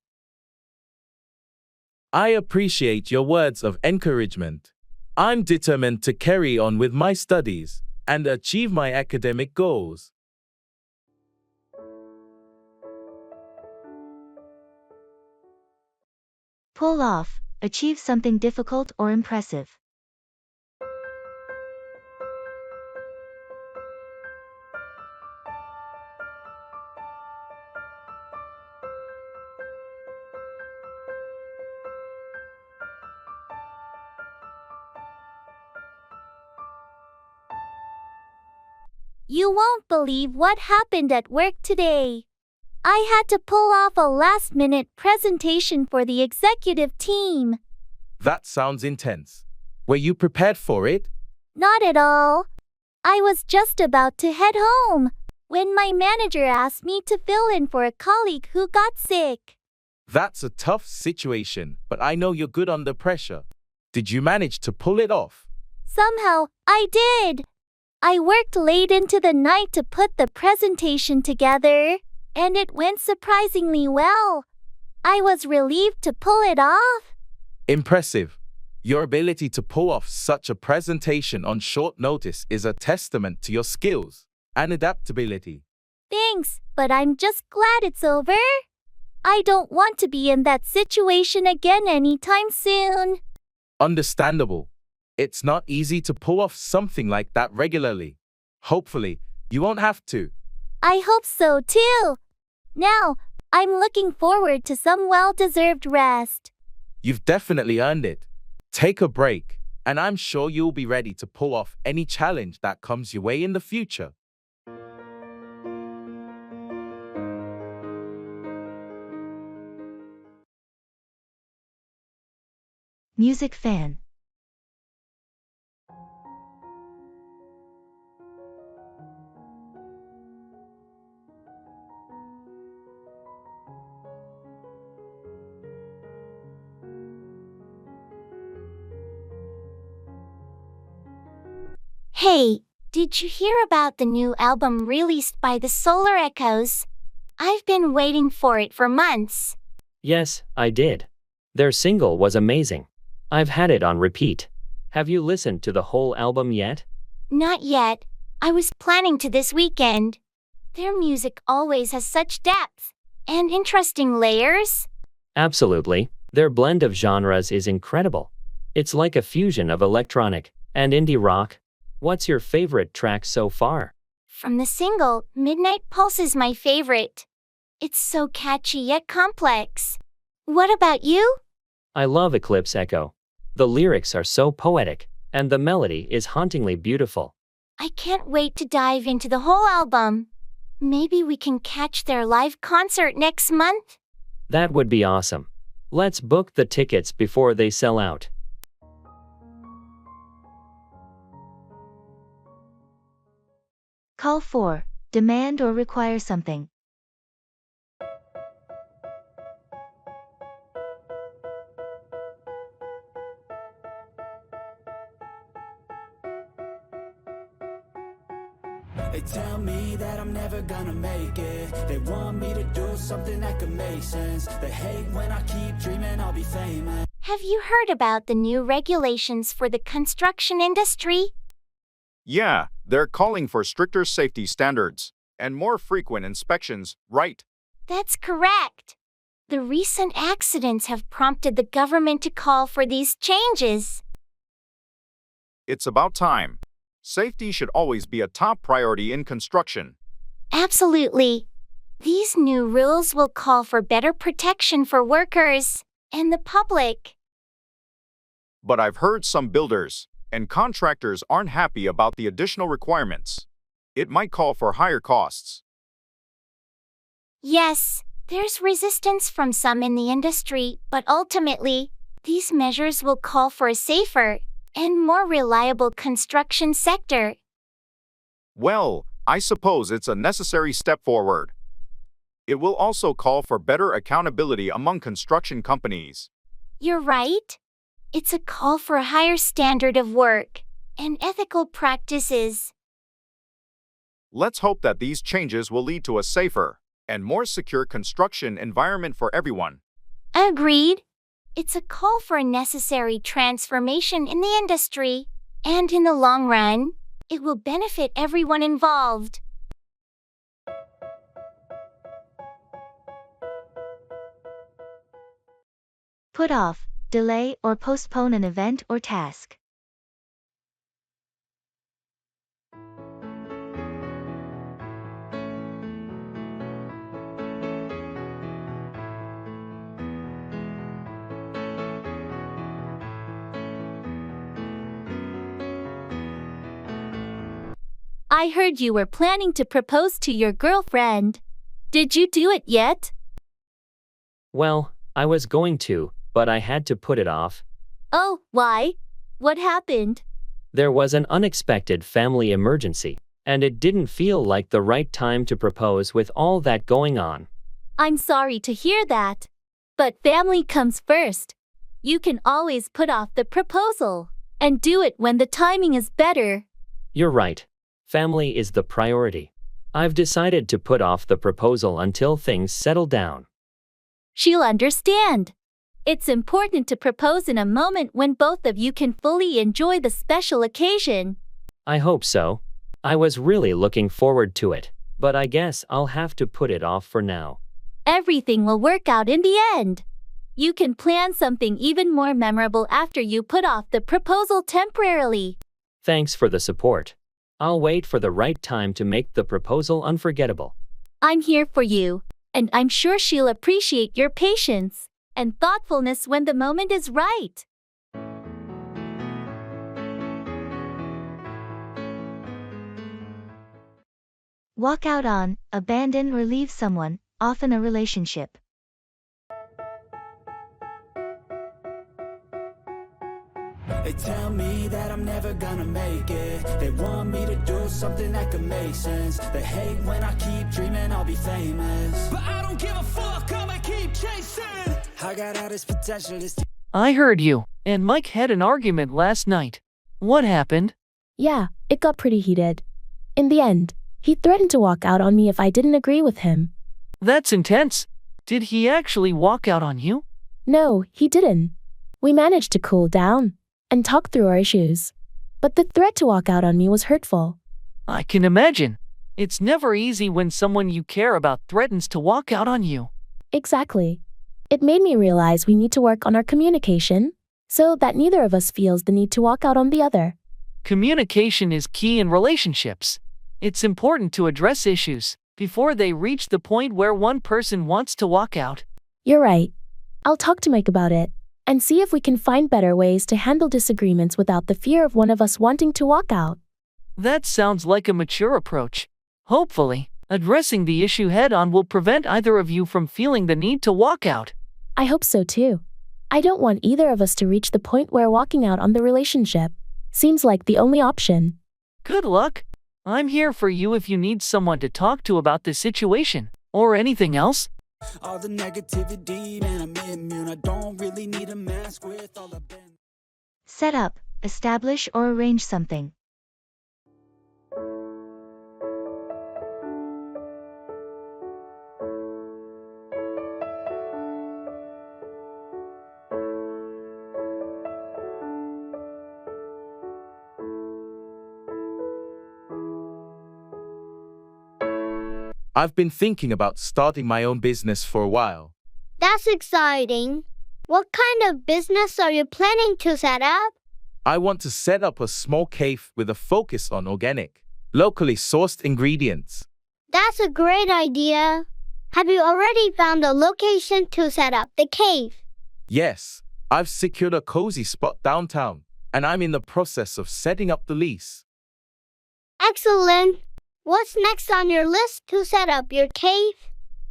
[SPEAKER 2] I appreciate your words of encouragement. I'm determined to carry on with my studies and achieve my academic goals.
[SPEAKER 1] Pull off, achieve something difficult or impressive.
[SPEAKER 12] You won't believe what happened at work today. I had to pull off a last-minute presentation for the executive team.
[SPEAKER 2] That sounds intense. Were you prepared for it?
[SPEAKER 12] Not at all. I was just about to head home when my manager asked me to fill in for a colleague who got sick.
[SPEAKER 2] That's a tough situation, but I know you're good under pressure. Did you manage to pull it off?
[SPEAKER 12] Somehow, I did. I worked late into the night to put the presentation together, and it went surprisingly well. I was relieved to pull it off.
[SPEAKER 2] Impressive. Your ability to pull off such a presentation on short notice is a testament to your skills and adaptability.
[SPEAKER 12] Thanks, but I'm just glad it's over. I don't want to be in that situation again anytime soon.
[SPEAKER 2] Understandable. It's not easy to pull off something like that regularly. Hopefully, you won't have to.
[SPEAKER 12] I hope so too. Now, I'm looking forward to some well-deserved rest.
[SPEAKER 2] You've definitely earned it. Take a break, and I'm sure you'll be ready to pull off any challenge that comes your way in the future.
[SPEAKER 1] Music fan.
[SPEAKER 3] Hey, did you hear about the new album released by the Solar Echoes? I've been waiting for it for months.
[SPEAKER 7] Yes, I did. Their single was amazing. I've had it on repeat. Have you listened to the whole album yet?
[SPEAKER 3] Not yet. I was planning to this weekend. Their music always has such depth and interesting layers.
[SPEAKER 7] Absolutely. Their blend of genres is incredible. It's like a fusion of electronic and indie rock. What's your favorite track so far?
[SPEAKER 3] From the single, Midnight Pulse is my favorite. It's so catchy yet complex. What about you?
[SPEAKER 7] I love Eclipse Echo. The lyrics are so poetic, and the melody is hauntingly beautiful.
[SPEAKER 3] I can't wait to dive into the whole album. Maybe we can catch their live concert next month?
[SPEAKER 7] That would be awesome. Let's book the tickets before they sell out.
[SPEAKER 1] Call 4. Demand or require something.
[SPEAKER 10] They tell me that I'm never gonna make it. They want me to do something that could make sense. They hate when I keep dreaming I'll be famous.
[SPEAKER 3] Have you heard about the new regulations for the construction industry?
[SPEAKER 8] Yeah, they're calling for stricter safety standards and more frequent inspections, right?
[SPEAKER 3] That's correct. The recent accidents have prompted the government to call for these changes.
[SPEAKER 8] It's about time. Safety should always be a top priority in construction.
[SPEAKER 3] Absolutely. These new rules will call for better protection for workers and the public.
[SPEAKER 8] But I've heard some builders and contractors aren't happy about the additional requirements. It might call for higher costs.
[SPEAKER 3] Yes, there's resistance from some in the industry, but ultimately, these measures will call for a safer and more reliable construction sector.
[SPEAKER 8] Well, I suppose it's a necessary step forward. It will also call for better accountability among construction companies.
[SPEAKER 3] You're right. It's a call for a higher standard of work and ethical practices.
[SPEAKER 8] Let's hope that these changes will lead to a safer and more secure construction environment for everyone.
[SPEAKER 3] Agreed. It's a call for a necessary transformation in the industry, and in the long run, it will benefit everyone involved.
[SPEAKER 1] Put off, delay or postpone an event or task.
[SPEAKER 12] I heard you were planning to propose to your girlfriend. Did you do it yet?
[SPEAKER 7] Well, I was going to, but I had to put it off.
[SPEAKER 12] Oh, why? What happened?
[SPEAKER 7] There was an unexpected family emergency, and it didn't feel like the right time to propose with all that going on.
[SPEAKER 12] I'm sorry to hear that. But family comes first. You can always put off the proposal and do it when the timing is better.
[SPEAKER 7] You're right. Family is the priority. I've decided to put off the proposal until things settle down.
[SPEAKER 12] She'll understand. It's important to propose in a moment when both of you can fully enjoy the special occasion.
[SPEAKER 7] I hope so. I was really looking forward to it, but I guess I'll have to put it off for now.
[SPEAKER 12] Everything will work out in the end. You can plan something even more memorable after you put off the proposal temporarily.
[SPEAKER 7] Thanks for the support. I'll wait for the right time to make the proposal unforgettable.
[SPEAKER 12] I'm here for you, And I'm sure she'll appreciate your patience and thoughtfulness when the moment is right.
[SPEAKER 1] Walk out on, abandon or leave someone, often a relationship.
[SPEAKER 10] They tell me that I'm never gonna make it. They want me to do something that could make sense. They hate when I keep dreaming I'll be famous, but I don't give a fuck, I'ma keep chasing. I got all this potential.
[SPEAKER 5] I heard you and Mike had an argument last night. What happened?
[SPEAKER 9] Yeah, it got pretty heated. In the end, he threatened to walk out on me if I didn't agree with him.
[SPEAKER 5] That's intense. Did he actually walk out on you?
[SPEAKER 9] No, he didn't. We managed to cool down and talk through our issues. But the threat to walk out on me was hurtful.
[SPEAKER 5] I can imagine. It's never easy when someone you care about threatens to walk out on you.
[SPEAKER 9] Exactly. It made me realize we need to work on our communication so that neither of us feels the need to walk out on the other.
[SPEAKER 5] Communication is key in relationships. It's important to address issues before they reach the point where one person wants to walk out.
[SPEAKER 9] You're right. I'll talk to Mike about it and see if we can find better ways to handle disagreements without the fear of one of us wanting to walk out.
[SPEAKER 5] That sounds like a mature approach. Hopefully, addressing the issue head-on will prevent either of you from feeling the need to walk out.
[SPEAKER 9] I hope so too. I don't want either of us to reach the point where walking out on the relationship seems like the only option.
[SPEAKER 5] Good luck. I'm here for you if you need someone to talk to about this situation or anything else.
[SPEAKER 10] All the negativity, man, I'm immune. I don't really need a mask with all the
[SPEAKER 1] Set up, establish or arrange something.
[SPEAKER 2] I've been thinking about starting my own business for a while.
[SPEAKER 11] That's exciting. What kind of business are you planning to set up?
[SPEAKER 2] I want to set up a small cave with a focus on organic, locally sourced ingredients.
[SPEAKER 11] That's a great idea. Have you already found a location to set up the cave?
[SPEAKER 2] Yes, I've secured a cozy spot downtown, and I'm in the process of setting up the lease.
[SPEAKER 11] Excellent. What's next on your list to set up your cave?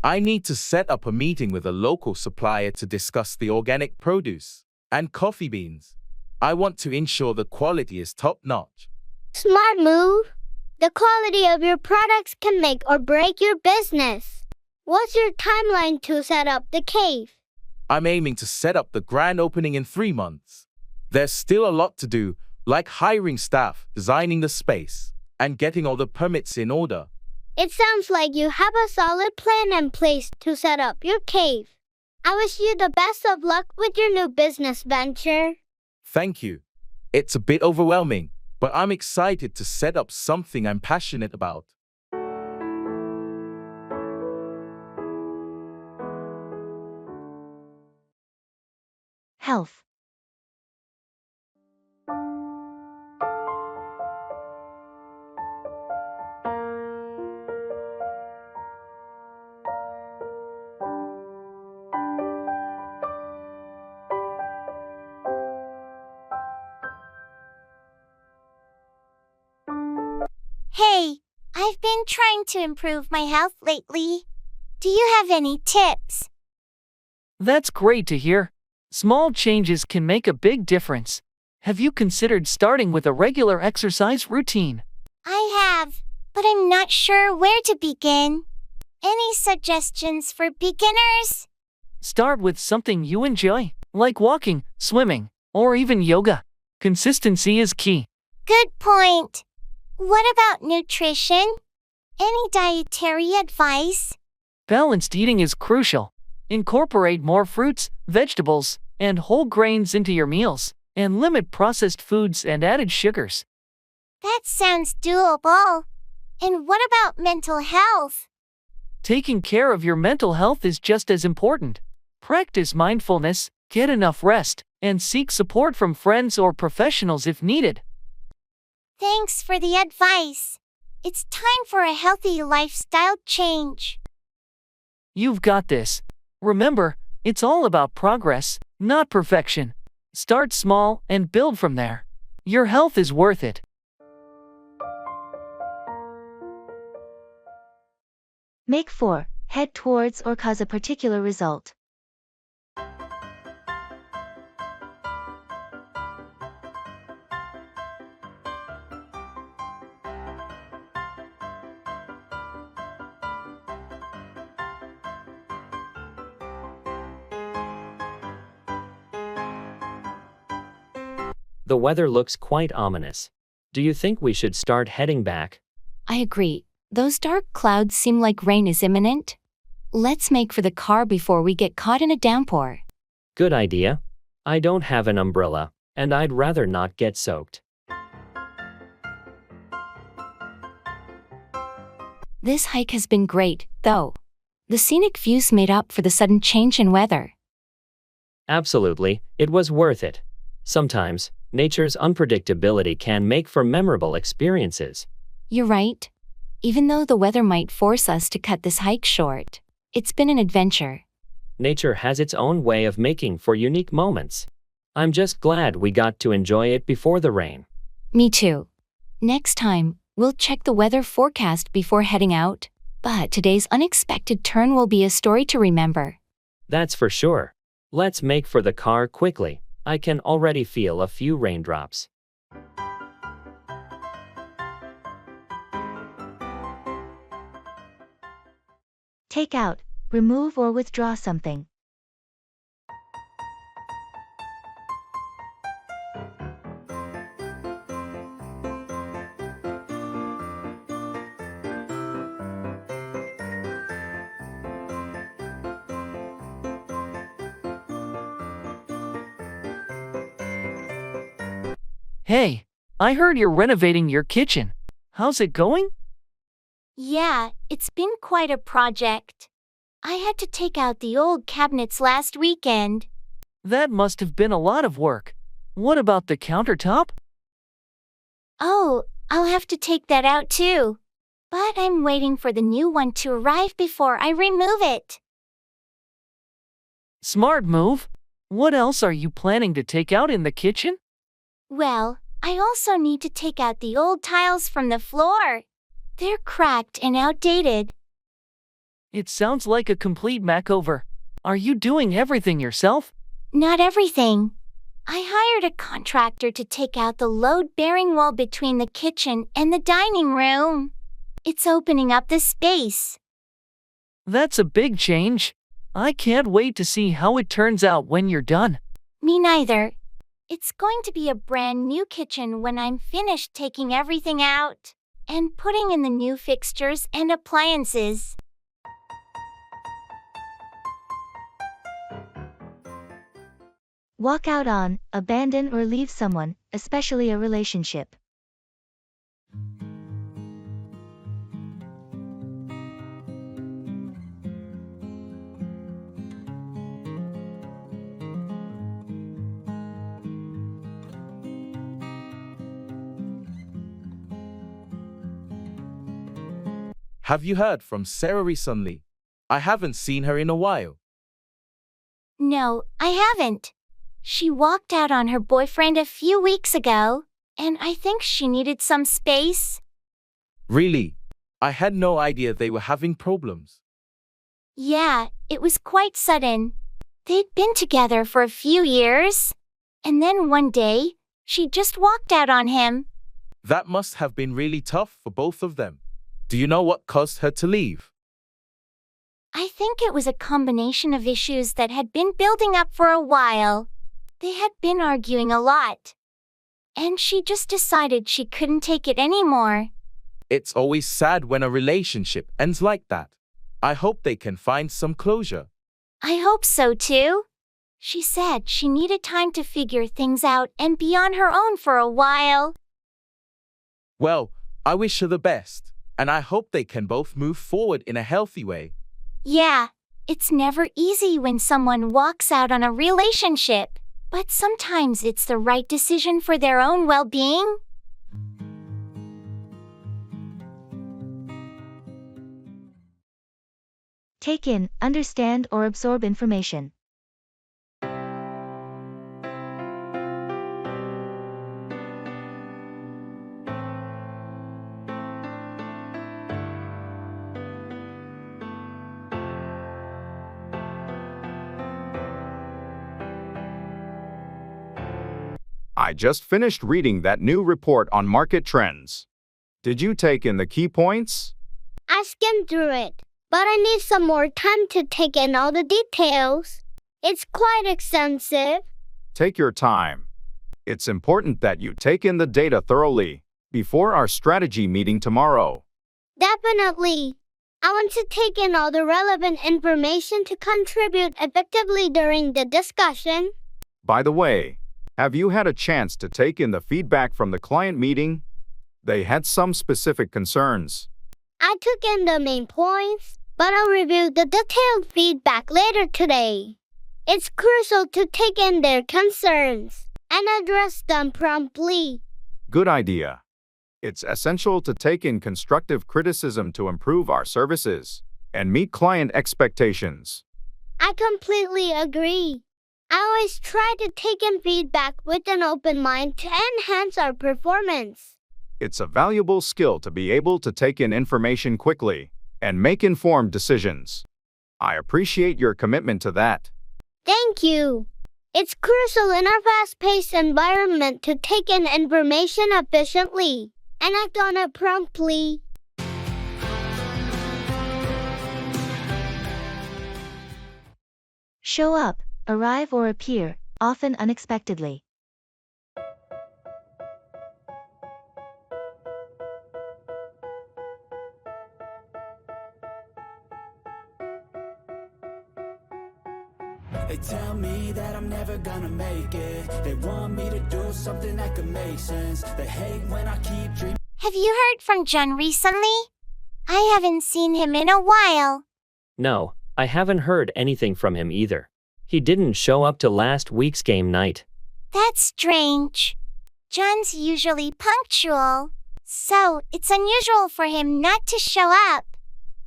[SPEAKER 2] I need to set up a meeting with a local supplier to discuss the organic produce and coffee beans. I want to ensure the quality is top-notch.
[SPEAKER 11] Smart move. The quality of your products can make or break your business. What's your timeline to set up the cave?
[SPEAKER 2] I'm aiming to set up the grand opening in 3 months. There's still a lot to do, like hiring staff, designing the space, and getting all the permits in order.
[SPEAKER 11] It sounds like you have a solid plan in place to set up your cave. I wish you the best of luck with your new business venture.
[SPEAKER 2] Thank you. It's a bit overwhelming, but I'm excited to set up something I'm passionate about.
[SPEAKER 1] Health.
[SPEAKER 3] Hey, I've been trying to improve my health lately. Do you have any tips?
[SPEAKER 5] That's great to hear. Small changes can make a big difference. Have you considered starting with a regular exercise routine?
[SPEAKER 3] I have, but I'm not sure where to begin. Any suggestions for beginners?
[SPEAKER 5] Start with something you enjoy, like walking, swimming, or even yoga. Consistency is key.
[SPEAKER 3] Good point. What about nutrition? Any dietary advice?
[SPEAKER 5] Balanced eating is crucial. Incorporate more fruits, vegetables, and whole grains into your meals, and limit processed foods and added sugars.
[SPEAKER 3] That sounds doable. And what about mental health?
[SPEAKER 5] Taking care of your mental health is just as important. Practice mindfulness, get enough rest, and seek support from friends or professionals if needed.
[SPEAKER 3] Thanks for the advice. It's time for a healthy lifestyle change.
[SPEAKER 5] You've got this. Remember, it's all about progress, not perfection. Start small and build from there. Your health is worth it.
[SPEAKER 1] Make 4. Head towards or cause a particular result.
[SPEAKER 7] The weather looks quite ominous. Do you think we should start heading back?
[SPEAKER 6] I agree. Those dark clouds seem like rain is imminent. Let's make for the car before we get caught in a downpour.
[SPEAKER 7] Good idea. I don't have an umbrella, and I'd rather not get soaked.
[SPEAKER 6] This hike has been great, though. The scenic views made up for the sudden change in weather.
[SPEAKER 7] Absolutely, it was worth it. Sometimes, nature's unpredictability can make for memorable experiences.
[SPEAKER 6] You're right. Even though the weather might force us to cut this hike short, it's been an adventure.
[SPEAKER 7] Nature has its own way of making for unique moments. I'm just glad we got to enjoy it before the rain.
[SPEAKER 6] Me too. Next time, we'll check the weather forecast before heading out, but today's unexpected turn will be a story to remember.
[SPEAKER 7] That's for sure. Let's make for the car quickly. I can already feel a few raindrops.
[SPEAKER 1] Take out, remove or withdraw something.
[SPEAKER 5] Hey, I heard you're renovating your kitchen. How's it going?
[SPEAKER 12] Yeah, it's been quite a project. I had to take out the old cabinets last weekend.
[SPEAKER 5] That must have been a lot of work. What about the countertop?
[SPEAKER 12] Oh, I'll have to take that out too. But I'm waiting for the new one to arrive before I remove it.
[SPEAKER 5] Smart move. What else are you planning to take out in the kitchen?
[SPEAKER 12] Well, I also need to take out the old tiles from the floor. They're cracked and outdated.
[SPEAKER 5] It sounds like a complete makeover. Are you doing everything yourself?
[SPEAKER 12] Not everything. I hired a contractor to take out the load-bearing wall between the kitchen and the dining room. It's opening up the space.
[SPEAKER 5] That's a big change. I can't wait to see how it turns out when you're done.
[SPEAKER 12] Me neither. It's going to be a brand new kitchen when I'm finished taking everything out and putting in the new fixtures and appliances.
[SPEAKER 1] Walk out on, abandon or leave someone, especially a relationship.
[SPEAKER 2] Have you heard from Sarah recently? I haven't seen her in a while.
[SPEAKER 12] No, I haven't. She walked out on her boyfriend a few weeks ago, and I think she needed some space.
[SPEAKER 2] Really? I had no idea they were having problems.
[SPEAKER 12] Yeah, it was quite sudden. They'd been together for a few years, and then one day, she just walked out on him.
[SPEAKER 2] That must have been really tough for both of them. Do you know what caused her to leave?
[SPEAKER 12] I think it was a combination of issues that had been building up for a while. They had been arguing a lot. And she just decided she couldn't take it anymore.
[SPEAKER 2] It's always sad when a relationship ends like that. I hope they can find some closure.
[SPEAKER 12] I hope so too. She said she needed time to figure things out and be on her own for a while.
[SPEAKER 2] Well, I wish her the best, and I hope they can both move forward in a healthy way.
[SPEAKER 12] Yeah, it's never easy when someone walks out on a relationship, but sometimes it's the right decision for their own well-being.
[SPEAKER 1] Take in, understand, or absorb information.
[SPEAKER 8] I just finished reading that new report on market trends. Did you take in the key points?
[SPEAKER 11] I skimmed through it, but I need some more time to take in all the details. It's quite extensive.
[SPEAKER 8] Take your time. It's important that you take in the data thoroughly before our strategy meeting tomorrow.
[SPEAKER 11] Definitely. I want to take in all the relevant information to contribute effectively during the discussion.
[SPEAKER 8] By the way, have you had a chance to take in the feedback from the client meeting? They had some specific concerns.
[SPEAKER 11] I took in the main points, but I'll review the detailed feedback later today. It's crucial to take in their concerns and address them promptly.
[SPEAKER 8] Good idea. It's essential to take in constructive criticism to improve our services and meet client expectations.
[SPEAKER 11] I completely agree. I always try to take in feedback with an open mind to enhance our performance.
[SPEAKER 8] It's a valuable skill to be able to take in information quickly and make informed decisions. I appreciate your commitment to that.
[SPEAKER 11] Thank you. It's crucial in our fast-paced environment to take in information efficiently and act on it promptly.
[SPEAKER 1] Show up, arrive, or appear, often unexpectedly.
[SPEAKER 10] They tell me that I'm never gonna make it. They want me to do something that could make sense. They hate when I keep dreaming.
[SPEAKER 3] Have you heard from John recently? I haven't seen him in a while.
[SPEAKER 7] No, I haven't heard anything from him either. He didn't show up to last week's game night.
[SPEAKER 3] That's strange. John's usually punctual, so it's unusual for him not to show up.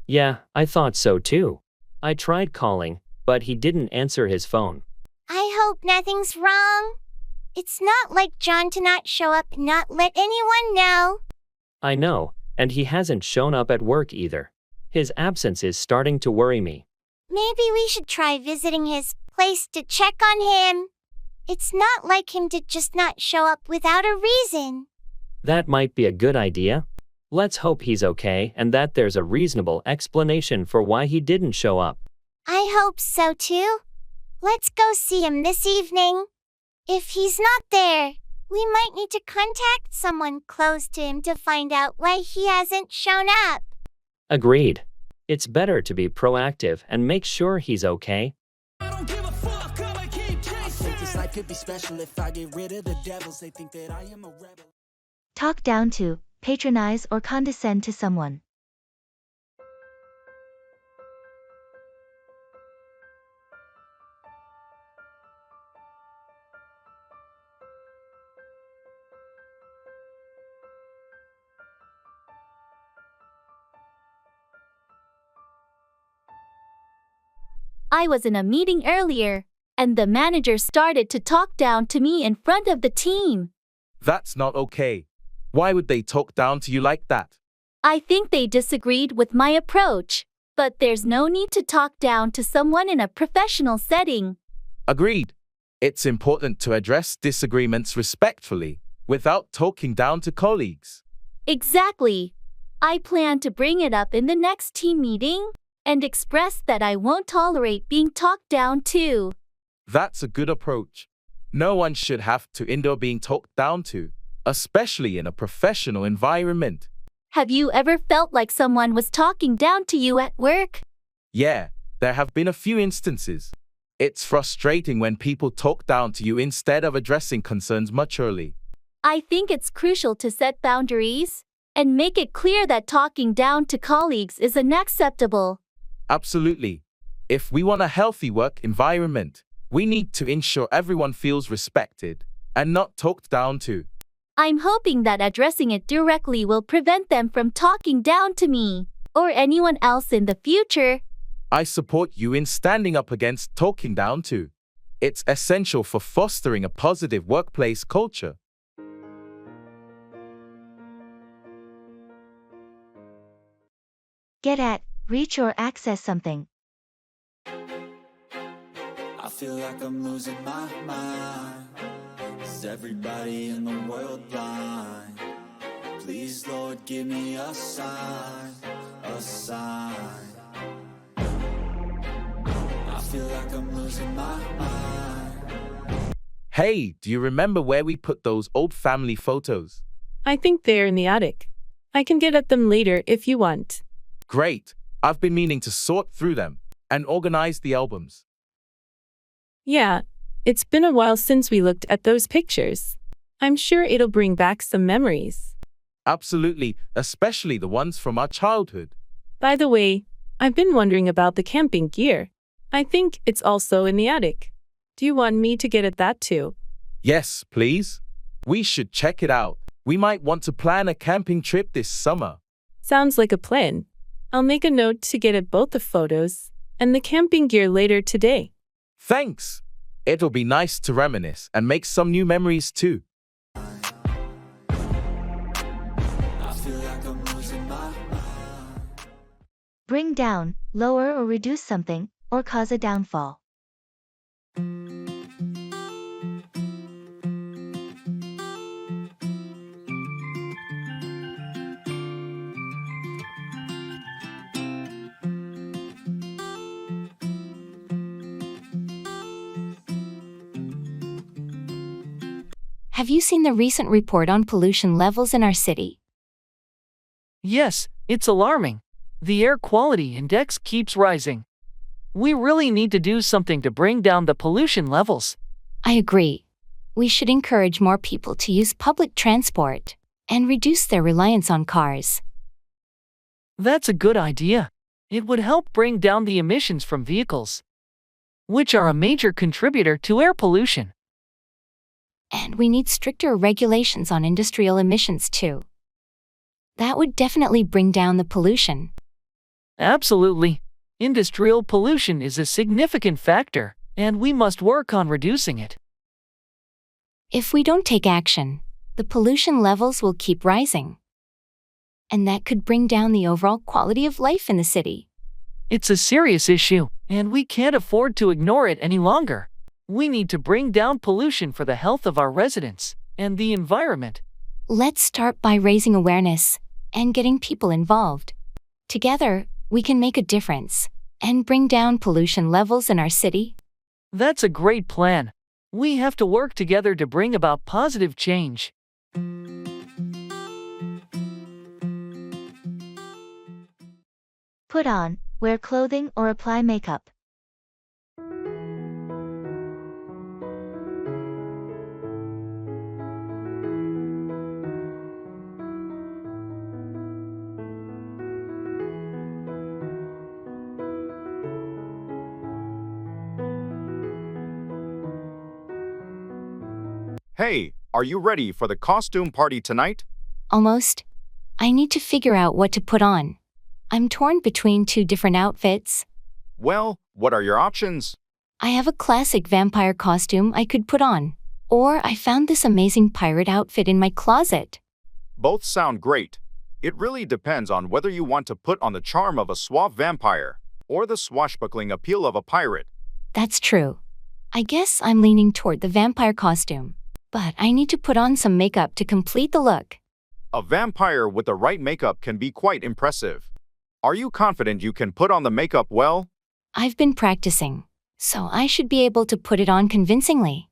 [SPEAKER 7] Yeah, I thought so too. I tried calling, but he didn't answer his phone.
[SPEAKER 3] I hope nothing's wrong. It's not like John to not show up and not let anyone know.
[SPEAKER 7] I know, and he hasn't shown up at work either. His absence is starting to worry me.
[SPEAKER 3] Maybe we should try visiting his place to check on him. It's not like him to just not show up without a reason.
[SPEAKER 7] That might be a good idea. Let's hope he's okay and that there's a reasonable explanation for why he didn't show up.
[SPEAKER 3] I hope so too. Let's go see him this evening. If he's not there, we might need to contact someone close to him to find out why he hasn't shown up.
[SPEAKER 7] Agreed. It's better to be proactive and make sure he's okay.
[SPEAKER 10] I don't give a fuck, I'ma keep chasing. I think this life could be special if I get rid of the devils. They think that I am a rebel.
[SPEAKER 1] Talk down to, patronize, or condescend to someone.
[SPEAKER 12] I was in a meeting earlier, and the manager started to talk down to me in front of the team.
[SPEAKER 2] That's not okay. Why would they talk down to you like that?
[SPEAKER 12] I think they disagreed with my approach, but there's no need to talk down to someone in a professional setting.
[SPEAKER 2] Agreed. It's important to address disagreements respectfully, without talking down to colleagues.
[SPEAKER 12] Exactly. I plan to bring it up in the next team meeting and express that I won't tolerate being talked down to.
[SPEAKER 2] That's a good approach. No one should have to endure being talked down to, especially in a professional environment.
[SPEAKER 12] Have you ever felt like someone was talking down to you at work?
[SPEAKER 2] Yeah, there have been a few instances. It's frustrating when people talk down to you instead of addressing concerns maturely.
[SPEAKER 12] I think it's crucial to set boundaries and make it clear that talking down to colleagues is unacceptable.
[SPEAKER 2] Absolutely. If we want a healthy work environment, we need to ensure everyone feels respected and not talked down to.
[SPEAKER 12] I'm hoping that addressing it directly will prevent them from talking down to me or anyone else in the future.
[SPEAKER 2] I support you in standing up against talking down to. It's essential for fostering a positive workplace culture.
[SPEAKER 1] Get at, reach or access something.
[SPEAKER 10] I feel like I'm losing my mind. Is everybody in the world blind? Please, Lord, give me a sign, a sign. I feel like I'm losing my mind.
[SPEAKER 2] Hey, do you remember where we put those old family photos?
[SPEAKER 14] I think they're in the attic. I can get at them later if you want.
[SPEAKER 2] Great. I've been meaning to sort through them and organize the albums.
[SPEAKER 14] Yeah, it's been a while since we looked at those pictures. I'm sure it'll bring back some memories.
[SPEAKER 2] Absolutely, especially the ones from our childhood.
[SPEAKER 14] By the way, I've been wondering about the camping gear. I think it's also in the attic. Do you want me to get at that too?
[SPEAKER 2] Yes, please. We should check it out. We might want to plan a camping trip this summer.
[SPEAKER 14] Sounds like a plan. I'll make a note to get at both the photos and the camping gear later today.
[SPEAKER 2] Thanks. It'll be nice to reminisce and make some new memories too.
[SPEAKER 10] I feel like I'm losing my mind.
[SPEAKER 1] Bring down, lower or reduce something, or cause a downfall.
[SPEAKER 6] Have you seen the recent report on pollution levels in our city?
[SPEAKER 5] Yes, it's alarming. The air quality index keeps rising. We really need to do something to bring down the pollution levels.
[SPEAKER 6] I agree. We should encourage more people to use public transport and reduce their reliance on cars.
[SPEAKER 5] That's a good idea. It would help bring down the emissions from vehicles, which are a major contributor to air pollution.
[SPEAKER 6] And we need stricter regulations on industrial emissions too. That would definitely bring down the pollution.
[SPEAKER 5] Absolutely. Industrial pollution is a significant factor, and we must work on reducing it.
[SPEAKER 6] If we don't take action, the pollution levels will keep rising. And that could bring down the overall quality of life in the city.
[SPEAKER 5] It's a serious issue, and we can't afford to ignore it any longer. We need to bring down pollution for the health of our residents and the environment.
[SPEAKER 6] Let's start by raising awareness and getting people involved. Together, we can make a difference and bring down pollution levels in our city.
[SPEAKER 5] That's a great plan. We have to work together to bring about positive change.
[SPEAKER 1] Put on, wear clothing or apply makeup.
[SPEAKER 8] Hey, are you ready for the costume party tonight?
[SPEAKER 6] Almost. I need to figure out what to put on. I'm torn between two different outfits.
[SPEAKER 8] Well, what are your options?
[SPEAKER 6] I have a classic vampire costume I could put on. Or I found this amazing pirate outfit in my closet.
[SPEAKER 8] Both sound great. It really depends on whether you want to put on the charm of a suave vampire or the swashbuckling appeal of a pirate.
[SPEAKER 6] That's true. I guess I'm leaning toward the vampire costume. But I need to put on some makeup to complete the look.
[SPEAKER 8] A vampire with the right makeup can be quite impressive. Are you confident you can put on the makeup well?
[SPEAKER 6] I've been practicing, so I should be able to put it on convincingly.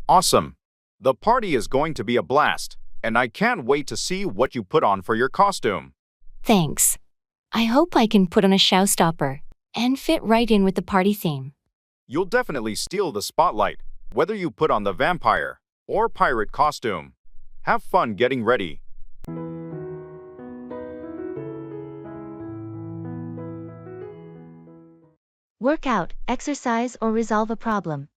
[SPEAKER 8] Awesome. The party is going to be a blast, and I can't wait to see what you put on for your costume.
[SPEAKER 6] Thanks. I hope I can put on a showstopper and fit right in with the party theme.
[SPEAKER 8] You'll definitely steal the spotlight, whether you put on the vampire or pirate costume. Have fun getting ready.
[SPEAKER 1] Work out, exercise or resolve a problem.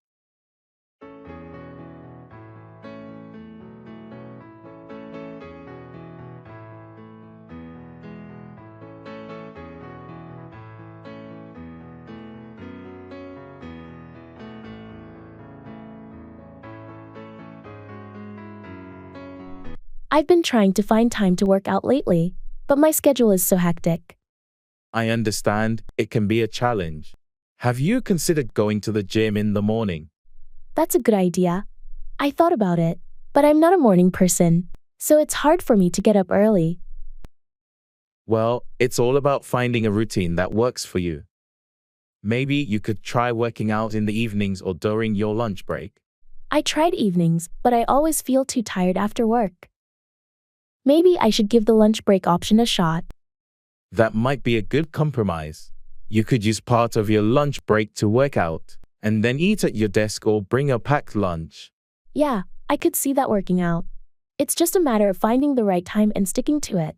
[SPEAKER 9] I've been trying to find time to work out lately, but my schedule is so hectic.
[SPEAKER 2] I understand it can be a challenge. Have you considered going to the gym in the morning?
[SPEAKER 9] That's a good idea. I thought about it, but I'm not a morning person, so it's hard for me to get up early.
[SPEAKER 2] Well, it's all about finding a routine that works for you. Maybe you could try working out in the evenings or during your lunch break.
[SPEAKER 9] I tried evenings, but I always feel too tired after work. Maybe I should give the lunch break option a shot.
[SPEAKER 2] That might be a good compromise. You could use part of your lunch break to work out, and then eat at your desk or bring a packed lunch.
[SPEAKER 9] Yeah, I could see that working out. It's just a matter of finding the right time and sticking to it.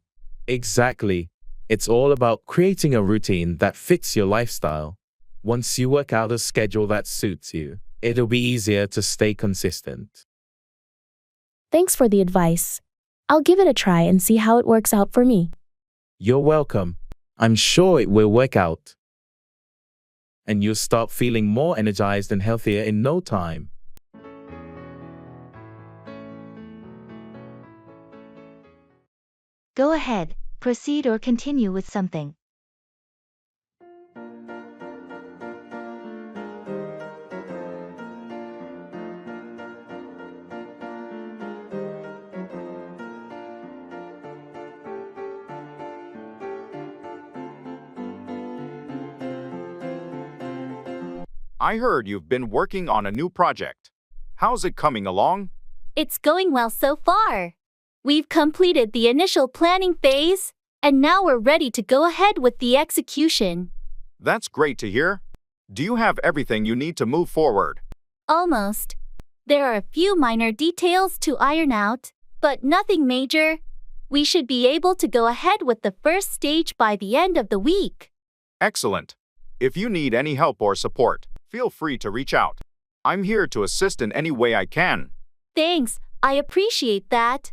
[SPEAKER 2] Exactly. It's all about creating a routine that fits your lifestyle. Once you work out a schedule that suits you, it'll be easier to stay consistent.
[SPEAKER 9] Thanks for the advice. I'll give it a try and see how it works out for me.
[SPEAKER 2] You're welcome. I'm sure it will work out. And you'll start feeling more energized and healthier in no time.
[SPEAKER 1] Go ahead, proceed or continue with something.
[SPEAKER 8] I heard you've been working on a new project. How's it coming along?
[SPEAKER 12] It's going well so far. We've completed the initial planning phase, and now we're ready to go ahead with the execution.
[SPEAKER 8] That's great to hear. Do you have everything you need to move forward?
[SPEAKER 12] Almost. There are a few minor details to iron out, but nothing major. We should be able to go ahead with the first stage by the end of the week.
[SPEAKER 8] Excellent. If you need any help or support, feel free to reach out. I'm here to assist in any way I can.
[SPEAKER 12] Thanks, I appreciate that.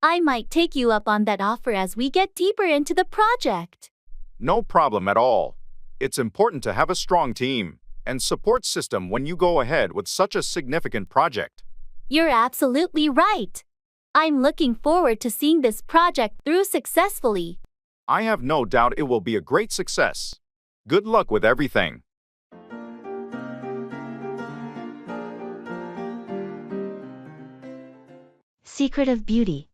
[SPEAKER 12] I might take you up on that offer as we get deeper into the project.
[SPEAKER 8] No problem at all. It's important to have a strong team and support system when you go ahead with such a significant project.
[SPEAKER 12] You're absolutely right. I'm looking forward to seeing this project through successfully.
[SPEAKER 8] I have no doubt it will be a great success. Good luck with everything.
[SPEAKER 1] Secret of beauty.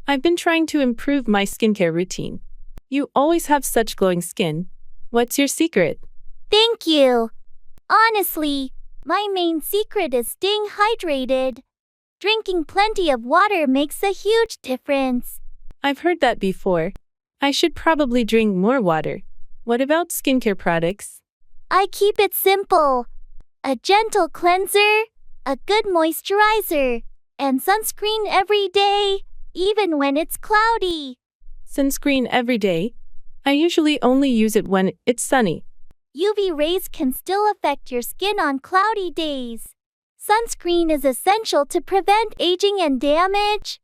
[SPEAKER 14] I've been trying to improve my skincare routine. You always have such glowing skin. What's your secret?
[SPEAKER 12] Thank you. Honestly, my main secret is staying hydrated. Drinking plenty of water makes a huge difference.
[SPEAKER 14] I've heard that before. I should probably drink more water. What about skincare products?
[SPEAKER 12] I keep it simple. A gentle cleanser, a good moisturizer, and sunscreen every day, even when it's cloudy.
[SPEAKER 14] Sunscreen every day? I usually only use it when it's sunny.
[SPEAKER 12] UV rays can still affect your skin on cloudy days. Sunscreen is essential to prevent aging and damage.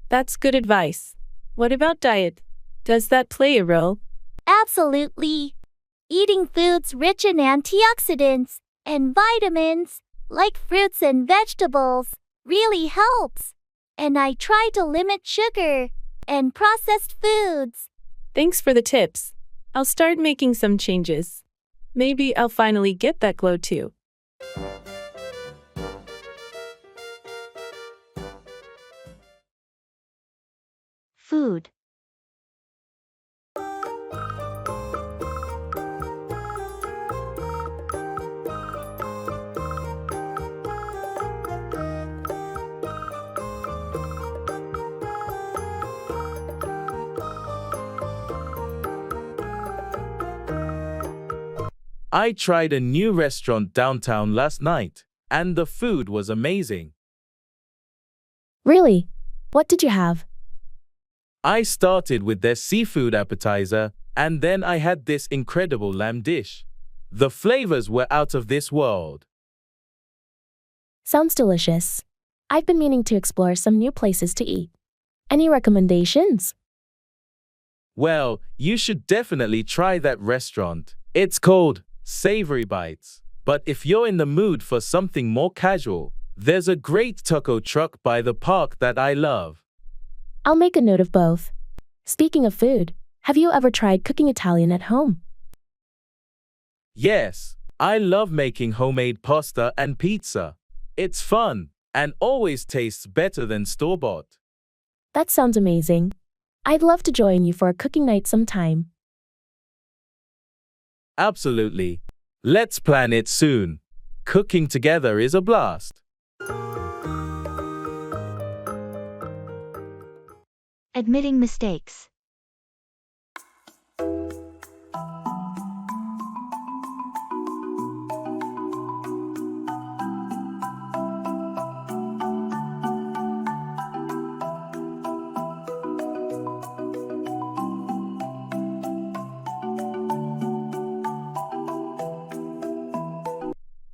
[SPEAKER 14] That's good advice. What about diet? Does that play a role?
[SPEAKER 12] Absolutely. Eating foods rich in antioxidants and vitamins, like fruits and vegetables, really helps. And I try to limit sugar and processed foods.
[SPEAKER 14] Thanks for the tips. I'll start making some changes. Maybe I'll finally get that glow too.
[SPEAKER 1] Food.
[SPEAKER 2] I tried a new restaurant downtown last night, and the food was amazing.
[SPEAKER 9] Really? What did you have?
[SPEAKER 2] I started with their seafood appetizer, and then I had this incredible lamb dish. The flavors were out of this world.
[SPEAKER 9] Sounds delicious. I've been meaning to explore some new places to eat. Any recommendations?
[SPEAKER 2] Well, you should definitely try that restaurant. It's called Savory Bites. But if you're in the mood for something more casual, there's a great taco truck by the park that I love.
[SPEAKER 9] I'll make a note of both. Speaking of food, have you ever tried cooking Italian at home?
[SPEAKER 2] Yes, I love making homemade pasta and pizza. It's fun and always tastes better than store-bought.
[SPEAKER 9] That sounds amazing. I'd love to join you for a cooking night sometime.
[SPEAKER 2] Absolutely. Let's plan it soon. Cooking together is a blast.
[SPEAKER 1] Admitting mistakes.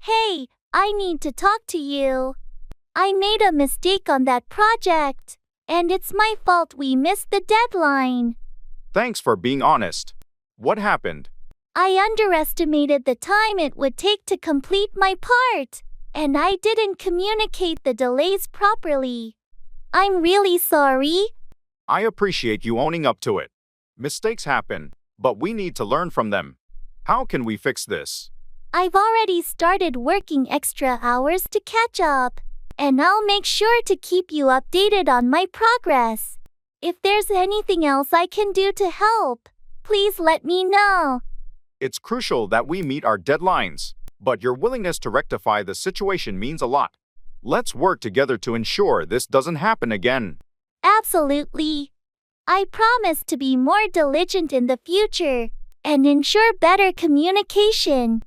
[SPEAKER 12] Hey, I need to talk to you. I made a mistake on that project, and it's my fault we missed the deadline.
[SPEAKER 8] Thanks for being honest. What happened?
[SPEAKER 12] I underestimated the time it would take to complete my part, and I didn't communicate the delays properly. I'm really sorry.
[SPEAKER 8] I appreciate you owning up to it. Mistakes happen, but we need to learn from them. How can we fix this?
[SPEAKER 12] I've already started working extra hours to catch up, and I'll make sure to keep you updated on my progress. If there's anything else I can do to help, please let me know.
[SPEAKER 8] It's crucial that we meet our deadlines, but your willingness to rectify the situation means a lot. Let's work together to ensure this doesn't happen again.
[SPEAKER 12] Absolutely. I promise to be more diligent in the future and ensure better communication.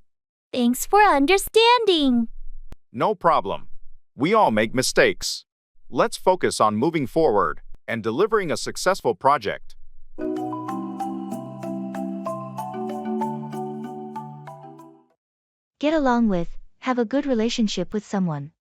[SPEAKER 12] Thanks for understanding.
[SPEAKER 8] No problem. We all make mistakes. Let's focus on moving forward and delivering a successful project.
[SPEAKER 1] Get along with, have a good relationship with someone.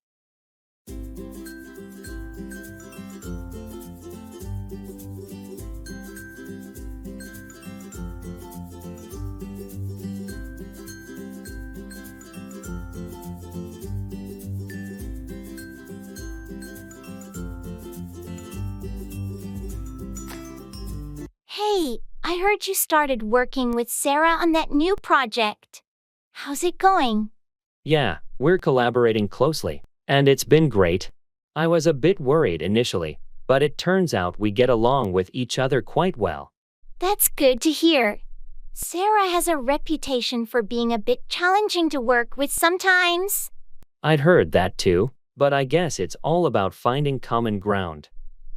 [SPEAKER 3] Hey, I heard you started working with Sarah on that new project. How's it going?
[SPEAKER 7] Yeah, we're collaborating closely, and it's been great. I was a bit worried initially, but it turns out we get along with each other quite well.
[SPEAKER 3] That's good to hear. Sarah has a reputation for being a bit challenging to work with sometimes.
[SPEAKER 7] I'd heard that too, but I guess it's all about finding common ground.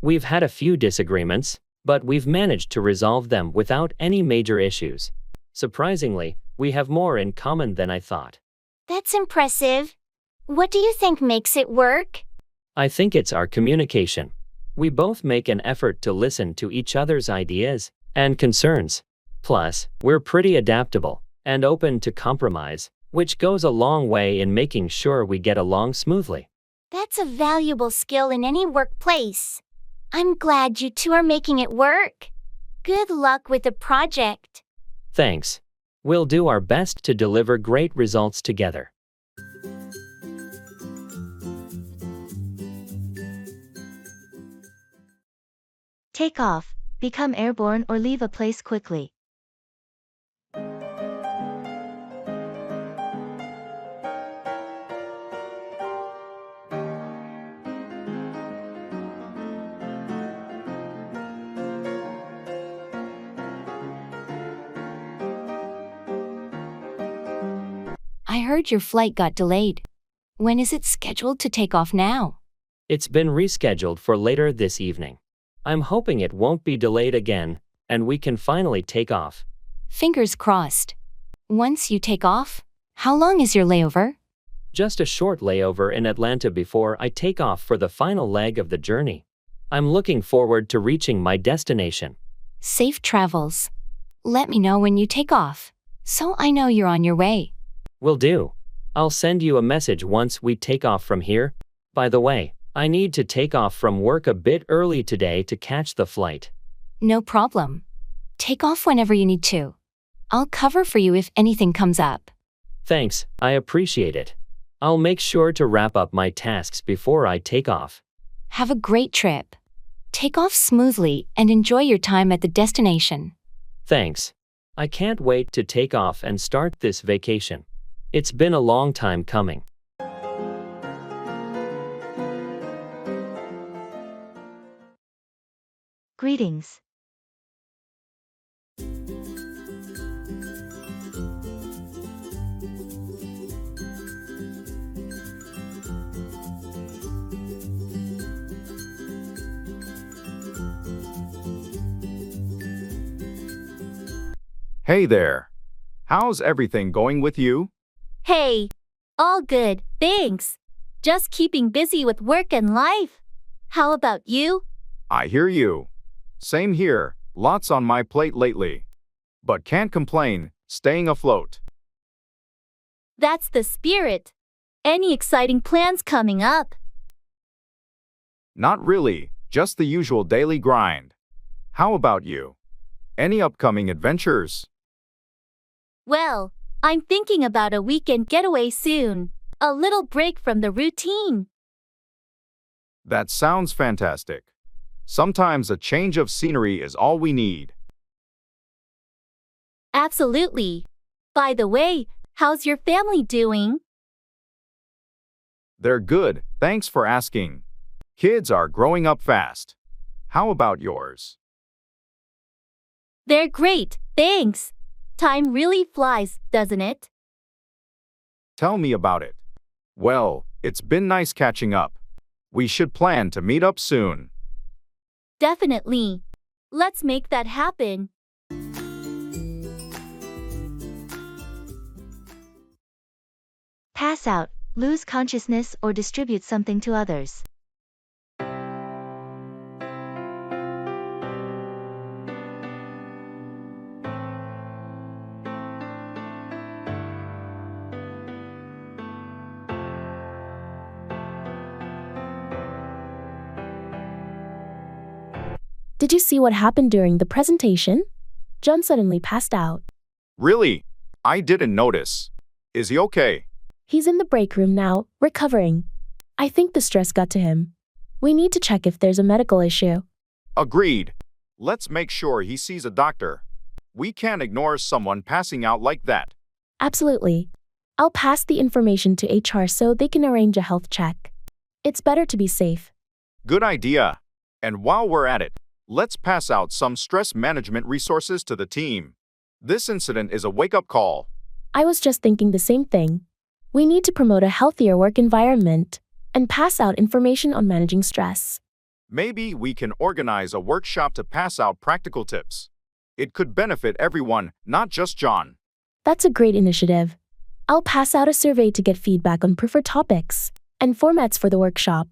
[SPEAKER 7] We've had a few disagreements, but we've managed to resolve them without any major issues. Surprisingly, we have more in common than I thought.
[SPEAKER 3] That's impressive. What do you think makes it work?
[SPEAKER 7] I think it's our communication. We both make an effort to listen to each other's ideas and concerns. Plus, we're pretty adaptable and open to compromise, which goes a long way in making sure we get along smoothly.
[SPEAKER 3] That's a valuable skill in any workplace. I'm glad you two are making it work. Good luck with the project.
[SPEAKER 7] Thanks. We'll do our best to deliver great results together.
[SPEAKER 1] Take off, become airborne or leave a place quickly.
[SPEAKER 6] I heard your flight got delayed. When is it scheduled to take off now?
[SPEAKER 7] It's been rescheduled for later this evening. I'm hoping it won't be delayed again, and we can finally take off.
[SPEAKER 6] Fingers crossed. Once you take off, how long is your layover?
[SPEAKER 7] Just a short layover in Atlanta before I take off for the final leg of the journey. I'm looking forward to reaching my destination.
[SPEAKER 6] Safe travels. Let me know when you take off, so I know you're on your way.
[SPEAKER 7] Will do. I'll send you a message once we take off from here, By the way, I need to take off from work a bit early today to catch the flight.
[SPEAKER 6] No problem. Take off whenever you need to. I'll cover for you if anything comes up.
[SPEAKER 7] Thanks, I appreciate it. I'll make sure to wrap up my tasks before I take off.
[SPEAKER 6] Have a great trip. Take off smoothly and enjoy your time at the destination.
[SPEAKER 7] Thanks. I can't wait to take off and start this vacation. It's been a long time coming.
[SPEAKER 1] Greetings.
[SPEAKER 8] Hey there. How's everything going with you?
[SPEAKER 12] Hey, all good, thanks. Just keeping busy with work and life. How about you?
[SPEAKER 8] I hear you. Same here, lots on my plate lately. But can't complain, staying afloat.
[SPEAKER 12] That's the spirit. Any exciting plans coming up?
[SPEAKER 8] Not really, just the usual daily grind. How about you? Any upcoming adventures?
[SPEAKER 12] Well, I'm thinking about a weekend getaway soon. A little break from the routine.
[SPEAKER 8] That sounds fantastic. Sometimes a change of scenery is all we need.
[SPEAKER 12] Absolutely. By the way, how's your family doing?
[SPEAKER 8] They're good, thanks for asking. Kids are growing up fast. How about yours?
[SPEAKER 12] They're great, thanks. Time really flies, doesn't it?
[SPEAKER 8] Tell me about it. Well, it's been nice catching up. We should plan to meet up soon.
[SPEAKER 12] Definitely. Let's make that happen.
[SPEAKER 1] Pass out, lose consciousness or distribute something to others.
[SPEAKER 9] Did you see what happened during the presentation? John suddenly passed out.
[SPEAKER 8] Really? I didn't notice. Is he okay?
[SPEAKER 9] He's in the break room now, recovering. I think the stress got to him. We need to check if there's a medical issue.
[SPEAKER 8] Agreed. Let's make sure he sees a doctor. We can't ignore someone passing out like that.
[SPEAKER 9] Absolutely. I'll pass the information to HR so they can arrange a health check. It's better to be safe.
[SPEAKER 8] Good idea. And while we're at it, let's pass out some stress management resources to the team. This incident is a wake-up call.
[SPEAKER 9] I was just thinking the same thing. We need to promote a healthier work environment and pass out information on managing stress.
[SPEAKER 8] Maybe we can organize a workshop to pass out practical tips. It could benefit everyone, not just John.
[SPEAKER 9] That's a great initiative. I'll pass out a survey to get feedback on preferred topics and formats for the workshop.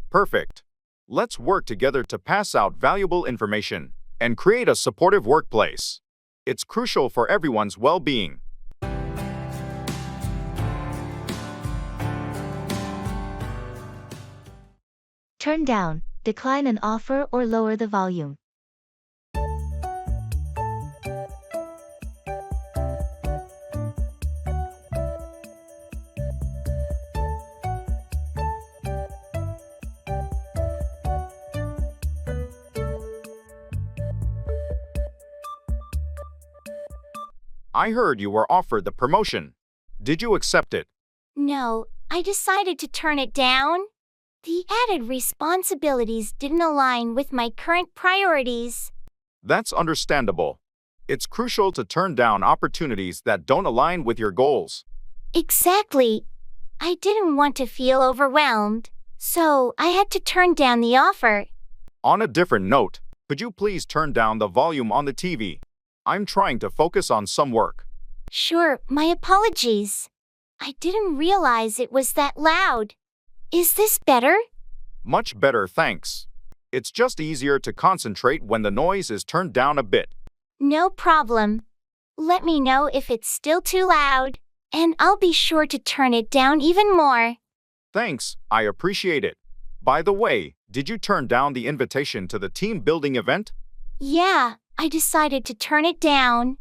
[SPEAKER 8] Perfect. Let's work together to pass out valuable information and create a supportive workplace. It's crucial for everyone's well-being.
[SPEAKER 1] Turn down, decline an offer or lower the volume.
[SPEAKER 8] I heard you were offered the promotion. Did you accept it?
[SPEAKER 3] No, I decided to turn it down. The added responsibilities didn't align with my current priorities.
[SPEAKER 8] That's understandable. It's crucial to turn down opportunities that don't align with your goals.
[SPEAKER 3] Exactly. I didn't want to feel overwhelmed, so I had to turn down the offer.
[SPEAKER 8] On a different note, could you please turn down the volume on the TV? I'm trying to focus on some work.
[SPEAKER 3] Sure, my apologies. I didn't realize it was that loud. Is this better?
[SPEAKER 8] Much better, thanks. It's just easier to concentrate when the noise is turned down a bit.
[SPEAKER 3] No problem. Let me know if it's still too loud, and I'll be sure to turn it down even more.
[SPEAKER 8] Thanks, I appreciate it. By the way, did you turn down the invitation to the team building event?
[SPEAKER 12] Yeah, I decided to turn it down.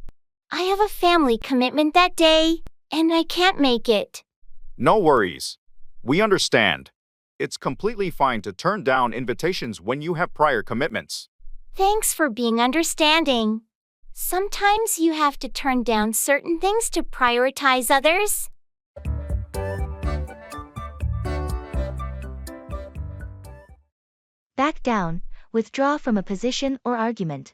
[SPEAKER 12] I have a family commitment that day, and I can't make it.
[SPEAKER 8] No worries. We understand. It's completely fine to turn down invitations when you have prior commitments.
[SPEAKER 12] Thanks for being understanding. Sometimes you have to turn down certain things to prioritize others.
[SPEAKER 1] Back down, withdraw from a position or argument.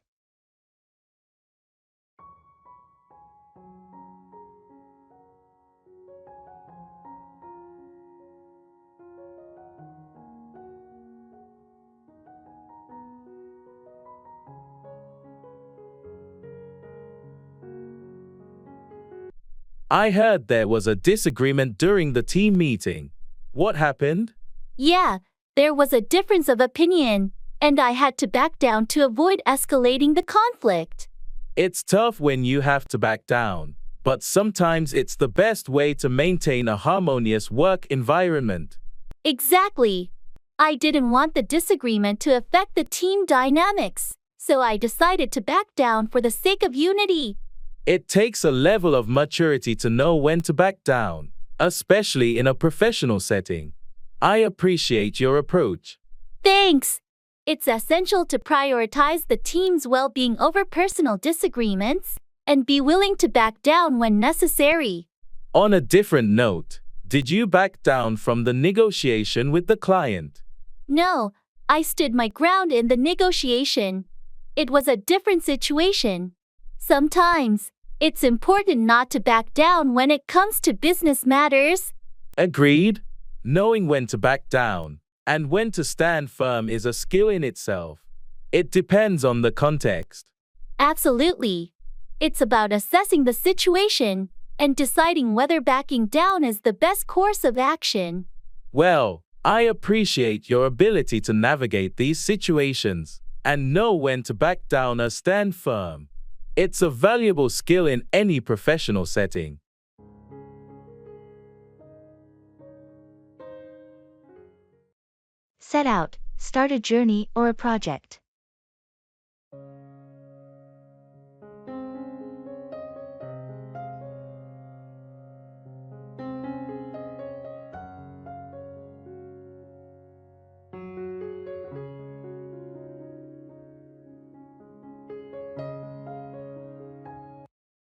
[SPEAKER 2] I heard there was a disagreement during the team meeting. What happened?
[SPEAKER 12] Yeah, there was a difference of opinion, and I had to back down to avoid escalating the conflict.
[SPEAKER 2] It's tough when you have to back down, but sometimes it's the best way to maintain a harmonious work environment.
[SPEAKER 12] Exactly. I didn't want the disagreement to affect the team dynamics, so I decided to back down for the sake of unity.
[SPEAKER 2] It takes a level of maturity to know when to back down, especially in a professional setting. I appreciate your approach.
[SPEAKER 12] Thanks. It's essential to prioritize the team's well-being over personal disagreements and be willing to back down when necessary.
[SPEAKER 2] On a different note, did you back down from the negotiation with the client?
[SPEAKER 12] No, I stood my ground in the negotiation. It was a different situation. Sometimes, it's important not to back down when it comes to business matters.
[SPEAKER 2] Agreed. Knowing when to back down and when to stand firm is a skill in itself. It depends on the context.
[SPEAKER 12] Absolutely. It's about assessing the situation and deciding whether backing down is the best course of action.
[SPEAKER 2] Well, I appreciate your ability to navigate these situations and know when to back down or stand firm. It's a valuable skill in any professional setting.
[SPEAKER 1] Set out, start a journey or a project.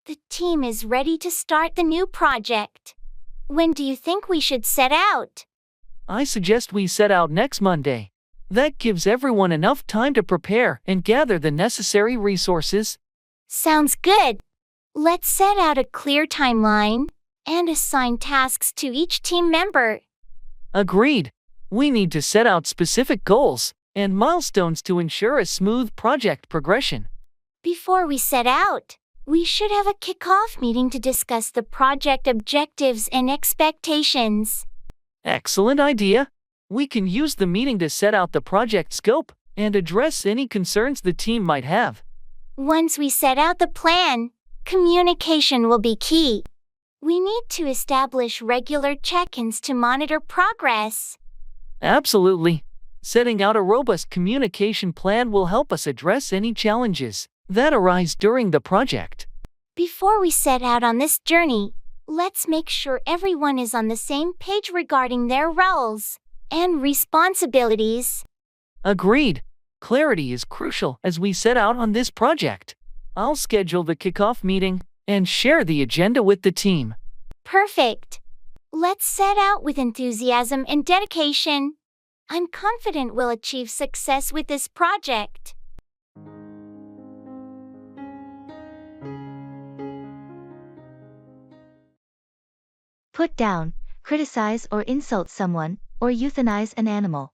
[SPEAKER 12] The team is ready to start the new project. When do you think we should set out?
[SPEAKER 5] I suggest we set out next Monday. That gives everyone enough time to prepare and gather the necessary resources.
[SPEAKER 12] Sounds good. Let's set out a clear timeline and assign tasks to each team member.
[SPEAKER 5] Agreed. We need to set out specific goals and milestones to ensure a smooth project progression.
[SPEAKER 12] Before we set out, we should have a kickoff meeting to discuss the project objectives and expectations.
[SPEAKER 5] Excellent idea. We can use the meeting to set out the project scope and address any concerns the team might have.
[SPEAKER 12] Once we set out the plan, communication will be key. We need to establish regular check-ins to monitor progress.
[SPEAKER 5] Absolutely. Setting out a robust communication plan will help us address any challenges that arise during the project.
[SPEAKER 12] Before we set out on this journey, let's make sure everyone is on the same page regarding their roles and responsibilities.
[SPEAKER 5] Agreed. Clarity is crucial as we set out on this project. I'll schedule the kickoff meeting and share the agenda with the team.
[SPEAKER 12] Perfect. Let's set out with enthusiasm and dedication. I'm confident we'll achieve success with this project.
[SPEAKER 1] Put down, criticize or insult someone, or euthanize an animal.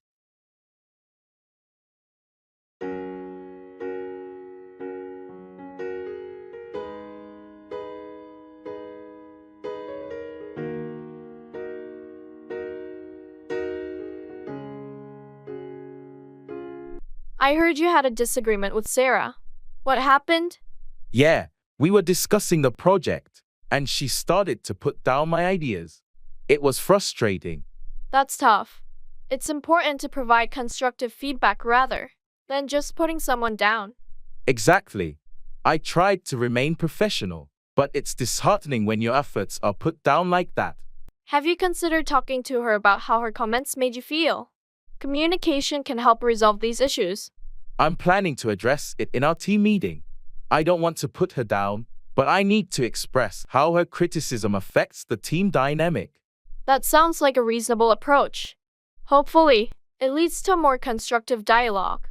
[SPEAKER 4] I heard you had a disagreement with Sarah. What happened?
[SPEAKER 2] Yeah, we were discussing the project, and she started to put down my ideas. It was frustrating.
[SPEAKER 4] That's tough. It's important to provide constructive feedback rather than just putting someone down.
[SPEAKER 2] Exactly. I tried to remain professional, but it's disheartening when your efforts are put down like that.
[SPEAKER 4] Have you considered talking to her about how her comments made you feel? Communication can help resolve these issues.
[SPEAKER 2] I'm planning to address it in our team meeting. I don't want to put her down, but I need to express how her criticism affects the team dynamic.
[SPEAKER 4] That sounds like a reasonable approach. Hopefully, it leads to a more constructive dialogue.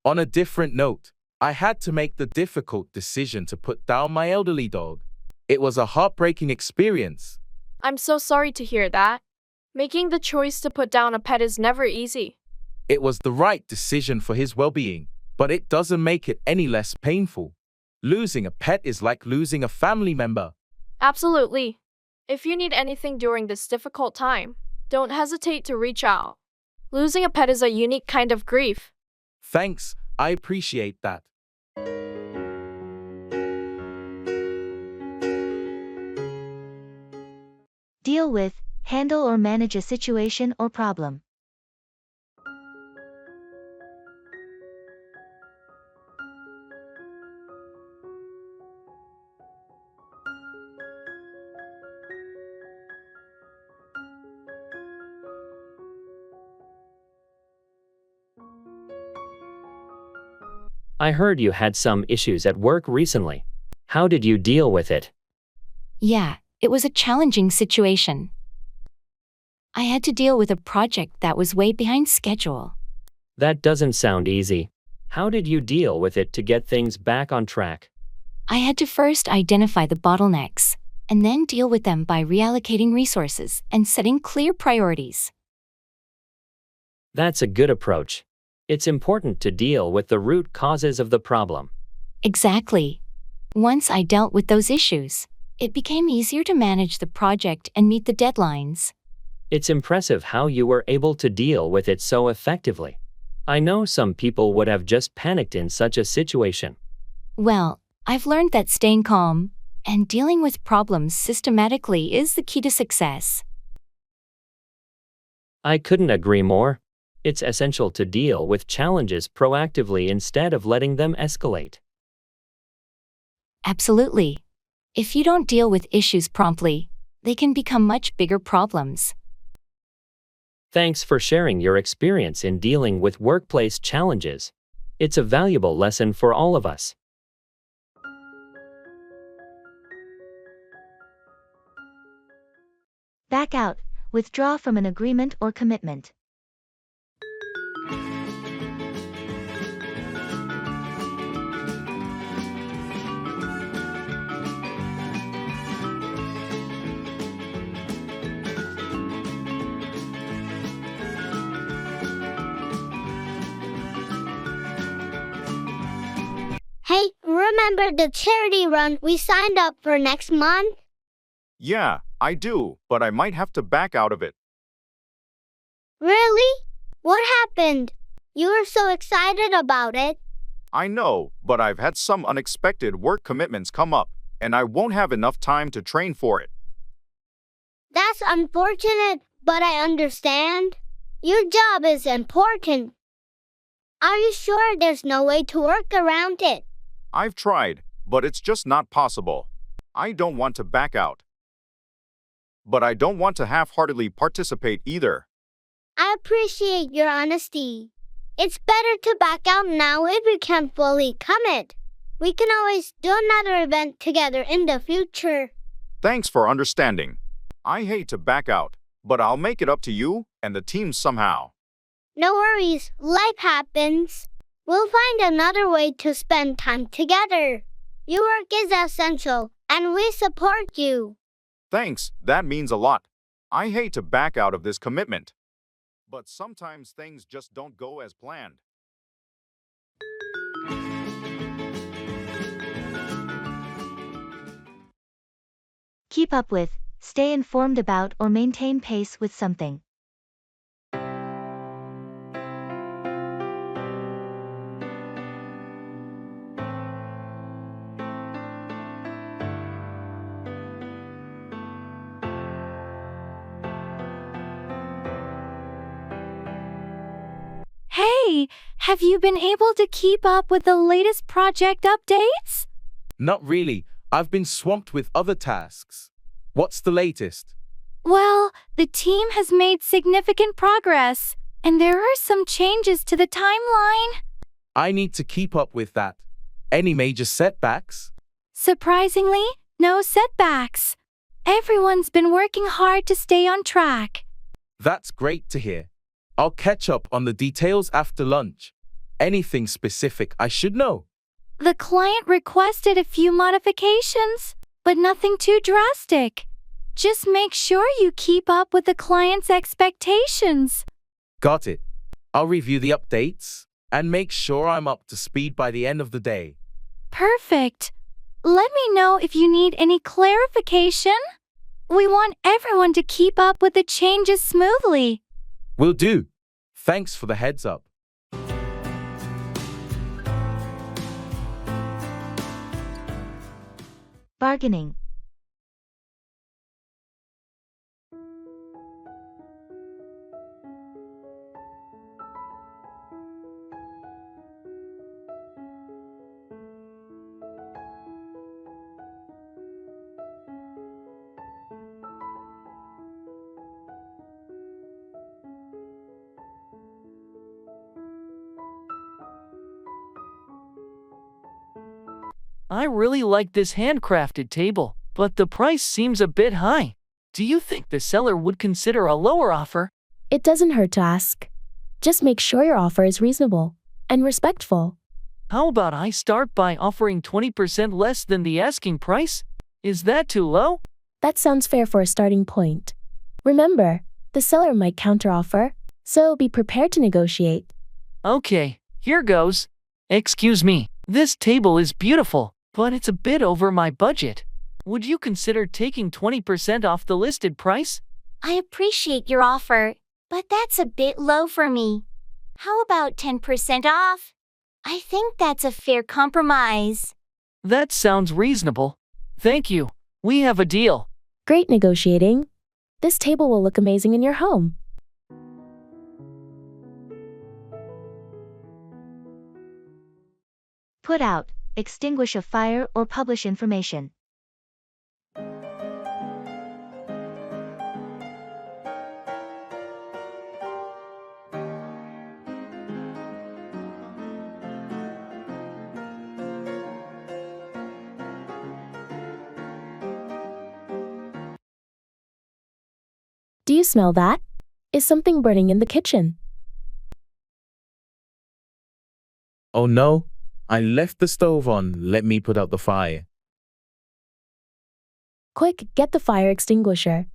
[SPEAKER 2] On a different note, I had to make the difficult decision to put down my elderly dog. It was a heartbreaking experience.
[SPEAKER 4] I'm so sorry to hear that. Making the choice to put down a pet is never easy.
[SPEAKER 2] It was the right decision for his well-being, but it doesn't make it any less painful. Losing a pet is like losing a family member.
[SPEAKER 4] Absolutely. If you need anything during this difficult time, don't hesitate to reach out. Losing a pet is a unique kind of grief.
[SPEAKER 2] Thanks, I appreciate that.
[SPEAKER 1] Deal with, handle or manage a situation or problem.
[SPEAKER 7] I heard you had some issues at work recently. How did you deal with it?
[SPEAKER 6] Yeah, it was a challenging situation. I had to deal with a project that was way behind schedule.
[SPEAKER 7] That doesn't sound easy. How did you deal with it to get things back on track?
[SPEAKER 6] I had to first identify the bottlenecks, and then deal with them by reallocating resources and setting clear priorities.
[SPEAKER 7] That's a good approach. It's important to deal with the root causes of the problem.
[SPEAKER 6] Exactly. Once I dealt with those issues, it became easier to manage the project and meet the deadlines.
[SPEAKER 7] It's impressive how you were able to deal with it so effectively. I know some people would have just panicked in such a situation.
[SPEAKER 6] Well, I've learned that staying calm and dealing with problems systematically is the key to success.
[SPEAKER 7] I couldn't agree more. It's essential to deal with challenges proactively instead of letting them escalate.
[SPEAKER 6] Absolutely. If you don't deal with issues promptly, they can become much bigger problems.
[SPEAKER 7] Thanks for sharing your experience in dealing with workplace challenges. It's a valuable lesson for all of us.
[SPEAKER 1] Back out, withdraw from an agreement or commitment.
[SPEAKER 11] Hey, remember the charity run we signed up for next month?
[SPEAKER 8] Yeah, I do, but I might have to back out of it.
[SPEAKER 11] Really? What happened? You were so excited about it.
[SPEAKER 8] I know, but I've had some unexpected work commitments come up, and I won't have enough time to train for it.
[SPEAKER 11] That's unfortunate, but I understand. Your job is important. Are you sure there's no way to work around it?
[SPEAKER 8] I've tried, but it's just not possible. I don't want to back out. But I don't want to half-heartedly participate either.
[SPEAKER 11] I appreciate your honesty. It's better to back out now if you can't fully commit. We can always do another event together in the future.
[SPEAKER 8] Thanks for understanding. I hate to back out, but I'll make it up to you and the team somehow.
[SPEAKER 11] No worries, life happens. We'll find another way to spend time together. Your work is essential, and we support you.
[SPEAKER 8] Thanks, that means a lot. I hate to back out of this commitment. But sometimes things just don't go as planned.
[SPEAKER 1] Keep up with, stay informed about or maintain pace with something.
[SPEAKER 13] Hey, have you been able to keep up with the latest project updates?
[SPEAKER 2] Not really. I've been swamped with other tasks. What's the latest?
[SPEAKER 13] Well, the team has made significant progress, and there are some changes to the timeline.
[SPEAKER 2] I need to keep up with that. Any major setbacks?
[SPEAKER 13] Surprisingly, no setbacks. Everyone's been working hard to stay on track.
[SPEAKER 2] That's great to hear. I'll catch up on the details after lunch. Anything specific I should know?
[SPEAKER 13] The client requested a few modifications, but nothing too drastic. Just make sure you keep up with the client's expectations.
[SPEAKER 2] Got it. I'll review the updates and make sure I'm up to speed by the end of the day.
[SPEAKER 13] Perfect. Let me know if you need any clarification. We want everyone to keep up with the changes smoothly.
[SPEAKER 2] Will do. Thanks for the heads up.
[SPEAKER 1] Bargaining.
[SPEAKER 5] I really like this handcrafted table, but the price seems a bit high. Do you think the seller would consider a lower offer?
[SPEAKER 9] It doesn't hurt to ask. Just make sure your offer is reasonable and respectful.
[SPEAKER 5] How about I start by offering 20% less than the asking price? Is that too low?
[SPEAKER 9] That sounds fair for a starting point. Remember, the seller might counteroffer, so be prepared to negotiate.
[SPEAKER 5] Okay, here goes. Excuse me, this table is beautiful, but it's a bit over my budget. Would you consider taking 20% off the listed price?
[SPEAKER 3] I appreciate your offer, but that's a bit low for me. How about 10% off? I think that's a fair compromise.
[SPEAKER 5] That sounds reasonable. Thank you. We have a deal.
[SPEAKER 9] Great negotiating. This table will look amazing in your home.
[SPEAKER 1] Put out, extinguish a fire or publish information.
[SPEAKER 9] Do you smell that? Is something burning in the kitchen?
[SPEAKER 2] Oh no, I left the stove on. Let me put out the fire.
[SPEAKER 9] Quick, get the fire extinguisher.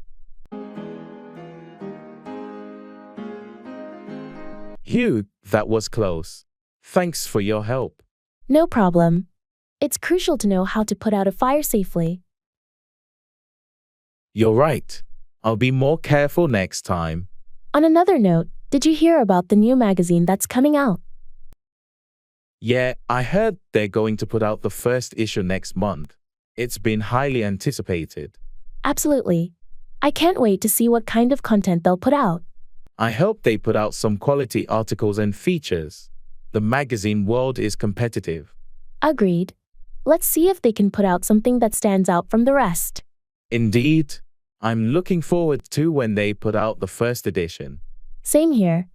[SPEAKER 2] Phew, that was close. Thanks for your help.
[SPEAKER 9] No problem. It's crucial to know how to put out a fire safely.
[SPEAKER 2] You're right. I'll be more careful next time.
[SPEAKER 9] On another note, did you hear about the new magazine that's coming out?
[SPEAKER 2] Yeah, I heard they're going to put out the first issue next month. It's been highly anticipated.
[SPEAKER 9] Absolutely. I can't wait to see what kind of content they'll put out.
[SPEAKER 2] I hope they put out some quality articles and features. The magazine world is competitive.
[SPEAKER 9] Agreed. Let's see if they can put out something that stands out from the rest.
[SPEAKER 2] Indeed. I'm looking forward to when they put out the first edition.
[SPEAKER 9] Same here.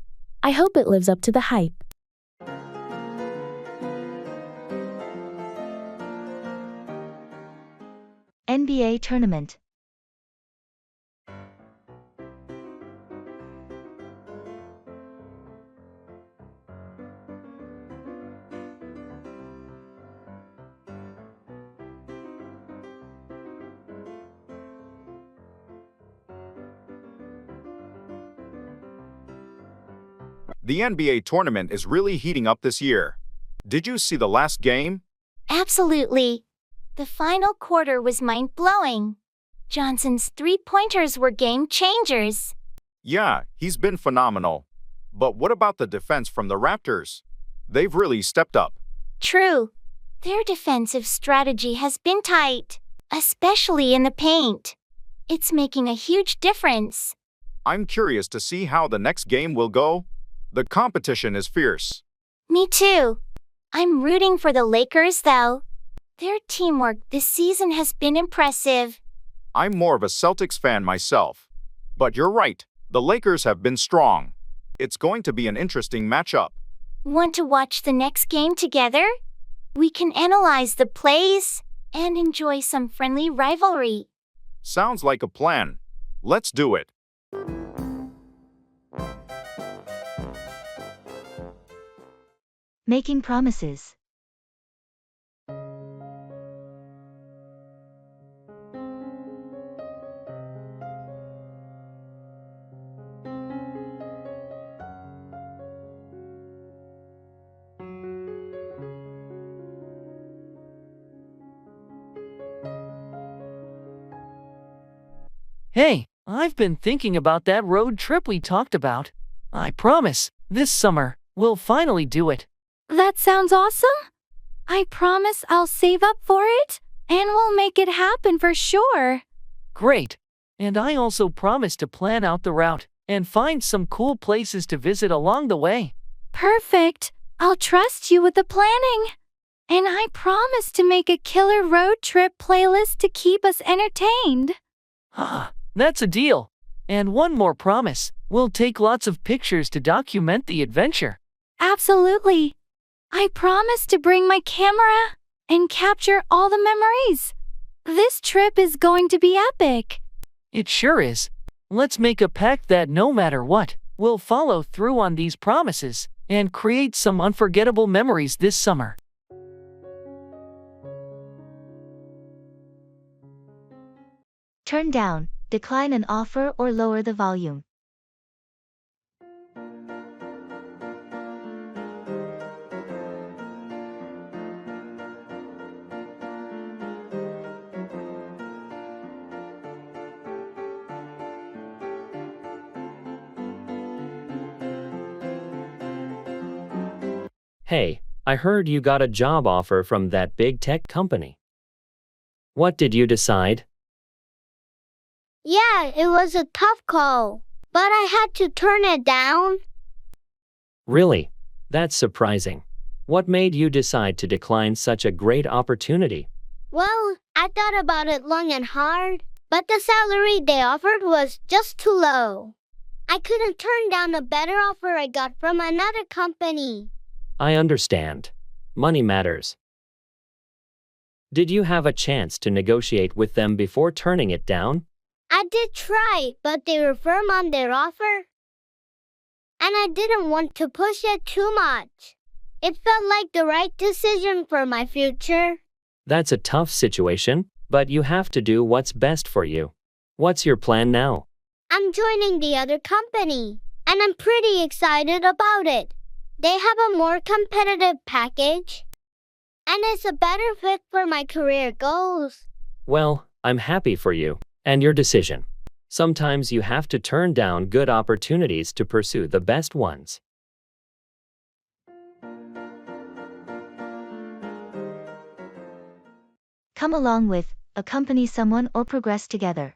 [SPEAKER 9] I hope it lives up to the hype.
[SPEAKER 1] NBA tournament.
[SPEAKER 8] The NBA tournament is really heating up this year. Did you see the last game?
[SPEAKER 3] Absolutely. The final quarter was mind-blowing. Johnson's three-pointers were game changers.
[SPEAKER 8] Yeah, he's been phenomenal. But what about the defense from the Raptors? They've really stepped up.
[SPEAKER 3] True. Their defensive strategy has been tight, especially in the paint. It's making a huge difference.
[SPEAKER 8] I'm curious to see how the next game will go. The competition is fierce.
[SPEAKER 12] Me too. I'm rooting for the Lakers, though. Their teamwork this season has been impressive.
[SPEAKER 8] I'm more of a Celtics fan myself. But you're right, the Lakers have been strong. It's going to be an interesting matchup.
[SPEAKER 12] Want to watch the next game together? We can analyze the plays and enjoy some friendly rivalry.
[SPEAKER 8] Sounds like a plan. Let's do it.
[SPEAKER 1] Making promises.
[SPEAKER 5] Hey, I've been thinking about that road trip we talked about. I promise, this summer, we'll finally do it.
[SPEAKER 13] That sounds awesome. I promise I'll save up for it, and we'll make it happen for sure.
[SPEAKER 5] Great. And I also promise to plan out the route and find some cool places to visit along the way.
[SPEAKER 13] Perfect. I'll trust you with the planning. And I promise to make a killer road trip playlist to keep us entertained.
[SPEAKER 5] Ah, that's a deal. And one more promise. We'll take lots of pictures to document the adventure.
[SPEAKER 13] Absolutely. I promise to bring my camera and capture all the memories. This trip is going to be epic.
[SPEAKER 5] It sure is. Let's make a pact that no matter what, we'll follow through on these promises and create some unforgettable memories this summer.
[SPEAKER 1] Turn down, decline an offer or lower the volume.
[SPEAKER 7] Hey, I heard you got a job offer from that big tech company. What did you decide?
[SPEAKER 11] Yeah, it was a tough call, but I had to turn it down.
[SPEAKER 7] Really? That's surprising. What made you decide to decline such a great opportunity?
[SPEAKER 11] Well, I thought about it long and hard, but the salary they offered was just too low. I couldn't turn down a better offer I got from another company.
[SPEAKER 7] I understand. Money matters. Did you have a chance to negotiate with them before turning it down?
[SPEAKER 11] I did try, but they were firm on their offer. And I didn't want to push it too much. It felt like the right decision for my future.
[SPEAKER 7] That's a tough situation, but you have to do what's best for you. What's your plan now?
[SPEAKER 11] I'm joining the other company, and I'm pretty excited about it. They have a more competitive package, and it's a better fit for my career goals.
[SPEAKER 7] Well, I'm happy for you and your decision. Sometimes you have to turn down good opportunities to pursue the best ones.
[SPEAKER 1] Come along with, accompany someone or progress together.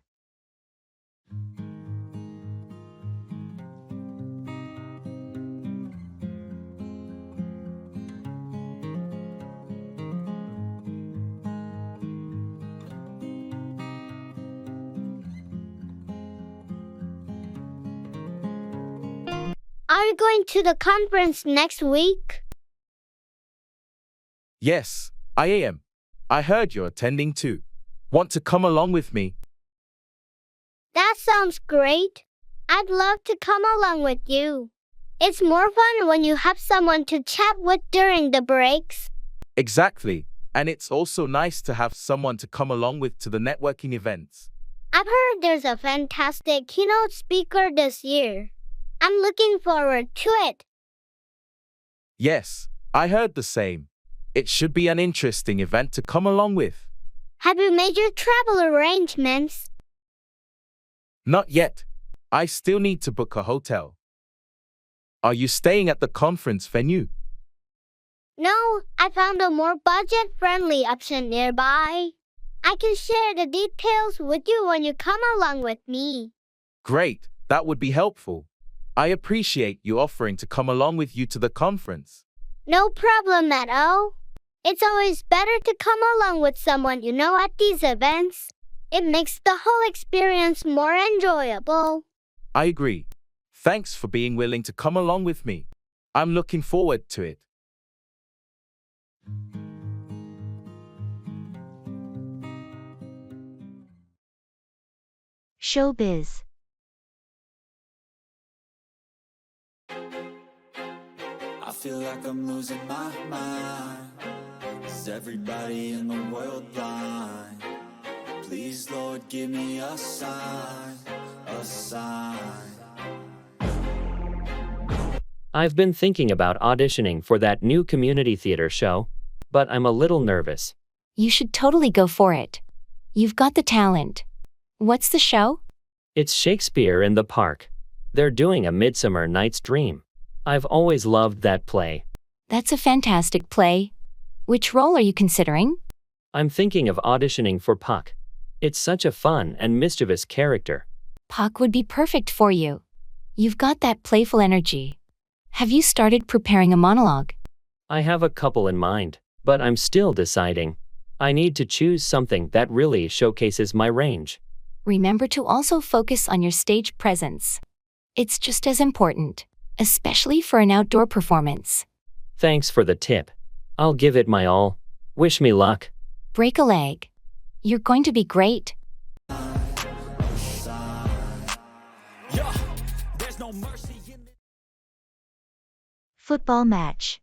[SPEAKER 11] Are you going to the conference next week?
[SPEAKER 2] Yes, I am. I heard you're attending too. Want to come along with me?
[SPEAKER 11] That sounds great. I'd love to come along with you. It's more fun when you have someone to chat with during the breaks.
[SPEAKER 2] Exactly. And it's also nice to have someone to come along with to the networking events.
[SPEAKER 11] I've heard there's a fantastic keynote speaker this year. I'm looking forward to it.
[SPEAKER 2] Yes, I heard the same. It should be an interesting event to come along with.
[SPEAKER 11] Have you made your travel arrangements?
[SPEAKER 2] Not yet. I still need to book a hotel. Are you staying at the conference venue?
[SPEAKER 11] No, I found a more budget-friendly option nearby. I can share the details with you when you come along with me.
[SPEAKER 2] Great, that would be helpful. I appreciate you offering to come along with you to the conference.
[SPEAKER 11] No problem at all. It's always better to come along with someone you know at these events. It makes the whole experience more enjoyable.
[SPEAKER 2] I agree. Thanks for being willing to come along with me. I'm looking forward to it.
[SPEAKER 1] Showbiz.
[SPEAKER 10] I feel like I'm losing my mind. Is everybody in the world blind? Please, Lord, give me a sign, a sign.
[SPEAKER 7] I've been thinking about auditioning for that new community theater show, but I'm a little nervous.
[SPEAKER 6] You should totally go for it. You've got the talent. What's the show?
[SPEAKER 7] It's Shakespeare in the Park. They're doing A Midsummer Night's Dream. I've always loved that play.
[SPEAKER 6] That's a fantastic play. Which role are you considering?
[SPEAKER 7] I'm thinking of auditioning for Puck. It's such a fun and mischievous character.
[SPEAKER 6] Puck would be perfect for you. You've got that playful energy. Have you started preparing a monologue?
[SPEAKER 7] I have a couple in mind, but I'm still deciding. I need to choose something that really showcases my range.
[SPEAKER 6] Remember to also focus on your stage presence. It's just as important, especially for an outdoor performance.
[SPEAKER 7] Thanks for the tip. I'll give it my all. Wish me luck.
[SPEAKER 6] Break a leg. You're going to be great.
[SPEAKER 1] Football match.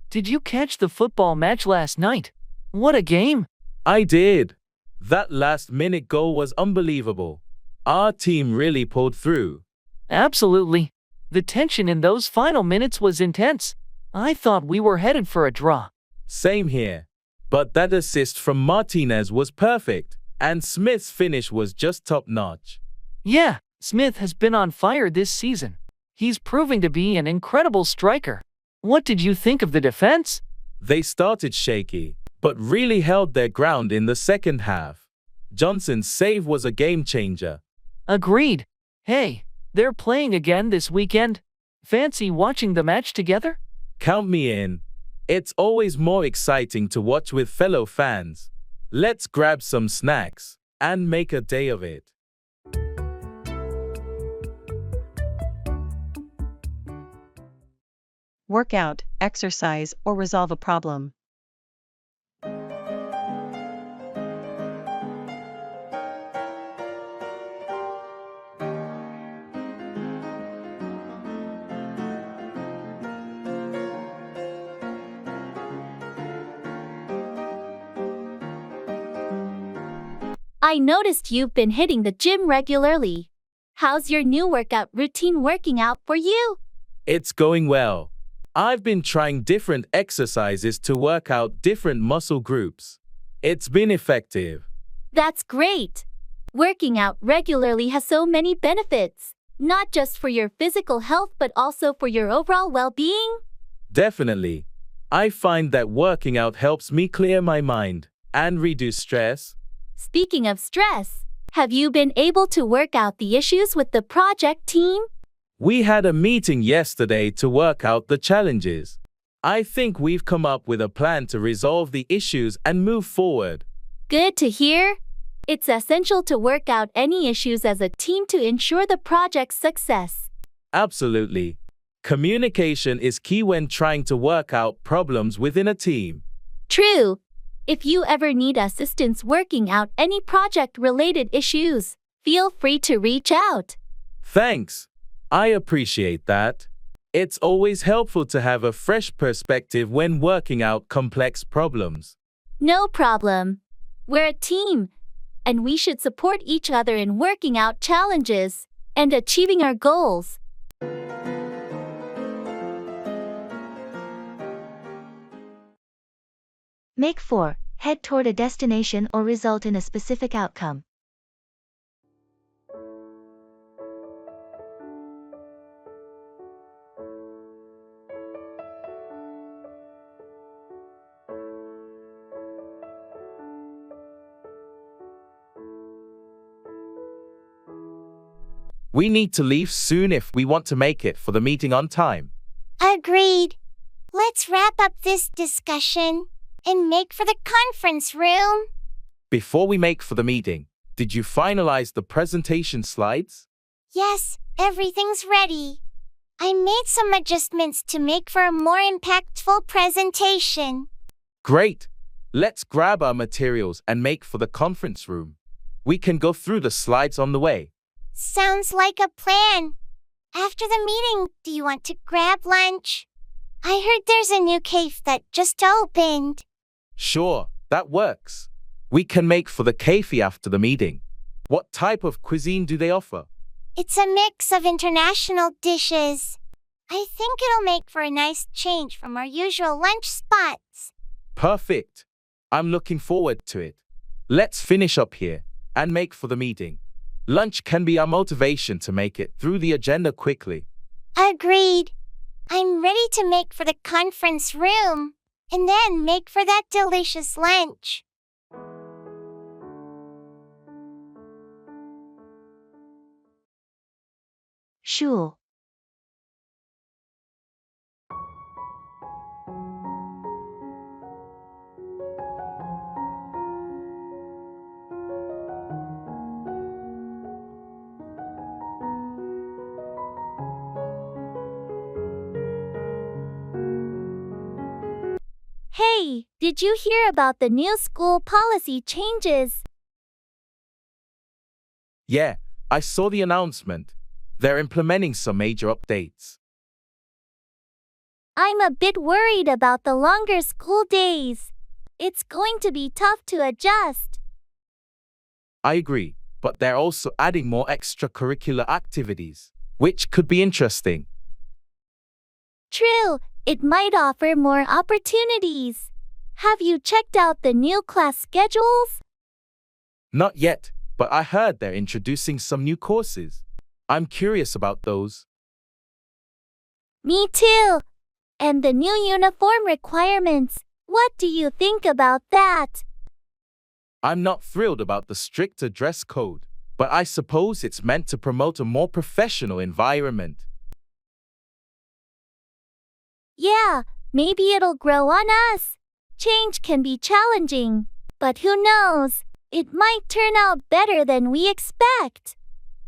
[SPEAKER 5] Did you catch the football match last night? What a game!
[SPEAKER 2] I did. That last-minute goal was unbelievable. Our team really pulled through.
[SPEAKER 5] Absolutely. The tension in those final minutes was intense. I thought we were headed for a draw.
[SPEAKER 2] Same here. But that assist from Martinez was perfect, and Smith's finish was just top-notch.
[SPEAKER 5] Yeah, Smith has been on fire this season. He's proving to be an incredible striker. What did you think of the defense?
[SPEAKER 2] They started shaky, but really held their ground in the second half. Johnson's save was a game-changer.
[SPEAKER 5] Agreed. Hey, they're playing again this weekend. Fancy watching the match together?
[SPEAKER 2] Count me in. It's always more exciting to watch with fellow fans. Let's grab some snacks and make a day of it.
[SPEAKER 15] Workout, exercise, or resolve a problem.
[SPEAKER 12] I noticed you've been hitting the gym regularly. How's your new workout routine working out for you?
[SPEAKER 2] It's going well. I've been trying different exercises to work out different muscle groups. It's been effective.
[SPEAKER 12] That's great. Working out regularly has so many benefits, not just for your physical health but also for your overall well-being.
[SPEAKER 2] Definitely. I find that working out helps me clear my mind and reduce stress.
[SPEAKER 12] Speaking of stress, have you been able to work out the issues with the project team?
[SPEAKER 2] We had a meeting yesterday to work out the challenges. I think we've come up with a plan to resolve the issues and move forward.
[SPEAKER 12] Good to hear. It's essential to work out any issues as a team to ensure the project's success.
[SPEAKER 2] Absolutely. Communication is key when trying to work out problems within a team.
[SPEAKER 12] True. If you ever need assistance working out any project-related issues, feel free to reach out.
[SPEAKER 2] Thanks. I appreciate that. It's always helpful to have a fresh perspective when working out complex problems.
[SPEAKER 12] No problem. We're a team, and we should support each other in working out challenges and achieving our goals.
[SPEAKER 1] Make 4. Head toward a destination or result in a specific outcome.
[SPEAKER 2] We need to leave soon if we want to make it for the meeting on time.
[SPEAKER 3] Agreed. Let's wrap up this discussion and make for the conference room.
[SPEAKER 2] Before we make for the meeting, did you finalize the presentation slides?
[SPEAKER 3] Yes, everything's ready. I made some adjustments to make for a more impactful presentation.
[SPEAKER 2] Great! Let's grab our materials and make for the conference room. We can go through the slides on the way.
[SPEAKER 3] Sounds like a plan. After the meeting, do you want to grab lunch? I heard there's a new cafe that just opened.
[SPEAKER 2] Sure, that works. We can make for the cafe after the meeting. What type of cuisine do they offer?
[SPEAKER 3] It's a mix of international dishes. I think it'll make for a nice change from our usual lunch spots.
[SPEAKER 2] Perfect. I'm looking forward to it. Let's finish up here and make for the meeting. Lunch can be our motivation to make it through the agenda quickly.
[SPEAKER 3] Agreed. I'm ready to make for the conference room and then make for that delicious lunch.
[SPEAKER 1] Sure.
[SPEAKER 12] Hey, did you hear about the new school policy changes?
[SPEAKER 2] Yeah, I saw the announcement. They're implementing some major updates.
[SPEAKER 12] I'm a bit worried about the longer school days. It's going to be tough to adjust.
[SPEAKER 2] I agree, but they're also adding more extracurricular activities, which could be interesting.
[SPEAKER 12] True, it might offer more opportunities. Have you checked out the new class schedules?
[SPEAKER 2] Not yet, but I heard they're introducing some new courses. I'm curious about those.
[SPEAKER 12] Me too. And the new uniform requirements. What do you think about that?
[SPEAKER 2] I'm not thrilled about the stricter dress code, but I suppose it's meant to promote a more professional environment.
[SPEAKER 12] Yeah, maybe it'll grow on us. Change can be challenging, but who knows? It might turn out better than we expect.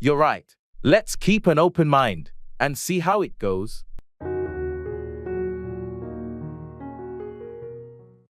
[SPEAKER 2] You're right. Let's keep an open mind and see how it goes.